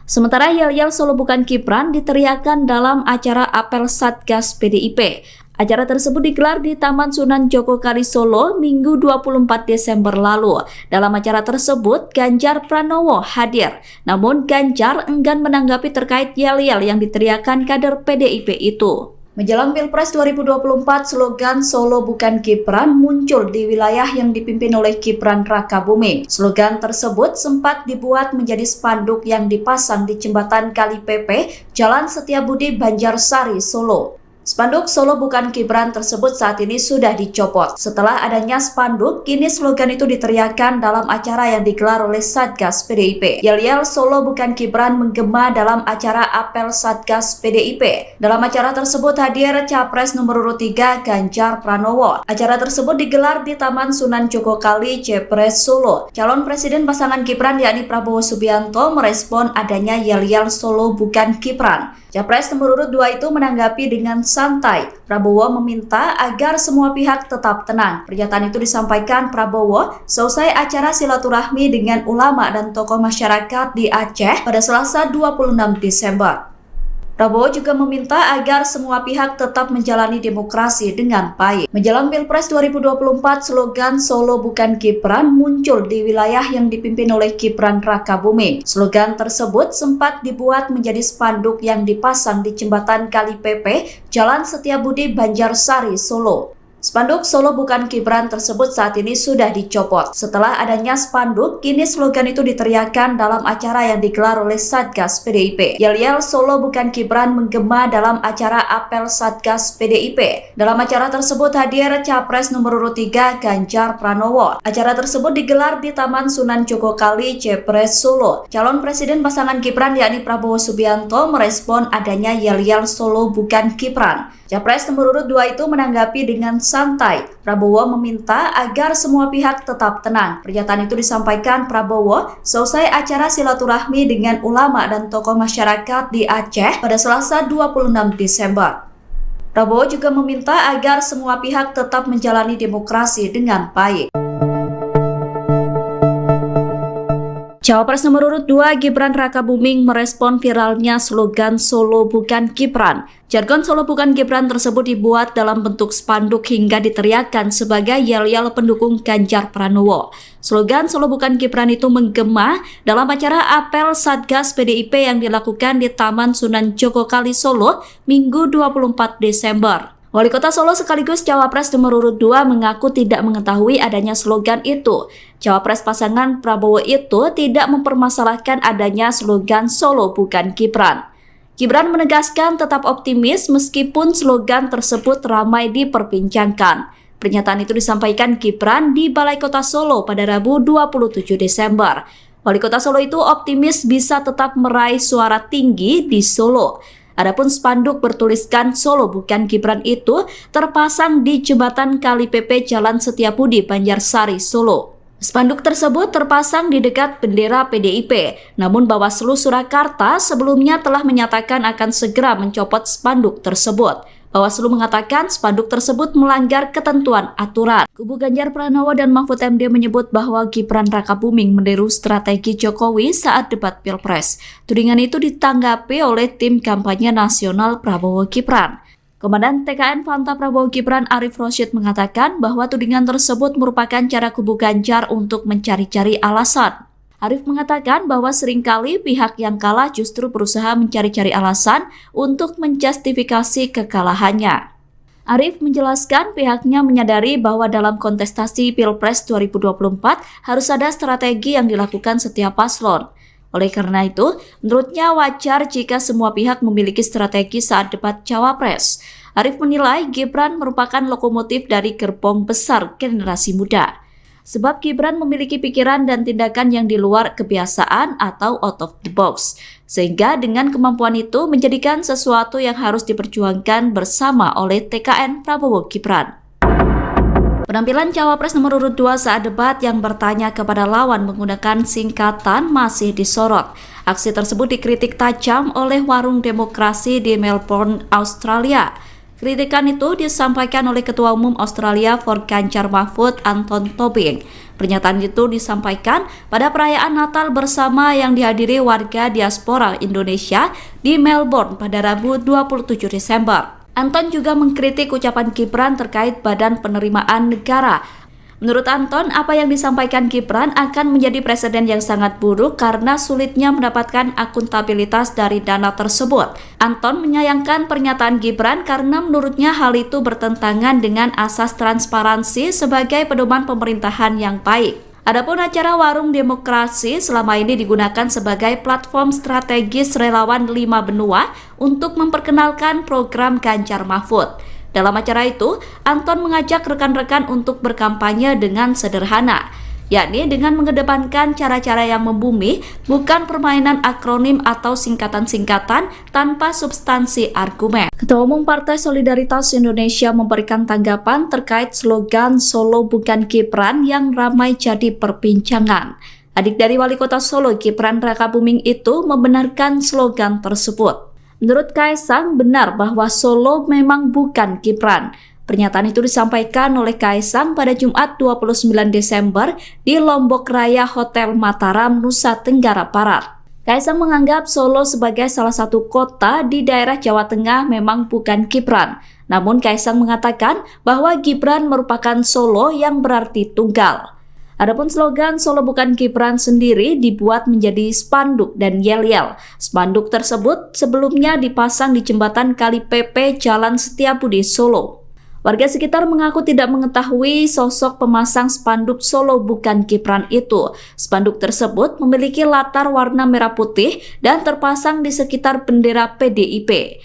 Speaker 1: Sementara yel-yel Solo bukan Gibran diteriakan dalam acara apel Satgas PDIP. Acara tersebut digelar di Taman Sunan Jogokali Solo Minggu 24 Desember lalu. Dalam acara tersebut, Ganjar Pranowo hadir. Namun Ganjar enggan menanggapi terkait yel-yel yang diteriakan kader PDIP itu. Menjelang Pilpres 2024, slogan Solo bukan Gibran muncul di wilayah yang dipimpin oleh Gibran Rakabuming. Slogan tersebut sempat dibuat menjadi spanduk yang dipasang di jembatan Kali Pepe, Jalan Setiabudi, Banjarsari, Solo. Spanduk Solo bukan Gibran tersebut saat ini sudah dicopot. Setelah adanya spanduk, kini slogan itu diteriakan dalam acara yang digelar oleh Satgas PDIP. Yel-yel Solo bukan Gibran menggema dalam acara apel Satgas PDIP. Dalam acara tersebut hadir Capres nomor urut 3 Ganjar Pranowo. Acara tersebut digelar di Taman Sunan Jogokali, Jepres, Solo. Calon Presiden pasangan Gibran yakni Prabowo Subianto merespon adanya yel-yel Solo bukan Gibran. Capres nomor urut 2 itu menanggapi dengan santai. Prabowo meminta agar semua pihak tetap tenang. Pernyataan itu disampaikan Prabowo selesai acara silaturahmi dengan ulama dan tokoh masyarakat di Aceh pada Selasa 26 Desember. Prabowo juga meminta agar semua pihak tetap menjalani demokrasi dengan baik. Menjelang Pilpres 2024, slogan Solo bukan Gibran muncul di wilayah yang dipimpin oleh Gibran Rakabuming. Slogan tersebut sempat dibuat menjadi spanduk yang dipasang di jembatan Kali Pepe, Jalan Setiabudi, Banjarsari, Solo. Spanduk Solo bukan Gibran tersebut saat ini sudah dicopot. Setelah adanya spanduk, kini slogan itu diteriakan dalam acara yang digelar oleh Satgas PDIP. Yel-yel Solo bukan Gibran menggema dalam acara apel Satgas PDIP. Dalam acara tersebut hadir Capres nomor urut 3 Ganjar Pranowo. Acara tersebut digelar di Taman Sunan Jogokali, Jepres, Solo. Calon Presiden pasangan Gibran yakni Prabowo Subianto merespon adanya yel-yel Solo bukan Gibran. Capres nomor urut 2 itu menanggapi dengan santai. Prabowo meminta agar semua pihak tetap tenang. Pernyataan itu disampaikan Prabowo selesai acara silaturahmi dengan ulama dan tokoh masyarakat di Aceh pada Selasa 26 Desember. Prabowo juga meminta agar semua pihak tetap menjalani demokrasi dengan baik. Cawapres nomor urut 2 Gibran Rakabuming merespon viralnya slogan Solo bukan Gibran. Jargon Solo bukan Gibran tersebut dibuat dalam bentuk spanduk hingga diteriakan sebagai yel-yel pendukung Ganjar Pranowo. Slogan Solo bukan Gibran itu menggema dalam acara apel Satgas PDIP yang dilakukan di Taman Sunan Jogokali, Solo, Minggu 24 Desember. Wali Kota Solo sekaligus Cawapres nomor urut 2 mengaku tidak mengetahui adanya slogan itu. Cawapres pasangan Prabowo itu tidak mempermasalahkan adanya slogan Solo bukan Gibran. Gibran menegaskan tetap optimis meskipun slogan tersebut ramai diperbincangkan. Pernyataan itu disampaikan Gibran di Balai Kota Solo pada Rabu 27 Desember. Wali Kota Solo itu optimis bisa tetap meraih suara tinggi di Solo. Adapun spanduk bertuliskan Solo bukan Gibran itu terpasang di jembatan Kali Pepe Jalan Setiabudi, Banjarsari, Solo. Spanduk tersebut terpasang di dekat bendera PDIP, namun Bawaslu Surakarta sebelumnya telah menyatakan akan segera mencopot spanduk tersebut. Bawaslu mengatakan spanduk tersebut melanggar ketentuan aturan. Kubu Ganjar Pranowo dan Mahfud MD menyebut bahwa Gibran Rakabuming meniru strategi Jokowi saat debat Pilpres. Tudingan itu ditanggapi oleh tim kampanye nasional Prabowo Gibran. Komandan TKN Fanta Prabowo Gibran Arif Rosyid mengatakan bahwa tudingan tersebut merupakan cara kubu Ganjar untuk mencari-cari alasan. Arif mengatakan bahwa seringkali pihak yang kalah justru berusaha mencari-cari alasan untuk menjustifikasi kekalahannya. Arif menjelaskan pihaknya menyadari bahwa dalam kontestasi Pilpres 2024 harus ada strategi yang dilakukan setiap paslon. Oleh karena itu, menurutnya wajar jika semua pihak memiliki strategi saat debat Cawapres. Arif menilai Gibran merupakan lokomotif dari gerbong besar generasi muda. Sebab Gibran memiliki pikiran dan tindakan yang di luar kebiasaan atau out of the box. Sehingga dengan kemampuan itu menjadikan sesuatu yang harus diperjuangkan bersama oleh TKN Prabowo Gibran. Penampilan Cawapres nomor urut 2 saat debat yang bertanya kepada lawan menggunakan singkatan masih disorot. Aksi tersebut dikritik tajam oleh Warung Demokrasi di Melbourne, Australia. Kritikan itu disampaikan oleh Ketua Umum Australia for Ganjar Mahfud Anton Tobing. Pernyataan itu disampaikan pada perayaan Natal bersama yang dihadiri warga diaspora Indonesia di Melbourne pada Rabu 27 Desember. Anton juga mengkritik ucapan Gibran terkait Badan Penerimaan Negara. Menurut Anton, apa yang disampaikan Gibran akan menjadi presiden yang sangat buruk karena sulitnya mendapatkan akuntabilitas dari dana tersebut. Anton menyayangkan pernyataan Gibran karena menurutnya hal itu bertentangan dengan asas transparansi sebagai pedoman pemerintahan yang baik. Adapun acara Warung Demokrasi selama ini digunakan sebagai platform strategis relawan 5 benua untuk memperkenalkan program Ganjar Mahfud. Dalam acara itu, Anton mengajak rekan-rekan untuk berkampanye dengan sederhana, yakni dengan mengedepankan cara-cara yang membumi, bukan permainan akronim atau singkatan-singkatan tanpa substansi argumen. Ketua Umum Partai Solidaritas Indonesia memberikan tanggapan terkait slogan Solo bukan Gibran yang ramai jadi perbincangan. Adik dari Wali Kota Solo, Gibran Rakabuming itu membenarkan slogan tersebut. Menurut Kaisang, benar bahwa Solo memang bukan Gibran. Pernyataan itu disampaikan oleh Kaisang pada Jumat 29 Desember di Lombok Raya Hotel Mataram, Nusa Tenggara Barat. Kaisang menganggap Solo sebagai salah satu kota di daerah Jawa Tengah memang bukan Gibran. Namun Kaisang mengatakan bahwa Gibran merupakan Solo yang berarti tunggal. Adapun slogan Solo bukan Gibran sendiri dibuat menjadi spanduk dan yel-yel. Spanduk tersebut sebelumnya dipasang di jembatan Kali Pepe Jalan Setiabudi, Solo. Warga sekitar mengaku tidak mengetahui sosok pemasang spanduk Solo bukan Gibran itu. Spanduk tersebut memiliki latar warna merah putih dan terpasang di sekitar bendera PDIP.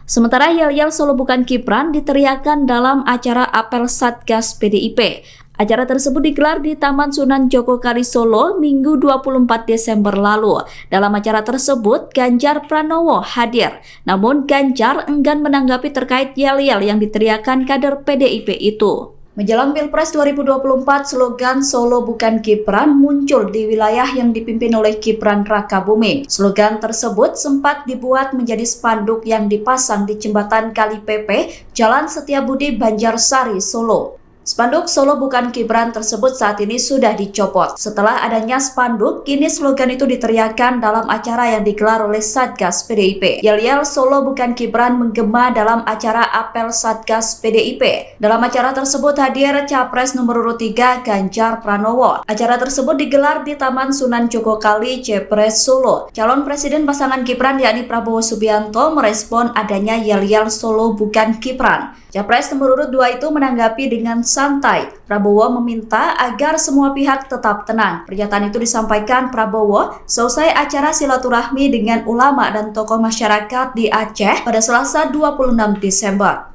Speaker 1: Sementara yel-yel Solo bukan Gibran diteriakan dalam acara apel Satgas PDIP. Acara tersebut digelar di Taman Sunan Jogokari Solo Minggu 24 Desember lalu. Dalam acara tersebut, Ganjar Pranowo hadir. Namun Ganjar enggan menanggapi terkait yel-yel yang diteriakan kader PDIP itu. Menjelang Pilpres 2024, slogan Solo bukan Gibran muncul di wilayah yang dipimpin oleh Gibran Rakabuming. Slogan tersebut sempat dibuat menjadi spanduk yang dipasang di jembatan Kali Pepe, Jalan Setiabudi, Banjarsari, Solo. Spanduk Solo bukan Gibran tersebut saat ini sudah dicopot. Setelah adanya spanduk, kini slogan itu diteriakan dalam acara yang digelar oleh Satgas PDIP. Yel-yel Solo bukan Gibran menggema dalam acara apel Satgas PDIP. Dalam acara tersebut hadir Capres nomor urut 3 Ganjar Pranowo. Acara tersebut digelar di Taman Sunan Jogokali, Jepres, Solo. Calon Presiden pasangan Gibran yakni Prabowo Subianto merespon adanya yel-yel Solo bukan Gibran. Capres nomor urut 2 itu menanggapi dengan santai. Prabowo meminta agar semua pihak tetap tenang. Pernyataan itu disampaikan Prabowo selesai acara silaturahmi dengan ulama dan tokoh masyarakat di Aceh pada Selasa 26 Desember.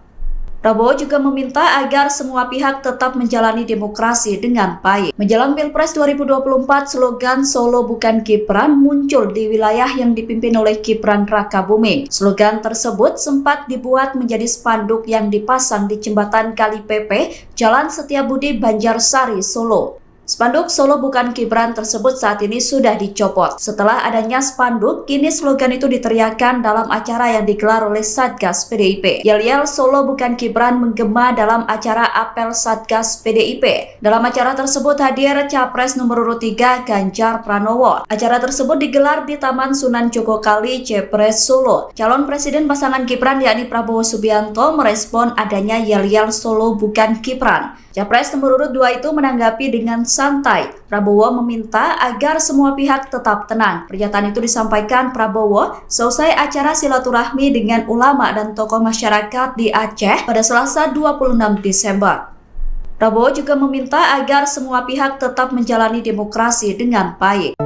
Speaker 1: Prabowo juga meminta agar semua pihak tetap menjalani demokrasi dengan baik. Menjelang Pilpres 2024, slogan Solo bukan Gibran muncul di wilayah yang dipimpin oleh Gibran Rakabuming. Slogan tersebut sempat dibuat menjadi spanduk yang dipasang di jembatan Kali Pepe, Jalan Setiabudi, Banjarsari, Solo. Spanduk Solo bukan Gibran tersebut saat ini sudah dicopot. Setelah adanya spanduk, kini slogan itu diteriakkan dalam acara yang digelar oleh Satgas PDIP. Yel-yel Solo bukan Gibran menggema dalam acara apel Satgas PDIP. Dalam acara tersebut hadir Capres nomor urut 3 Ganjar Pranowo. Acara tersebut digelar di Taman Sunan Jogokali, Jepres, Solo. Calon Presiden pasangan Gibran yakni Prabowo Subianto merespon adanya yel-yel Solo bukan Gibran. Capres nomor urut 2 itu menanggapi dengan santai. Prabowo meminta agar semua pihak tetap tenang. Pernyataan itu disampaikan Prabowo selesai acara silaturahmi dengan ulama dan tokoh masyarakat di Aceh pada Selasa 26 Desember. Prabowo juga meminta agar semua pihak tetap menjalani demokrasi dengan baik.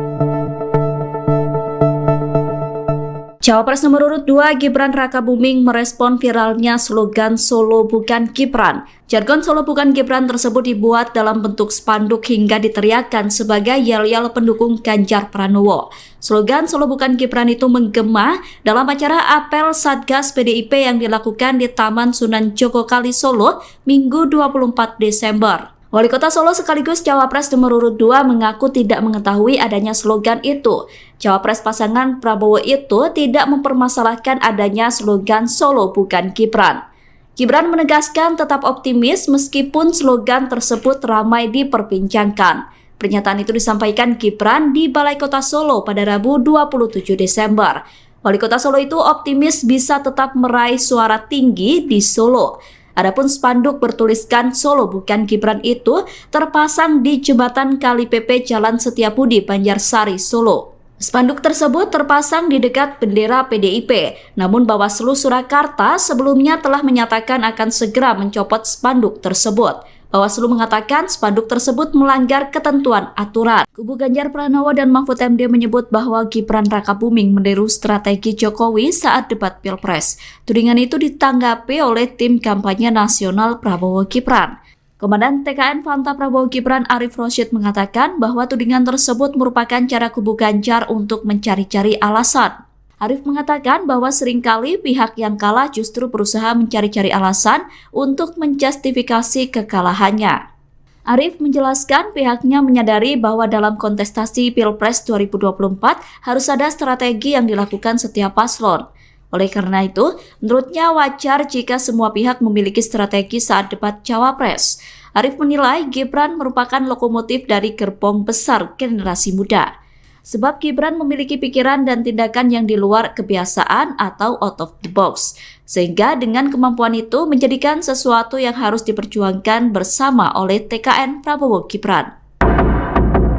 Speaker 1: Cawapres nomor urut 2 Gibran Rakabuming merespon viralnya slogan Solo bukan Gibran. Jargon Solo bukan Gibran tersebut dibuat dalam bentuk spanduk hingga diteriakkan sebagai yel-yel pendukung Ganjar Pranowo. Slogan Solo bukan Gibran itu menggema dalam acara apel Satgas PDIP yang dilakukan di Taman Sunan Jogokali, Solo, Minggu 24 Desember. Wali Kota Solo sekaligus Cawapres nomor urut 2 mengaku tidak mengetahui adanya slogan itu. Cawapres pasangan Prabowo itu tidak mempermasalahkan adanya slogan Solo bukan Gibran. Gibran menegaskan tetap optimis meskipun slogan tersebut ramai diperbincangkan. Pernyataan itu disampaikan Gibran di Balai Kota Solo pada Rabu 27 Desember. Wali Kota Solo itu optimis bisa tetap meraih suara tinggi di Solo. Adapun spanduk bertuliskan Solo bukan Gibran itu terpasang di jembatan Kali PP Jalan Setiabudi, Banjarsari, Solo. Spanduk tersebut terpasang di dekat bendera PDIP, namun Bawaslu Surakarta sebelumnya telah menyatakan akan segera mencopot spanduk tersebut. Bawaslu mengatakan spanduk tersebut melanggar ketentuan aturan. Kubu Ganjar Pranowo dan Mahfud MD menyebut bahwa Gibran Rakabuming meniru strategi Jokowi saat debat Pilpres. Tudingan itu ditanggapi oleh tim kampanye nasional Prabowo Gibran. Komandan TKN Fanta Prabowo Gibran Arif Rosyid mengatakan bahwa tudingan tersebut merupakan cara kubu Ganjar untuk mencari-cari alasan. Arif mengatakan bahwa seringkali pihak yang kalah justru berusaha mencari-cari alasan untuk menjustifikasi kekalahannya. Arif menjelaskan pihaknya menyadari bahwa dalam kontestasi Pilpres 2024 harus ada strategi yang dilakukan setiap paslon. Oleh karena itu, menurutnya wajar jika semua pihak memiliki strategi saat debat Cawapres. Arif menilai Gibran merupakan lokomotif dari gerbong besar generasi muda. Sebab Gibran memiliki pikiran dan tindakan yang di luar kebiasaan atau out of the box. Sehingga dengan kemampuan itu menjadikan sesuatu yang harus diperjuangkan bersama oleh TKN Prabowo Gibran.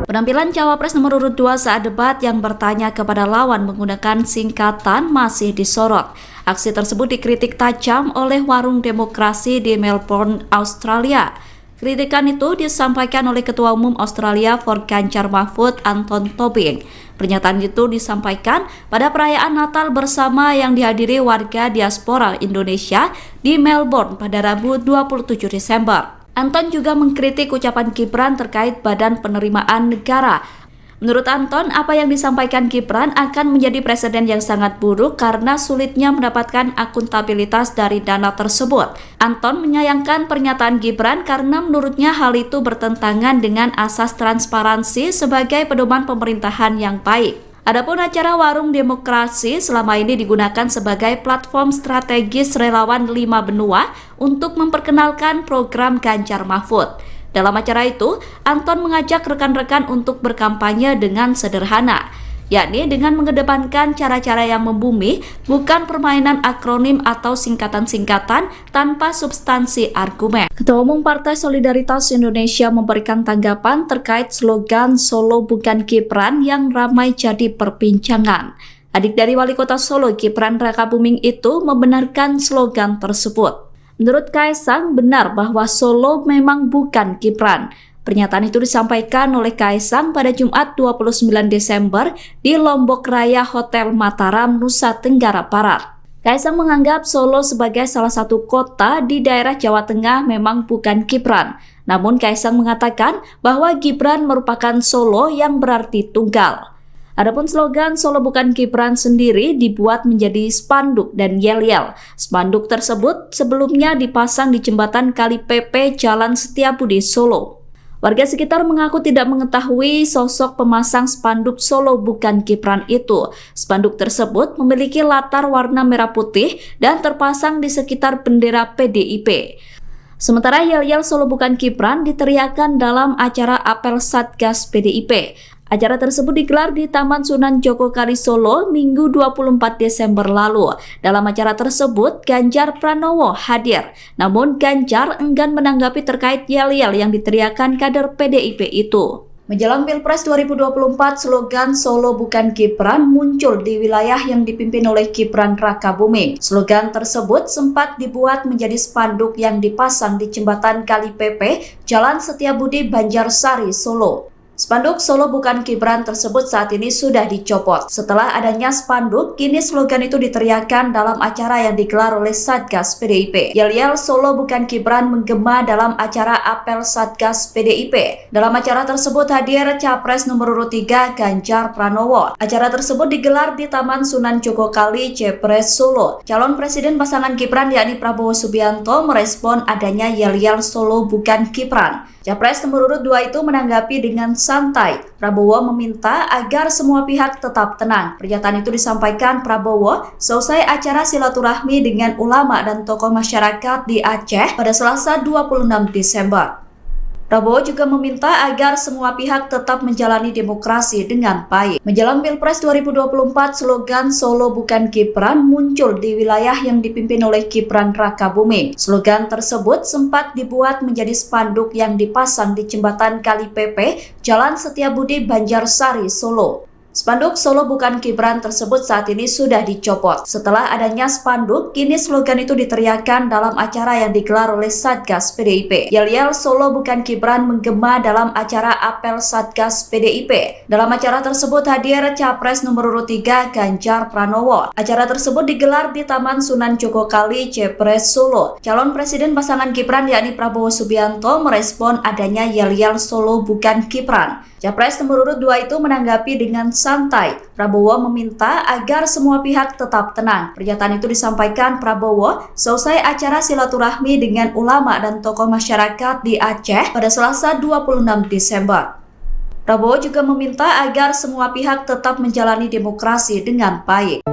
Speaker 1: Penampilan Cawapres nomor urut 2 saat debat yang bertanya kepada lawan menggunakan singkatan masih disorot. Aksi tersebut dikritik tajam oleh Warung Demokrasi di Melbourne, Australia. Kritikan itu disampaikan oleh Ketua Umum Australia for Ganjar Mahfud Anton Tobing. Pernyataan itu disampaikan pada perayaan Natal bersama yang dihadiri warga diaspora Indonesia di Melbourne pada Rabu 27 Desember. Anton juga mengkritik ucapan Gibran terkait Badan Penerimaan Negara. Menurut Anton, apa yang disampaikan Gibran akan menjadi presiden yang sangat buruk karena sulitnya mendapatkan akuntabilitas dari dana tersebut. Anton menyayangkan pernyataan Gibran karena menurutnya hal itu bertentangan dengan asas transparansi sebagai pedoman pemerintahan yang baik. Adapun acara Warung Demokrasi selama ini digunakan sebagai platform strategis relawan 5 benua untuk memperkenalkan program Ganjar Mahfud. Dalam acara itu, Anton mengajak rekan-rekan untuk berkampanye dengan sederhana, yakni dengan mengedepankan cara-cara yang membumi, bukan permainan akronim atau singkatan-singkatan tanpa substansi argumen. Ketua Umum Partai Solidaritas Indonesia memberikan tanggapan terkait slogan Solo bukan Gibran yang ramai jadi perbincangan. Adik dari Wali Kota Solo, Gibran Rakabuming itu membenarkan slogan tersebut. Menurut Kaisang, benar bahwa Solo memang bukan Gibran. Pernyataan itu disampaikan oleh Kaisang pada Jumat 29 Desember di Lombok Raya Hotel Mataram, Nusa Tenggara Barat. Kaisang menganggap Solo sebagai salah satu kota di daerah Jawa Tengah memang bukan Gibran. Namun Kaisang mengatakan bahwa Gibran merupakan Solo yang berarti tunggal. Adapun slogan Solo bukan Gibran sendiri dibuat menjadi spanduk dan yel-yel. Spanduk tersebut sebelumnya dipasang di jembatan Kali PP Jalan Setiabudi, Solo. Warga sekitar mengaku tidak mengetahui sosok pemasang spanduk Solo Bukan Gibran itu. Spanduk tersebut memiliki latar warna merah putih dan terpasang di sekitar bendera PDIP. Sementara yel-yel Solo Bukan Gibran diteriakan dalam acara apel Satgas PDIP. Acara tersebut digelar di Taman Sunan Jogokali Solo Minggu 24 Desember lalu. Dalam acara tersebut, Ganjar Pranowo hadir. Namun Ganjar enggan menanggapi terkait yel-yel yang diteriakan kader PDIP itu. Menjelang Pilpres 2024, slogan Solo Bukan Gibran muncul di wilayah yang dipimpin oleh Gibran Rakabuming. Slogan tersebut sempat dibuat menjadi spanduk yang dipasang di jembatan Kali Pepe, Jalan Setiabudi, Banjarsari, Solo. Spanduk Solo Bukan Gibran tersebut saat ini sudah dicopot. Setelah adanya spanduk, kini slogan itu diteriakan dalam acara yang digelar oleh Satgas PDIP. Yel-yel Solo Bukan Gibran menggema dalam acara apel Satgas PDIP. Dalam acara tersebut hadir Capres nomor urut 3 Ganjar Pranowo. Acara tersebut digelar di Taman Sunan Jogokali, Jepres, Solo. Calon Presiden pasangan Gibran yakni Prabowo Subianto merespon adanya yel-yel Solo Bukan Gibran. Capres nomor urut 2 itu menanggapi dengan santai. Prabowo meminta agar semua pihak tetap tenang. Pernyataan itu disampaikan Prabowo selesai acara silaturahmi dengan ulama dan tokoh masyarakat di Aceh pada Selasa 26 Desember. Prabowo juga meminta agar semua pihak tetap menjalani demokrasi dengan baik. Menjelang Pilpres 2024, slogan Solo Bukan Gibran muncul di wilayah yang dipimpin oleh Gibran Rakabuming. Slogan tersebut sempat dibuat menjadi spanduk yang dipasang di jembatan Kali Pepe, Jalan Setiabudi, Banjarsari, Solo. Spanduk Solo Bukan Gibran tersebut saat ini sudah dicopot. Setelah adanya spanduk, kini slogan itu diteriakan dalam acara yang digelar oleh Satgas PDIP. Yel-yel Solo Bukan Gibran menggema dalam acara apel Satgas PDIP. Dalam acara tersebut hadir Capres nomor urut 3 Ganjar Pranowo. Acara tersebut digelar di Taman Sunan Jogokali, Jepres, Solo. Calon Presiden pasangan Gibran yakni Prabowo Subianto merespon adanya yel-yel Solo Bukan Gibran. Capres nomor urut 2 itu menanggapi dengan santai. Prabowo meminta agar semua pihak tetap tenang. Pernyataan itu disampaikan Prabowo selesai acara silaturahmi dengan ulama dan tokoh masyarakat di Aceh pada Selasa 26 Desember. Prabowo juga meminta agar semua pihak tetap menjalani demokrasi dengan baik.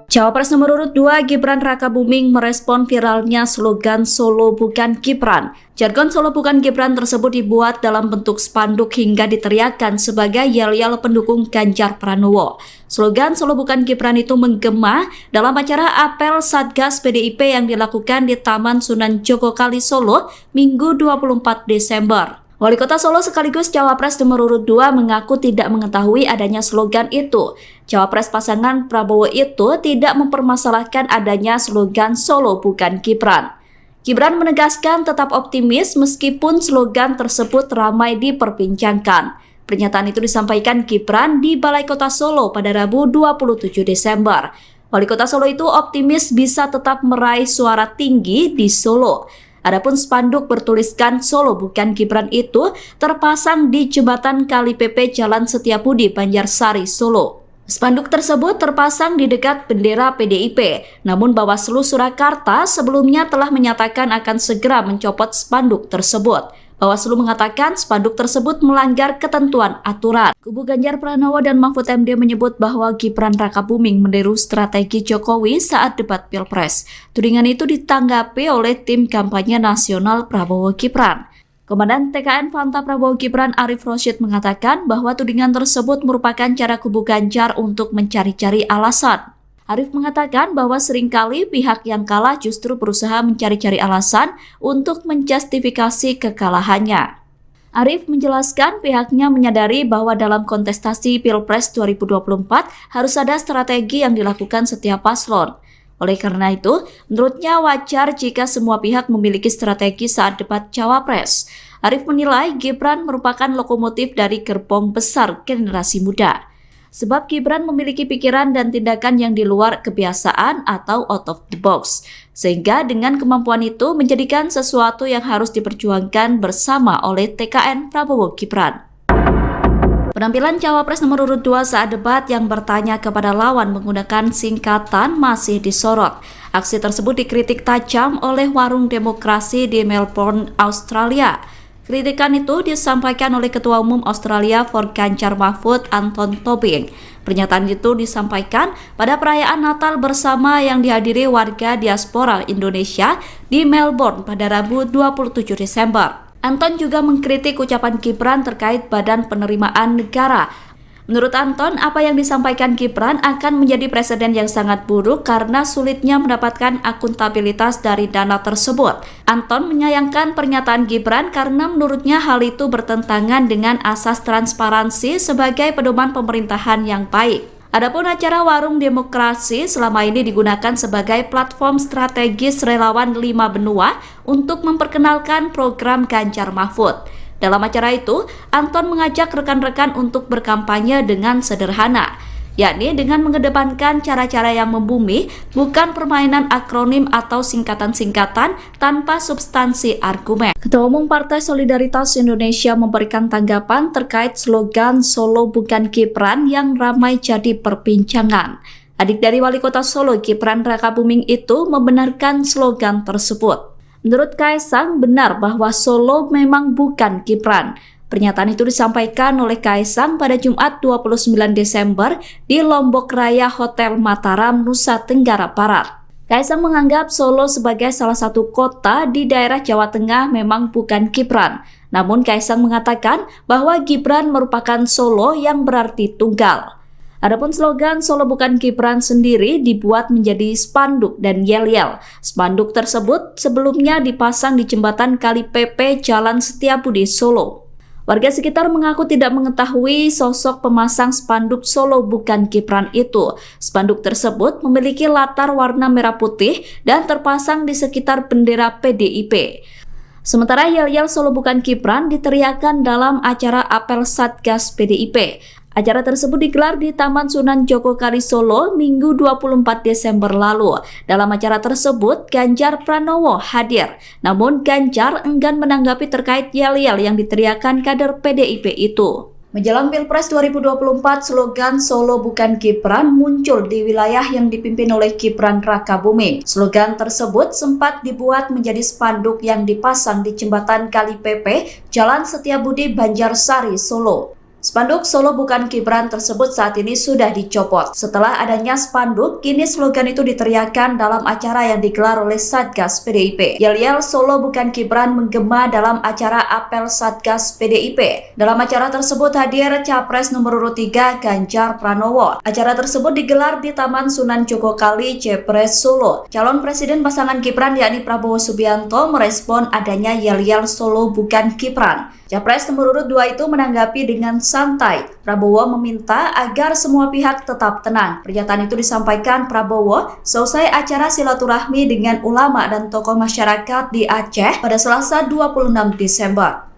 Speaker 1: Cawapres nomor urut 2 Gibran Rakabuming merespon viralnya slogan Solo Bukan Gibran. Jargon Solo Bukan Gibran tersebut dibuat dalam bentuk spanduk hingga diteriakkan sebagai yel-yel pendukung Ganjar Pranowo. Slogan Solo Bukan Gibran itu menggema dalam acara apel Satgas PDIP yang dilakukan di Taman Sunan Jogokali Solo Minggu 24 Desember. Wali Kota Solo sekaligus Cawapres nomor urut 2 mengaku tidak mengetahui adanya slogan itu. Cawapres pasangan Prabowo itu tidak mempermasalahkan adanya slogan Solo Bukan Gibran. Gibran menegaskan tetap optimis meskipun slogan tersebut ramai diperbincangkan. Pernyataan itu disampaikan Gibran di Balai Kota Solo pada Rabu 27 Desember. Wali Kota Solo itu optimis bisa tetap meraih suara tinggi di Solo. Adapun spanduk bertuliskan Solo Bukan Gibran itu terpasang di jembatan Kali Pepe Jalan Setiabudi, Banjarsari, Solo. Spanduk tersebut terpasang di dekat bendera PDIP, namun Bawaslu Surakarta sebelumnya telah menyatakan akan segera mencopot spanduk tersebut. Bawaslu mengatakan spanduk tersebut melanggar ketentuan aturan. Kubu Ganjar Pranowo dan Mahfud MD menyebut bahwa Gibran Rakabuming meniru strategi Jokowi saat debat Pilpres. Tudingan itu ditanggapi oleh tim kampanye nasional Prabowo Gibran. Komandan TKN Fanta Prabowo Gibran Arif Rosyid mengatakan bahwa tudingan tersebut merupakan cara kubu Ganjar untuk mencari-cari alasan. Arif mengatakan bahwa seringkali pihak yang kalah justru berusaha mencari-cari alasan untuk menjustifikasi kekalahannya. Arif menjelaskan pihaknya menyadari bahwa dalam kontestasi Pilpres 2024 harus ada strategi yang dilakukan setiap paslon. Oleh karena itu, menurutnya wajar jika semua pihak memiliki strategi saat debat Cawapres. Arif menilai Gibran merupakan lokomotif dari gerbong besar generasi muda. Sebab Gibran memiliki pikiran dan tindakan yang di luar kebiasaan atau out of the box. Sehingga dengan kemampuan itu menjadikan sesuatu yang harus diperjuangkan bersama oleh TKN Prabowo Gibran. Penampilan Cawapres nomor urut 2 saat debat yang bertanya kepada lawan menggunakan singkatan masih disorot. Aksi tersebut dikritik tajam oleh Warung Demokrasi di Melbourne, Australia. Kritikan itu disampaikan oleh Ketua Umum Australia for Ganjar Mahfud, Anton Tobing. Pernyataan itu disampaikan pada perayaan Natal bersama yang dihadiri warga diaspora Indonesia di Melbourne pada Rabu 27 Desember. Anton juga mengkritik ucapan Gibran terkait Badan Penerimaan Negara. Menurut Anton, apa yang disampaikan Gibran akan menjadi presiden yang sangat buruk karena sulitnya mendapatkan akuntabilitas dari dana tersebut. Anton menyayangkan pernyataan Gibran karena menurutnya hal itu bertentangan dengan asas transparansi sebagai pedoman pemerintahan yang baik. Adapun acara Warung Demokrasi selama ini digunakan sebagai platform strategis relawan 5 benua untuk memperkenalkan program Ganjar Mahfud. Dalam acara itu, Anton mengajak rekan-rekan untuk berkampanye dengan sederhana, yakni dengan mengedepankan cara-cara yang membumi, bukan permainan akronim atau singkatan-singkatan tanpa substansi argumen. Ketua Umum Partai Solidaritas Indonesia memberikan tanggapan terkait slogan Solo bukan Gibran yang ramai jadi perbincangan. Adik dari Wali Kota Solo, Gibran Rakabuming itu membenarkan slogan tersebut. Menurut Kaisang, benar bahwa Solo memang bukan Gibran. Pernyataan itu disampaikan oleh Kaisang pada Jumat 29 Desember di Lombok Raya Hotel Mataram, Nusa Tenggara Barat. Kaisang menganggap Solo sebagai salah satu kota di daerah Jawa Tengah memang bukan Gibran. Namun Kaisang mengatakan bahwa Gibran merupakan Solo yang berarti tunggal. Adapun slogan Solo bukan Gibran sendiri dibuat menjadi spanduk dan yel-yel. Spanduk tersebut sebelumnya dipasang di jembatan Kali Pepe Jalan Setiabudi, Solo. Warga sekitar mengaku tidak mengetahui sosok pemasang spanduk Solo bukan Gibran itu. Spanduk tersebut memiliki latar warna merah putih dan terpasang di sekitar bendera PDIP. Sementara yel-yel Solo bukan Gibran diteriakan dalam acara apel Satgas PDIP. Acara tersebut digelar di Taman Sunan Jogokali Solo Minggu 24 Desember lalu. Dalam acara tersebut, Ganjar Pranowo hadir. Namun Ganjar enggan menanggapi terkait yel-yel yang diteriakan kader PDIP itu. Menjelang Pilpres 2024, slogan Solo bukan Gibran muncul di wilayah yang dipimpin oleh Gibran Rakabuming. Slogan tersebut sempat dibuat menjadi spanduk yang dipasang di jembatan Kali Pepe, Jalan Setiabudi, Banjarsari, Solo. Spanduk Solo bukan Gibran tersebut saat ini sudah dicopot. Setelah adanya spanduk, kini slogan itu diteriakan dalam acara yang digelar oleh Satgas PDIP. Yel-yel Solo bukan Gibran menggema dalam acara apel Satgas PDIP. Dalam acara tersebut hadir Capres nomor urut 3 Ganjar Pranowo. Acara tersebut digelar di Taman Sunan Jogokali, Jepres, Solo. Calon Presiden pasangan Gibran yakni Prabowo Subianto merespon adanya yel-yel Solo bukan Gibran. Capres nomor urut 2 itu menanggapi dengan santai. Prabowo meminta agar semua pihak tetap tenang. Pernyataan itu disampaikan Prabowo selesai acara silaturahmi dengan ulama dan tokoh masyarakat di Aceh pada Selasa 26 Desember.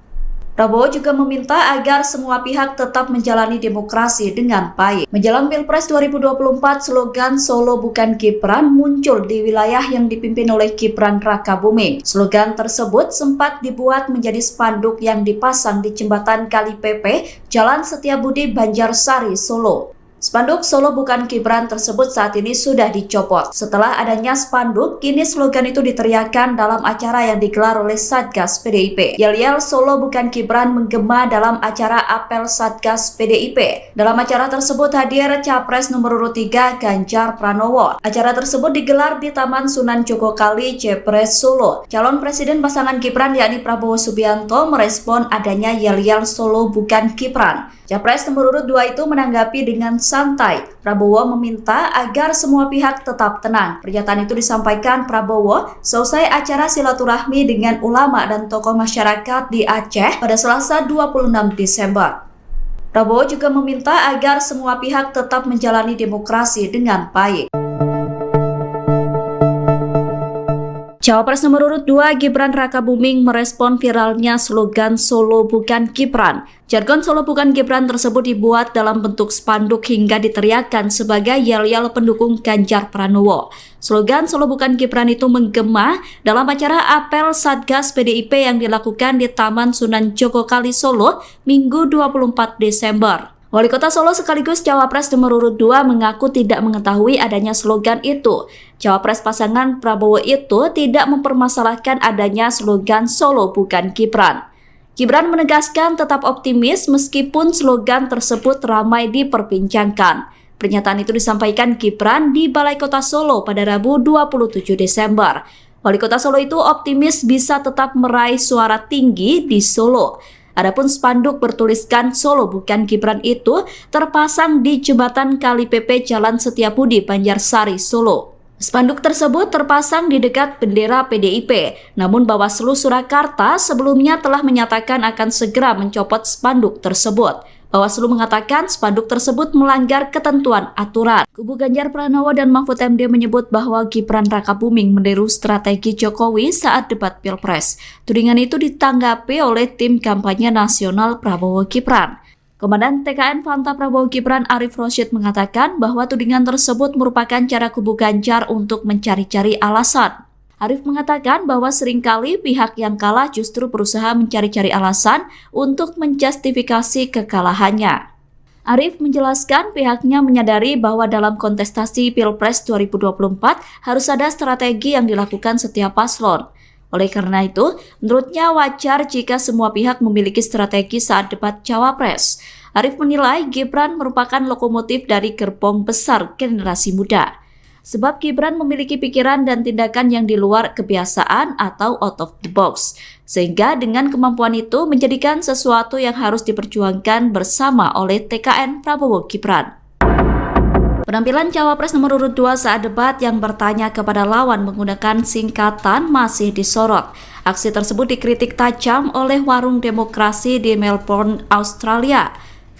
Speaker 1: Prabowo juga meminta agar semua pihak tetap menjalani demokrasi dengan baik. Menjelang Pilpres 2024, slogan Solo bukan Gibran muncul di wilayah yang dipimpin oleh Gibran Rakabuming. Slogan tersebut sempat dibuat menjadi spanduk yang dipasang di jembatan Kali Pepe, Jalan Setiabudi, Banjarsari, Solo. Spanduk Solo bukan Gibran tersebut saat ini sudah dicopot. Setelah adanya spanduk, kini slogan itu diteriakan dalam acara yang digelar oleh Satgas PDIP. Yel-yel Solo bukan Gibran menggema dalam acara apel Satgas PDIP. Dalam acara tersebut hadir Capres nomor urut 3 Ganjar Pranowo. Acara tersebut digelar di Taman Sunan Jogokali, Jepres, Solo. Calon Presiden pasangan Gibran yakni Prabowo Subianto merespon adanya yel-yel Solo bukan Gibran. Capres nomor urut 2 itu menanggapi dengan santai. Prabowo meminta agar semua pihak tetap tenang. Pernyataan itu disampaikan Prabowo selesai acara silaturahmi dengan ulama dan tokoh masyarakat di Aceh pada Selasa 26 Desember. Prabowo juga meminta agar semua pihak tetap menjalani demokrasi dengan baik. Cawapres nomor urut 2 Gibran Rakabuming merespon viralnya slogan Solo bukan Gibran. Jargon Solo bukan Gibran tersebut dibuat dalam bentuk spanduk hingga diteriakan sebagai yel-yel pendukung Ganjar Pranowo. Slogan Solo bukan Gibran itu menggema dalam acara apel Satgas PDIP yang dilakukan di Taman Sunan Jogokali Solo Minggu 24 Desember. Wali Kota Solo sekaligus Cawapres nomor urut 2 mengaku tidak mengetahui adanya slogan itu. Cawapres pasangan Prabowo itu tidak mempermasalahkan adanya slogan Solo bukan Gibran. Gibran menegaskan tetap optimis meskipun slogan tersebut ramai diperbincangkan. Pernyataan itu disampaikan Gibran di Balai Kota Solo pada Rabu 27 Desember. Wali Kota Solo itu optimis bisa tetap meraih suara tinggi di Solo. Adapun spanduk bertuliskan Solo bukan Gibran itu terpasang di jembatan Kali PP Jalan Setiabudi, Banjarsari, Solo. Spanduk tersebut terpasang di dekat bendera PDIP, namun Bawaslu Surakarta sebelumnya telah menyatakan akan segera mencopot spanduk tersebut. Bawaslu mengatakan spanduk tersebut melanggar ketentuan aturan. Kubu Ganjar Pranowo dan Mahfud MD menyebut bahwa Gibran Rakabuming meniru strategi Jokowi saat debat Pilpres. Tudingan itu ditanggapi oleh tim kampanye nasional Prabowo Gibran. Komandan TKN Fanta Prabowo Gibran Arif Rosyid mengatakan bahwa tudingan tersebut merupakan cara kubu Ganjar untuk mencari-cari alasan. Arif mengatakan bahwa seringkali pihak yang kalah justru berusaha mencari-cari alasan untuk menjustifikasi kekalahannya. Arif menjelaskan pihaknya menyadari bahwa dalam kontestasi Pilpres 2024 harus ada strategi yang dilakukan setiap paslon. Oleh karena itu, menurutnya wajar jika semua pihak memiliki strategi saat debat Cawapres. Arif menilai Gibran merupakan lokomotif dari gerbong besar generasi muda. Sebab Gibran memiliki pikiran dan tindakan yang di luar kebiasaan atau out of the box. Sehingga dengan kemampuan itu menjadikan sesuatu yang harus diperjuangkan bersama oleh TKN Prabowo Gibran. Penampilan Cawapres nomor urut 2 saat debat yang bertanya kepada lawan menggunakan singkatan masih disorot. Aksi tersebut dikritik tajam oleh Warung Demokrasi di Melbourne, Australia.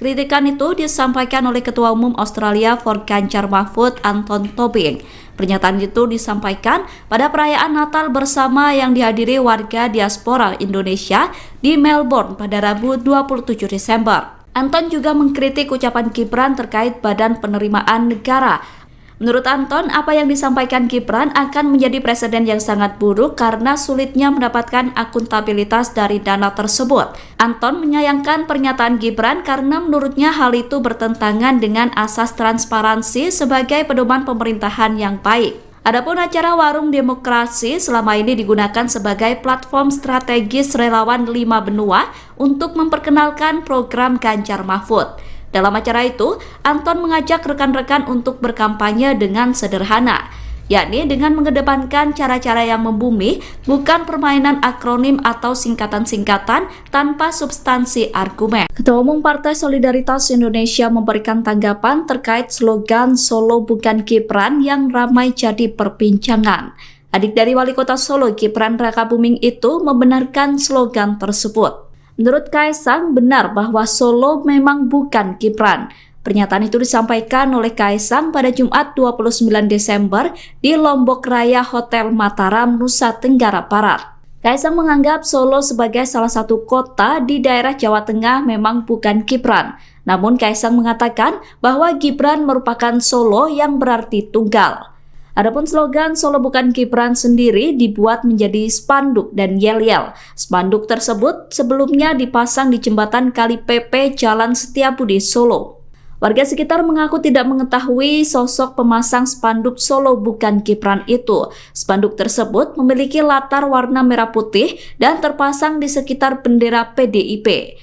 Speaker 1: Kritikan itu disampaikan oleh Ketua Umum Australia for Ganjar Mahfud Anton Tobing. Pernyataan itu disampaikan pada perayaan Natal bersama yang dihadiri warga diaspora Indonesia di Melbourne pada Rabu 27 Desember. Anton juga mengkritik ucapan Gibran terkait Badan Penerimaan Negara. Menurut Anton, apa yang disampaikan Gibran akan menjadi presiden yang sangat buruk karena sulitnya mendapatkan akuntabilitas dari dana tersebut. Anton menyayangkan pernyataan Gibran karena menurutnya hal itu bertentangan dengan asas transparansi sebagai pedoman pemerintahan yang baik. Adapun acara Warung Demokrasi selama ini digunakan sebagai platform strategis relawan 5 benua untuk memperkenalkan program Ganjar Mahfud. Dalam acara itu, Anton mengajak rekan-rekan untuk berkampanye dengan sederhana, yakni dengan mengedepankan cara-cara yang membumi, bukan permainan akronim atau singkatan-singkatan tanpa substansi argumen. Ketua Umum Partai Solidaritas Indonesia memberikan tanggapan terkait slogan Solo bukan Gibran yang ramai jadi perbincangan. Adik dari Wali Kota Solo, Gibran Rakabuming itu membenarkan slogan tersebut. Menurut Kaisang, benar bahwa Solo memang bukan Gibran. Pernyataan itu disampaikan oleh Kaisang pada Jumat 29 Desember di Lombok Raya Hotel Mataram, Nusa Tenggara Barat. Kaisang menganggap Solo sebagai salah satu kota di daerah Jawa Tengah memang bukan Gibran. Namun Kaisang mengatakan bahwa Gibran merupakan Solo yang berarti tunggal. Adapun slogan Solo bukan Gibran sendiri dibuat menjadi spanduk dan yel-yel. Spanduk tersebut sebelumnya dipasang di jembatan Kali PP Jalan Setiabudi, Solo. Warga sekitar mengaku tidak mengetahui sosok pemasang spanduk Solo bukan Gibran itu. Spanduk tersebut memiliki latar warna merah putih dan terpasang di sekitar bendera PDIP.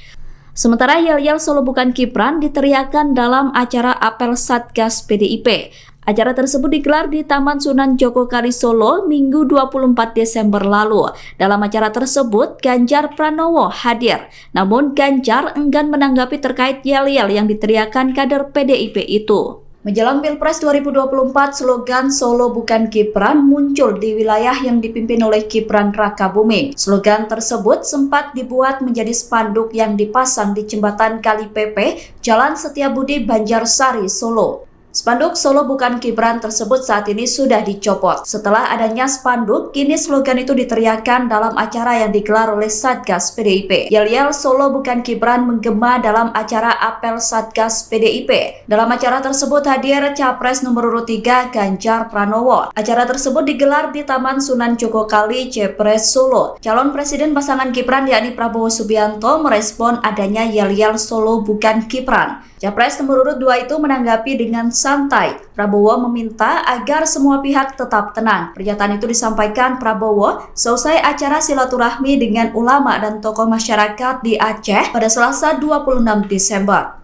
Speaker 1: Sementara yel-yel Solo bukan Gibran diteriakan dalam acara apel Satgas PDIP. Acara tersebut digelar di Taman Sunan Jogokali Solo Minggu 24 Desember lalu. Dalam acara tersebut, Ganjar Pranowo hadir. Namun Ganjar enggan menanggapi terkait yel-yel yang diteriakan kader PDIP itu. Menjelang Pilpres 2024, slogan Solo bukan Gibran muncul di wilayah yang dipimpin oleh Gibran Rakabuming. Slogan tersebut sempat dibuat menjadi spanduk yang dipasang di jembatan Kali PP, Jalan Setiabudi, Banjarsari, Solo. Spanduk Solo Bukan Gibran tersebut saat ini sudah dicopot. Setelah adanya spanduk, kini slogan itu diteriakkan dalam acara yang digelar oleh Satgas PDIP. Yel-yel Solo Bukan Gibran menggema dalam acara apel Satgas PDIP. Dalam acara tersebut hadir Capres nomor urut 3 Ganjar Pranowo. Acara tersebut digelar di Taman Sunan Jogokali, Jepres, Solo. Calon Presiden pasangan Gibran yakni Prabowo Subianto merespon adanya yel-yel Solo Bukan Gibran. Capres nomor urut 2 itu menanggapi dengan santai. Prabowo meminta agar semua pihak tetap tenang. Pernyataan itu disampaikan Prabowo seusai acara silaturahmi dengan ulama dan tokoh masyarakat di Aceh pada Selasa 26 Desember.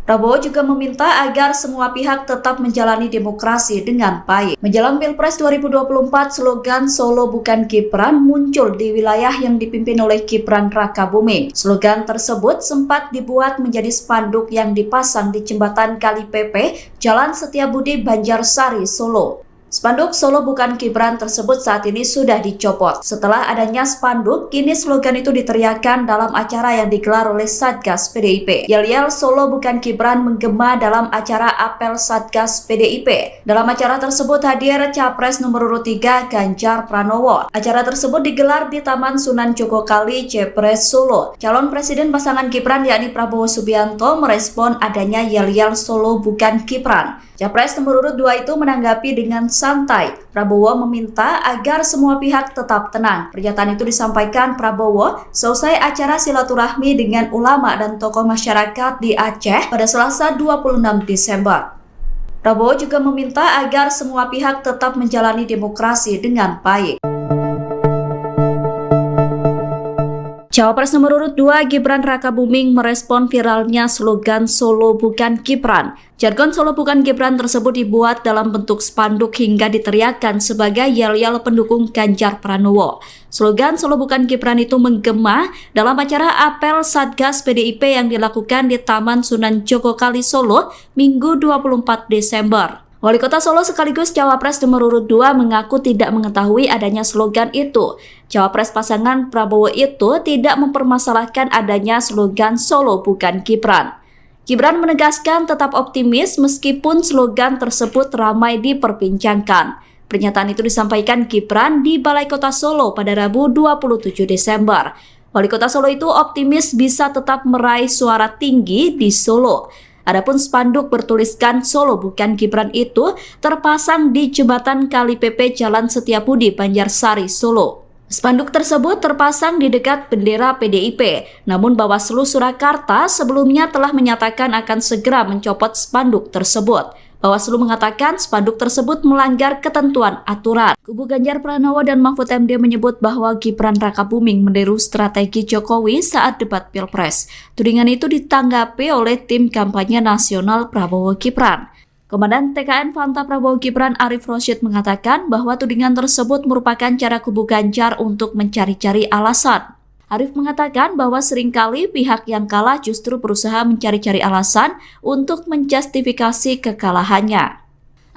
Speaker 1: Prabowo juga meminta agar semua pihak tetap menjalani demokrasi dengan baik. Menjelang Pilpres 2024, slogan Solo Bukan Gibran muncul di wilayah yang dipimpin oleh Gibran Rakabuming. Slogan tersebut sempat dibuat menjadi spanduk yang dipasang di jembatan Kali Pepe, Jalan Setiabudi, Banjarsari, Solo. Spanduk Solo Bukan Gibran tersebut saat ini sudah dicopot. Setelah adanya spanduk, kini slogan itu diteriakkan dalam acara yang digelar oleh Satgas PDIP. Yel-yel Solo Bukan Gibran menggema dalam acara apel Satgas PDIP. Dalam acara tersebut hadir Capres nomor urut 3 Ganjar Pranowo. Acara tersebut digelar di Taman Sunan Jogokali, Jepres, Solo. Calon Presiden pasangan Gibran yakni Prabowo Subianto merespon adanya yel-yel Solo Bukan Gibran. Capres nomor urut 2 itu menanggapi dengan santai. Prabowo meminta agar semua pihak tetap tenang. Pernyataan itu disampaikan Prabowo seusai acara silaturahmi dengan ulama dan tokoh masyarakat di Aceh pada Selasa 26 Desember. Prabowo juga meminta agar semua pihak tetap menjalani demokrasi dengan baik. Cawapres nomor urut 2 Gibran Rakabuming merespon viralnya slogan Solo Bukan Gibran. Jargon Solo Bukan Gibran tersebut dibuat dalam bentuk spanduk hingga diteriakkan sebagai yel-yel pendukung Ganjar Pranowo. Slogan Solo Bukan Gibran itu menggema dalam acara apel Satgas PDIP yang dilakukan di Taman Sunan Jogokali, Solo, Minggu 24 Desember. Wali Kota Solo sekaligus Cawapres nomor urut 2 mengaku tidak mengetahui adanya slogan itu. Cawapres pasangan Prabowo itu tidak mempermasalahkan adanya slogan Solo Bukan Gibran. Gibran menegaskan tetap optimis meskipun slogan tersebut ramai diperbincangkan. Pernyataan itu disampaikan Gibran di Balai Kota Solo pada Rabu 27 Desember. Wali Kota Solo itu optimis bisa tetap meraih suara tinggi di Solo. Adapun spanduk bertuliskan Solo Bukan Gibran itu terpasang di jembatan Kali Pepe Jalan Setiabudi, Banjarsari, Solo. Spanduk tersebut terpasang di dekat bendera PDIP, namun Bawaslu Surakarta sebelumnya telah menyatakan akan segera mencopot spanduk tersebut. Bawaslu mengatakan spanduk tersebut melanggar ketentuan aturan. Kubu Ganjar Pranowo dan Mahfud MD menyebut bahwa Gibran Rakabuming meniru strategi Jokowi saat debat Pilpres. Tudingan itu ditanggapi oleh tim kampanye nasional Prabowo Gibran. Komandan TKN Fanta Prabowo Gibran Arif Rosyid mengatakan bahwa tudingan tersebut merupakan cara kubu Ganjar untuk mencari-cari alasan. Arif mengatakan bahwa seringkali pihak yang kalah justru berusaha mencari-cari alasan untuk menjustifikasi kekalahannya.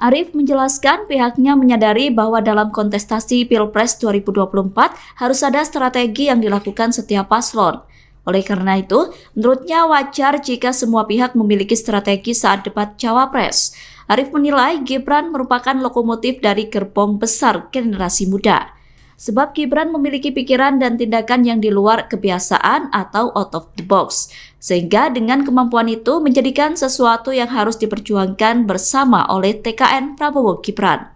Speaker 1: Arif menjelaskan pihaknya menyadari bahwa dalam kontestasi Pilpres 2024 harus ada strategi yang dilakukan setiap paslon. Oleh karena itu, menurutnya wajar jika semua pihak memiliki strategi saat debat Cawapres. Arif menilai Gibran merupakan lokomotif dari gerbong besar generasi muda. Sebab Gibran memiliki pikiran dan tindakan yang di luar kebiasaan atau out of the box. Sehingga dengan kemampuan itu menjadikan sesuatu yang harus diperjuangkan bersama oleh TKN Prabowo Gibran.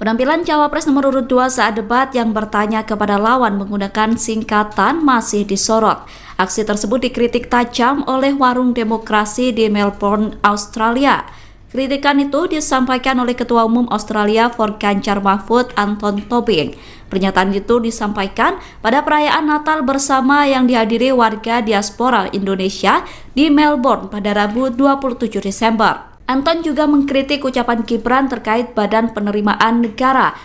Speaker 1: Penampilan Cawapres nomor urut 2 saat debat yang bertanya kepada lawan menggunakan singkatan masih disorot. Aksi tersebut dikritik tajam oleh Warung Demokrasi di Melbourne, Australia. Kritikan itu disampaikan oleh Ketua Umum Australia for Ganjar Mahfud, Anton Tobing. Pernyataan itu disampaikan pada perayaan Natal bersama yang dihadiri warga diaspora Indonesia di Melbourne pada Rabu 27 Desember. Anton juga mengkritik ucapan Gibran terkait Badan Penerimaan Negara.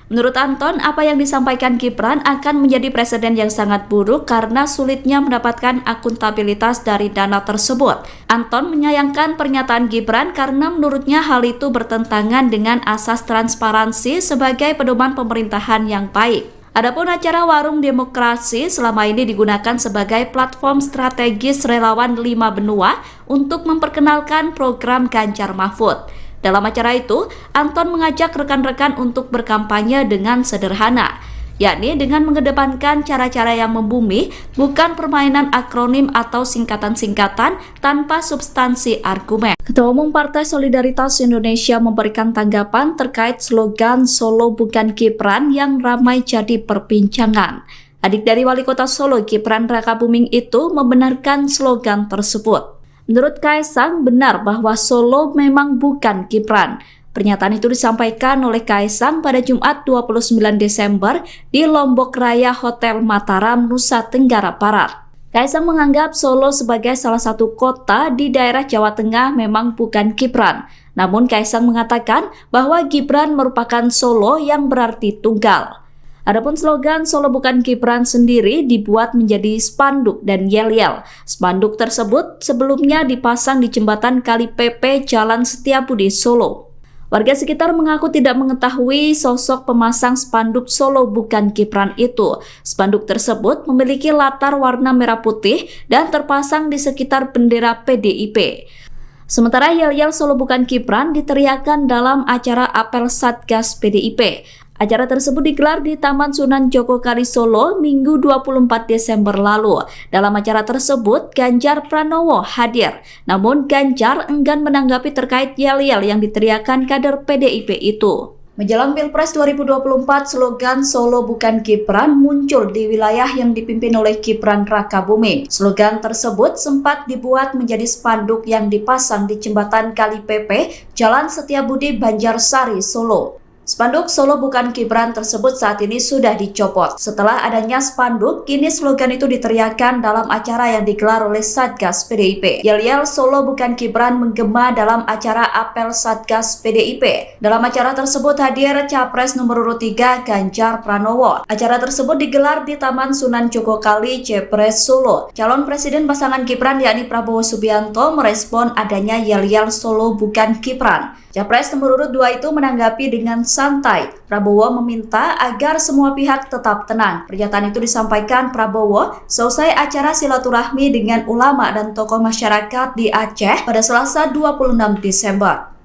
Speaker 1: Menurut Anton, apa yang disampaikan Gibran akan menjadi presiden yang sangat buruk karena sulitnya mendapatkan akuntabilitas dari dana tersebut. Anton menyayangkan pernyataan Gibran karena menurutnya hal itu bertentangan dengan asas transparansi sebagai pedoman pemerintahan yang baik. Adapun acara Warung Demokrasi selama ini digunakan sebagai platform strategis relawan 5 benua untuk memperkenalkan program Ganjar Mahfud. Dalam acara itu, Anton mengajak rekan-rekan untuk berkampanye dengan sederhana, yakni dengan mengedepankan cara-cara yang membumi, bukan permainan akronim atau singkatan-singkatan tanpa substansi argumen. Ketua Umum Partai Solidaritas Indonesia memberikan tanggapan terkait slogan Solo bukan Gibran yang ramai jadi perbincangan. Adik dari Wali Kota Solo, Gibran Rakabuming itu membenarkan slogan tersebut. Menurut Kaisang, benar bahwa Solo memang bukan Gibran. Pernyataan itu disampaikan oleh Kaisang pada Jumat 29 Desember di Lombok Raya Hotel Mataram, Nusa Tenggara Barat. Kaisang menganggap Solo sebagai salah satu kota di daerah Jawa Tengah memang bukan Gibran. Namun Kaisang mengatakan bahwa Gibran merupakan Solo yang berarti tunggal. Adapun slogan Solo bukan Gibran sendiri dibuat menjadi spanduk dan yel-yel. Spanduk tersebut sebelumnya dipasang di jembatan Kali PP Jalan Setiabudi, Solo. Warga sekitar mengaku tidak mengetahui sosok pemasang spanduk Solo bukan Gibran itu. Spanduk tersebut memiliki latar warna merah putih dan terpasang di sekitar bendera PDIP. Sementara yel-yel Solo bukan Gibran diteriakan dalam acara apel Satgas PDIP. Acara tersebut digelar di Taman Sunan Jogokali Solo Minggu 24 Desember lalu. Dalam acara tersebut, Ganjar Pranowo hadir. Namun Ganjar enggan menanggapi terkait yel-yel yang diteriakan kader PDIP itu. Menjelang Pilpres 2024, slogan Solo bukan Gibran muncul di wilayah yang dipimpin oleh Gibran Rakabuming. Slogan tersebut sempat dibuat menjadi spanduk yang dipasang di jembatan Kali PP, Jalan Setiabudi, Banjarsari, Solo. Spanduk Solo bukan Gibran tersebut saat ini sudah dicopot. Setelah adanya spanduk, kini slogan itu diteriakan dalam acara yang digelar oleh Satgas PDIP. Yel-yel Solo bukan Gibran menggema dalam acara apel Satgas PDIP. Dalam acara tersebut hadir Capres nomor urut 3 Ganjar Pranowo. Acara tersebut digelar di Taman Sunan Jogokali, Jepres, Solo. Calon Presiden pasangan Gibran yakni Prabowo Subianto merespon adanya yel-yel Solo bukan Gibran. Capres nomor urut 2 itu menanggapi dengan santai. Prabowo meminta agar semua pihak tetap tenang. Pernyataan itu disampaikan Prabowo selesai acara silaturahmi dengan ulama dan tokoh masyarakat di Aceh pada Selasa 26 Desember.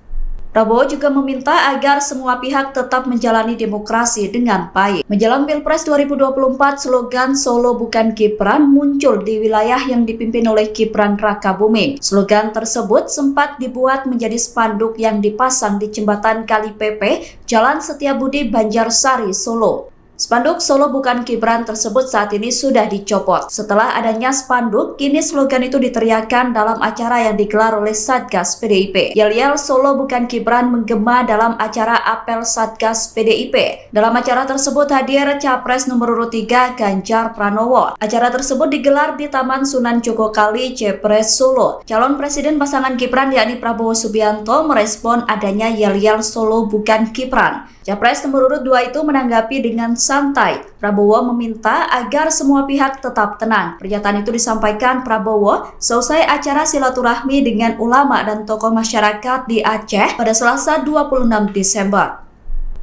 Speaker 1: Prabowo juga meminta agar semua pihak tetap menjalani demokrasi dengan baik. Menjelang Pilpres 2024, slogan Solo bukan Gibran muncul di wilayah yang dipimpin oleh Gibran Rakabuming. Slogan tersebut sempat dibuat menjadi spanduk yang dipasang di jembatan Kali PP, Jalan Setiabudi, Banjarsari, Solo. Spanduk Solo bukan Gibran tersebut saat ini sudah dicopot. Setelah adanya spanduk, kini slogan itu diteriakan dalam acara yang digelar oleh Satgas PDIP. Yel-yel Solo bukan Gibran menggema dalam acara apel Satgas PDIP. Dalam acara tersebut hadir Capres nomor urut 3 Ganjar Pranowo. Acara tersebut digelar di Taman Sunan Jogokali, Jepres, Solo. Calon Presiden pasangan Gibran yakni Prabowo Subianto merespon adanya yel-yel Solo bukan Gibran. Capres nomor urut 2 itu menanggapi dengan santai. Prabowo meminta agar semua pihak tetap tenang. Pernyataan itu disampaikan Prabowo selesai acara silaturahmi dengan ulama dan tokoh masyarakat di Aceh pada Selasa 26 Desember.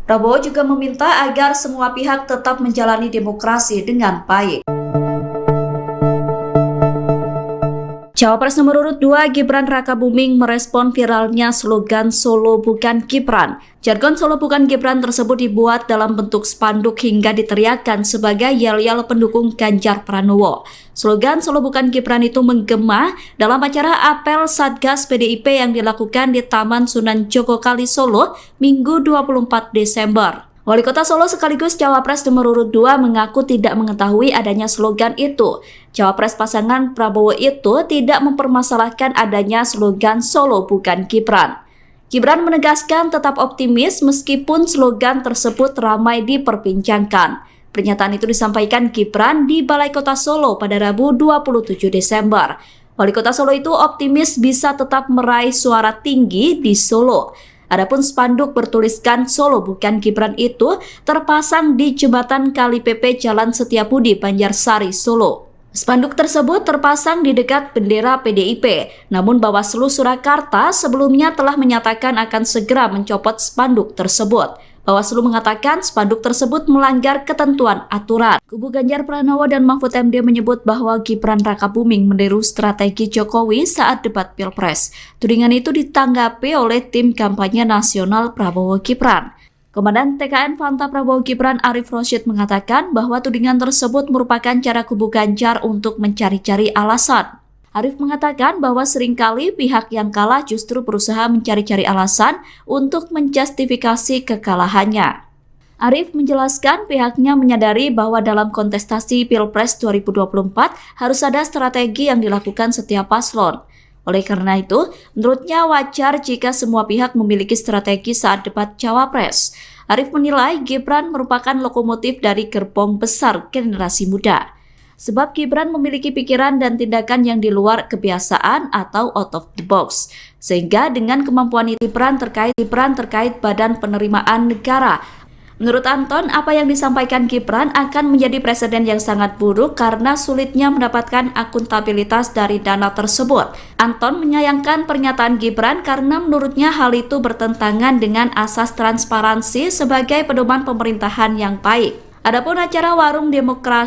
Speaker 1: Prabowo juga meminta agar semua pihak tetap menjalani demokrasi dengan baik. Cawapres nomor urut 2 Gibran Rakabuming merespon viralnya slogan Solo bukan Gibran. Jargon Solo bukan Gibran tersebut dibuat dalam bentuk spanduk hingga diteriakan sebagai yel-yel pendukung Ganjar Pranowo. Slogan Solo bukan Gibran itu menggema dalam acara apel Satgas PDIP yang dilakukan di Taman Sunan Jogokali, Solo, Minggu 24 Desember. Wali Kota Solo sekaligus Cawapres nomor urut 2 mengaku tidak mengetahui adanya slogan itu. Cawapres pasangan Prabowo itu tidak mempermasalahkan adanya slogan Solo bukan Gibran. Gibran menegaskan tetap optimis meskipun slogan tersebut ramai diperbincangkan. Pernyataan itu disampaikan Gibran di Balai Kota Solo pada Rabu 27 Desember. Wali Kota Solo itu optimis bisa tetap meraih suara tinggi di Solo. Adapun spanduk bertuliskan Solo bukan Gibran itu terpasang di jembatan Kali PP Jalan Setiabudi, Banjarsari, Solo. Spanduk tersebut terpasang di dekat bendera PDIP, namun Bawaslu Surakarta sebelumnya telah menyatakan akan segera mencopot spanduk tersebut. Bawaslu mengatakan spanduk tersebut melanggar ketentuan aturan. Kubu Ganjar Pranowo dan Mahfud MD menyebut bahwa Gibran Rakabuming meniru strategi Jokowi saat debat Pilpres. Tudingan itu ditanggapi oleh tim kampanye nasional Prabowo Gibran. Komandan TKN Fanta Prabowo Gibran Arif Rosyid mengatakan bahwa tudingan tersebut merupakan cara kubu Ganjar untuk mencari-cari alasan. Arif mengatakan bahwa seringkali pihak yang kalah justru berusaha mencari-cari alasan untuk menjustifikasi kekalahannya. Arif menjelaskan pihaknya menyadari bahwa dalam kontestasi Pilpres 2024 harus ada strategi yang dilakukan setiap paslon. Oleh karena itu, menurutnya wajar jika semua pihak memiliki strategi saat debat Cawapres. Arif menilai Gibran merupakan lokomotif dari gerbong besar generasi muda. Sebab Gibran memiliki pikiran dan tindakan yang di luar kebiasaan atau out of the box. Sehingga dengan kemampuan Gibran terkait badan penerimaan negara. Menurut Anton, apa yang disampaikan Gibran akan menjadi presiden yang sangat buruk karena sulitnya mendapatkan akuntabilitas dari dana tersebut. Anton menyayangkan pernyataan Gibran karena menurutnya hal itu bertentangan dengan asas transparansi sebagai pedoman pemerintahan yang baik. Adapun acara Warung Demokrasi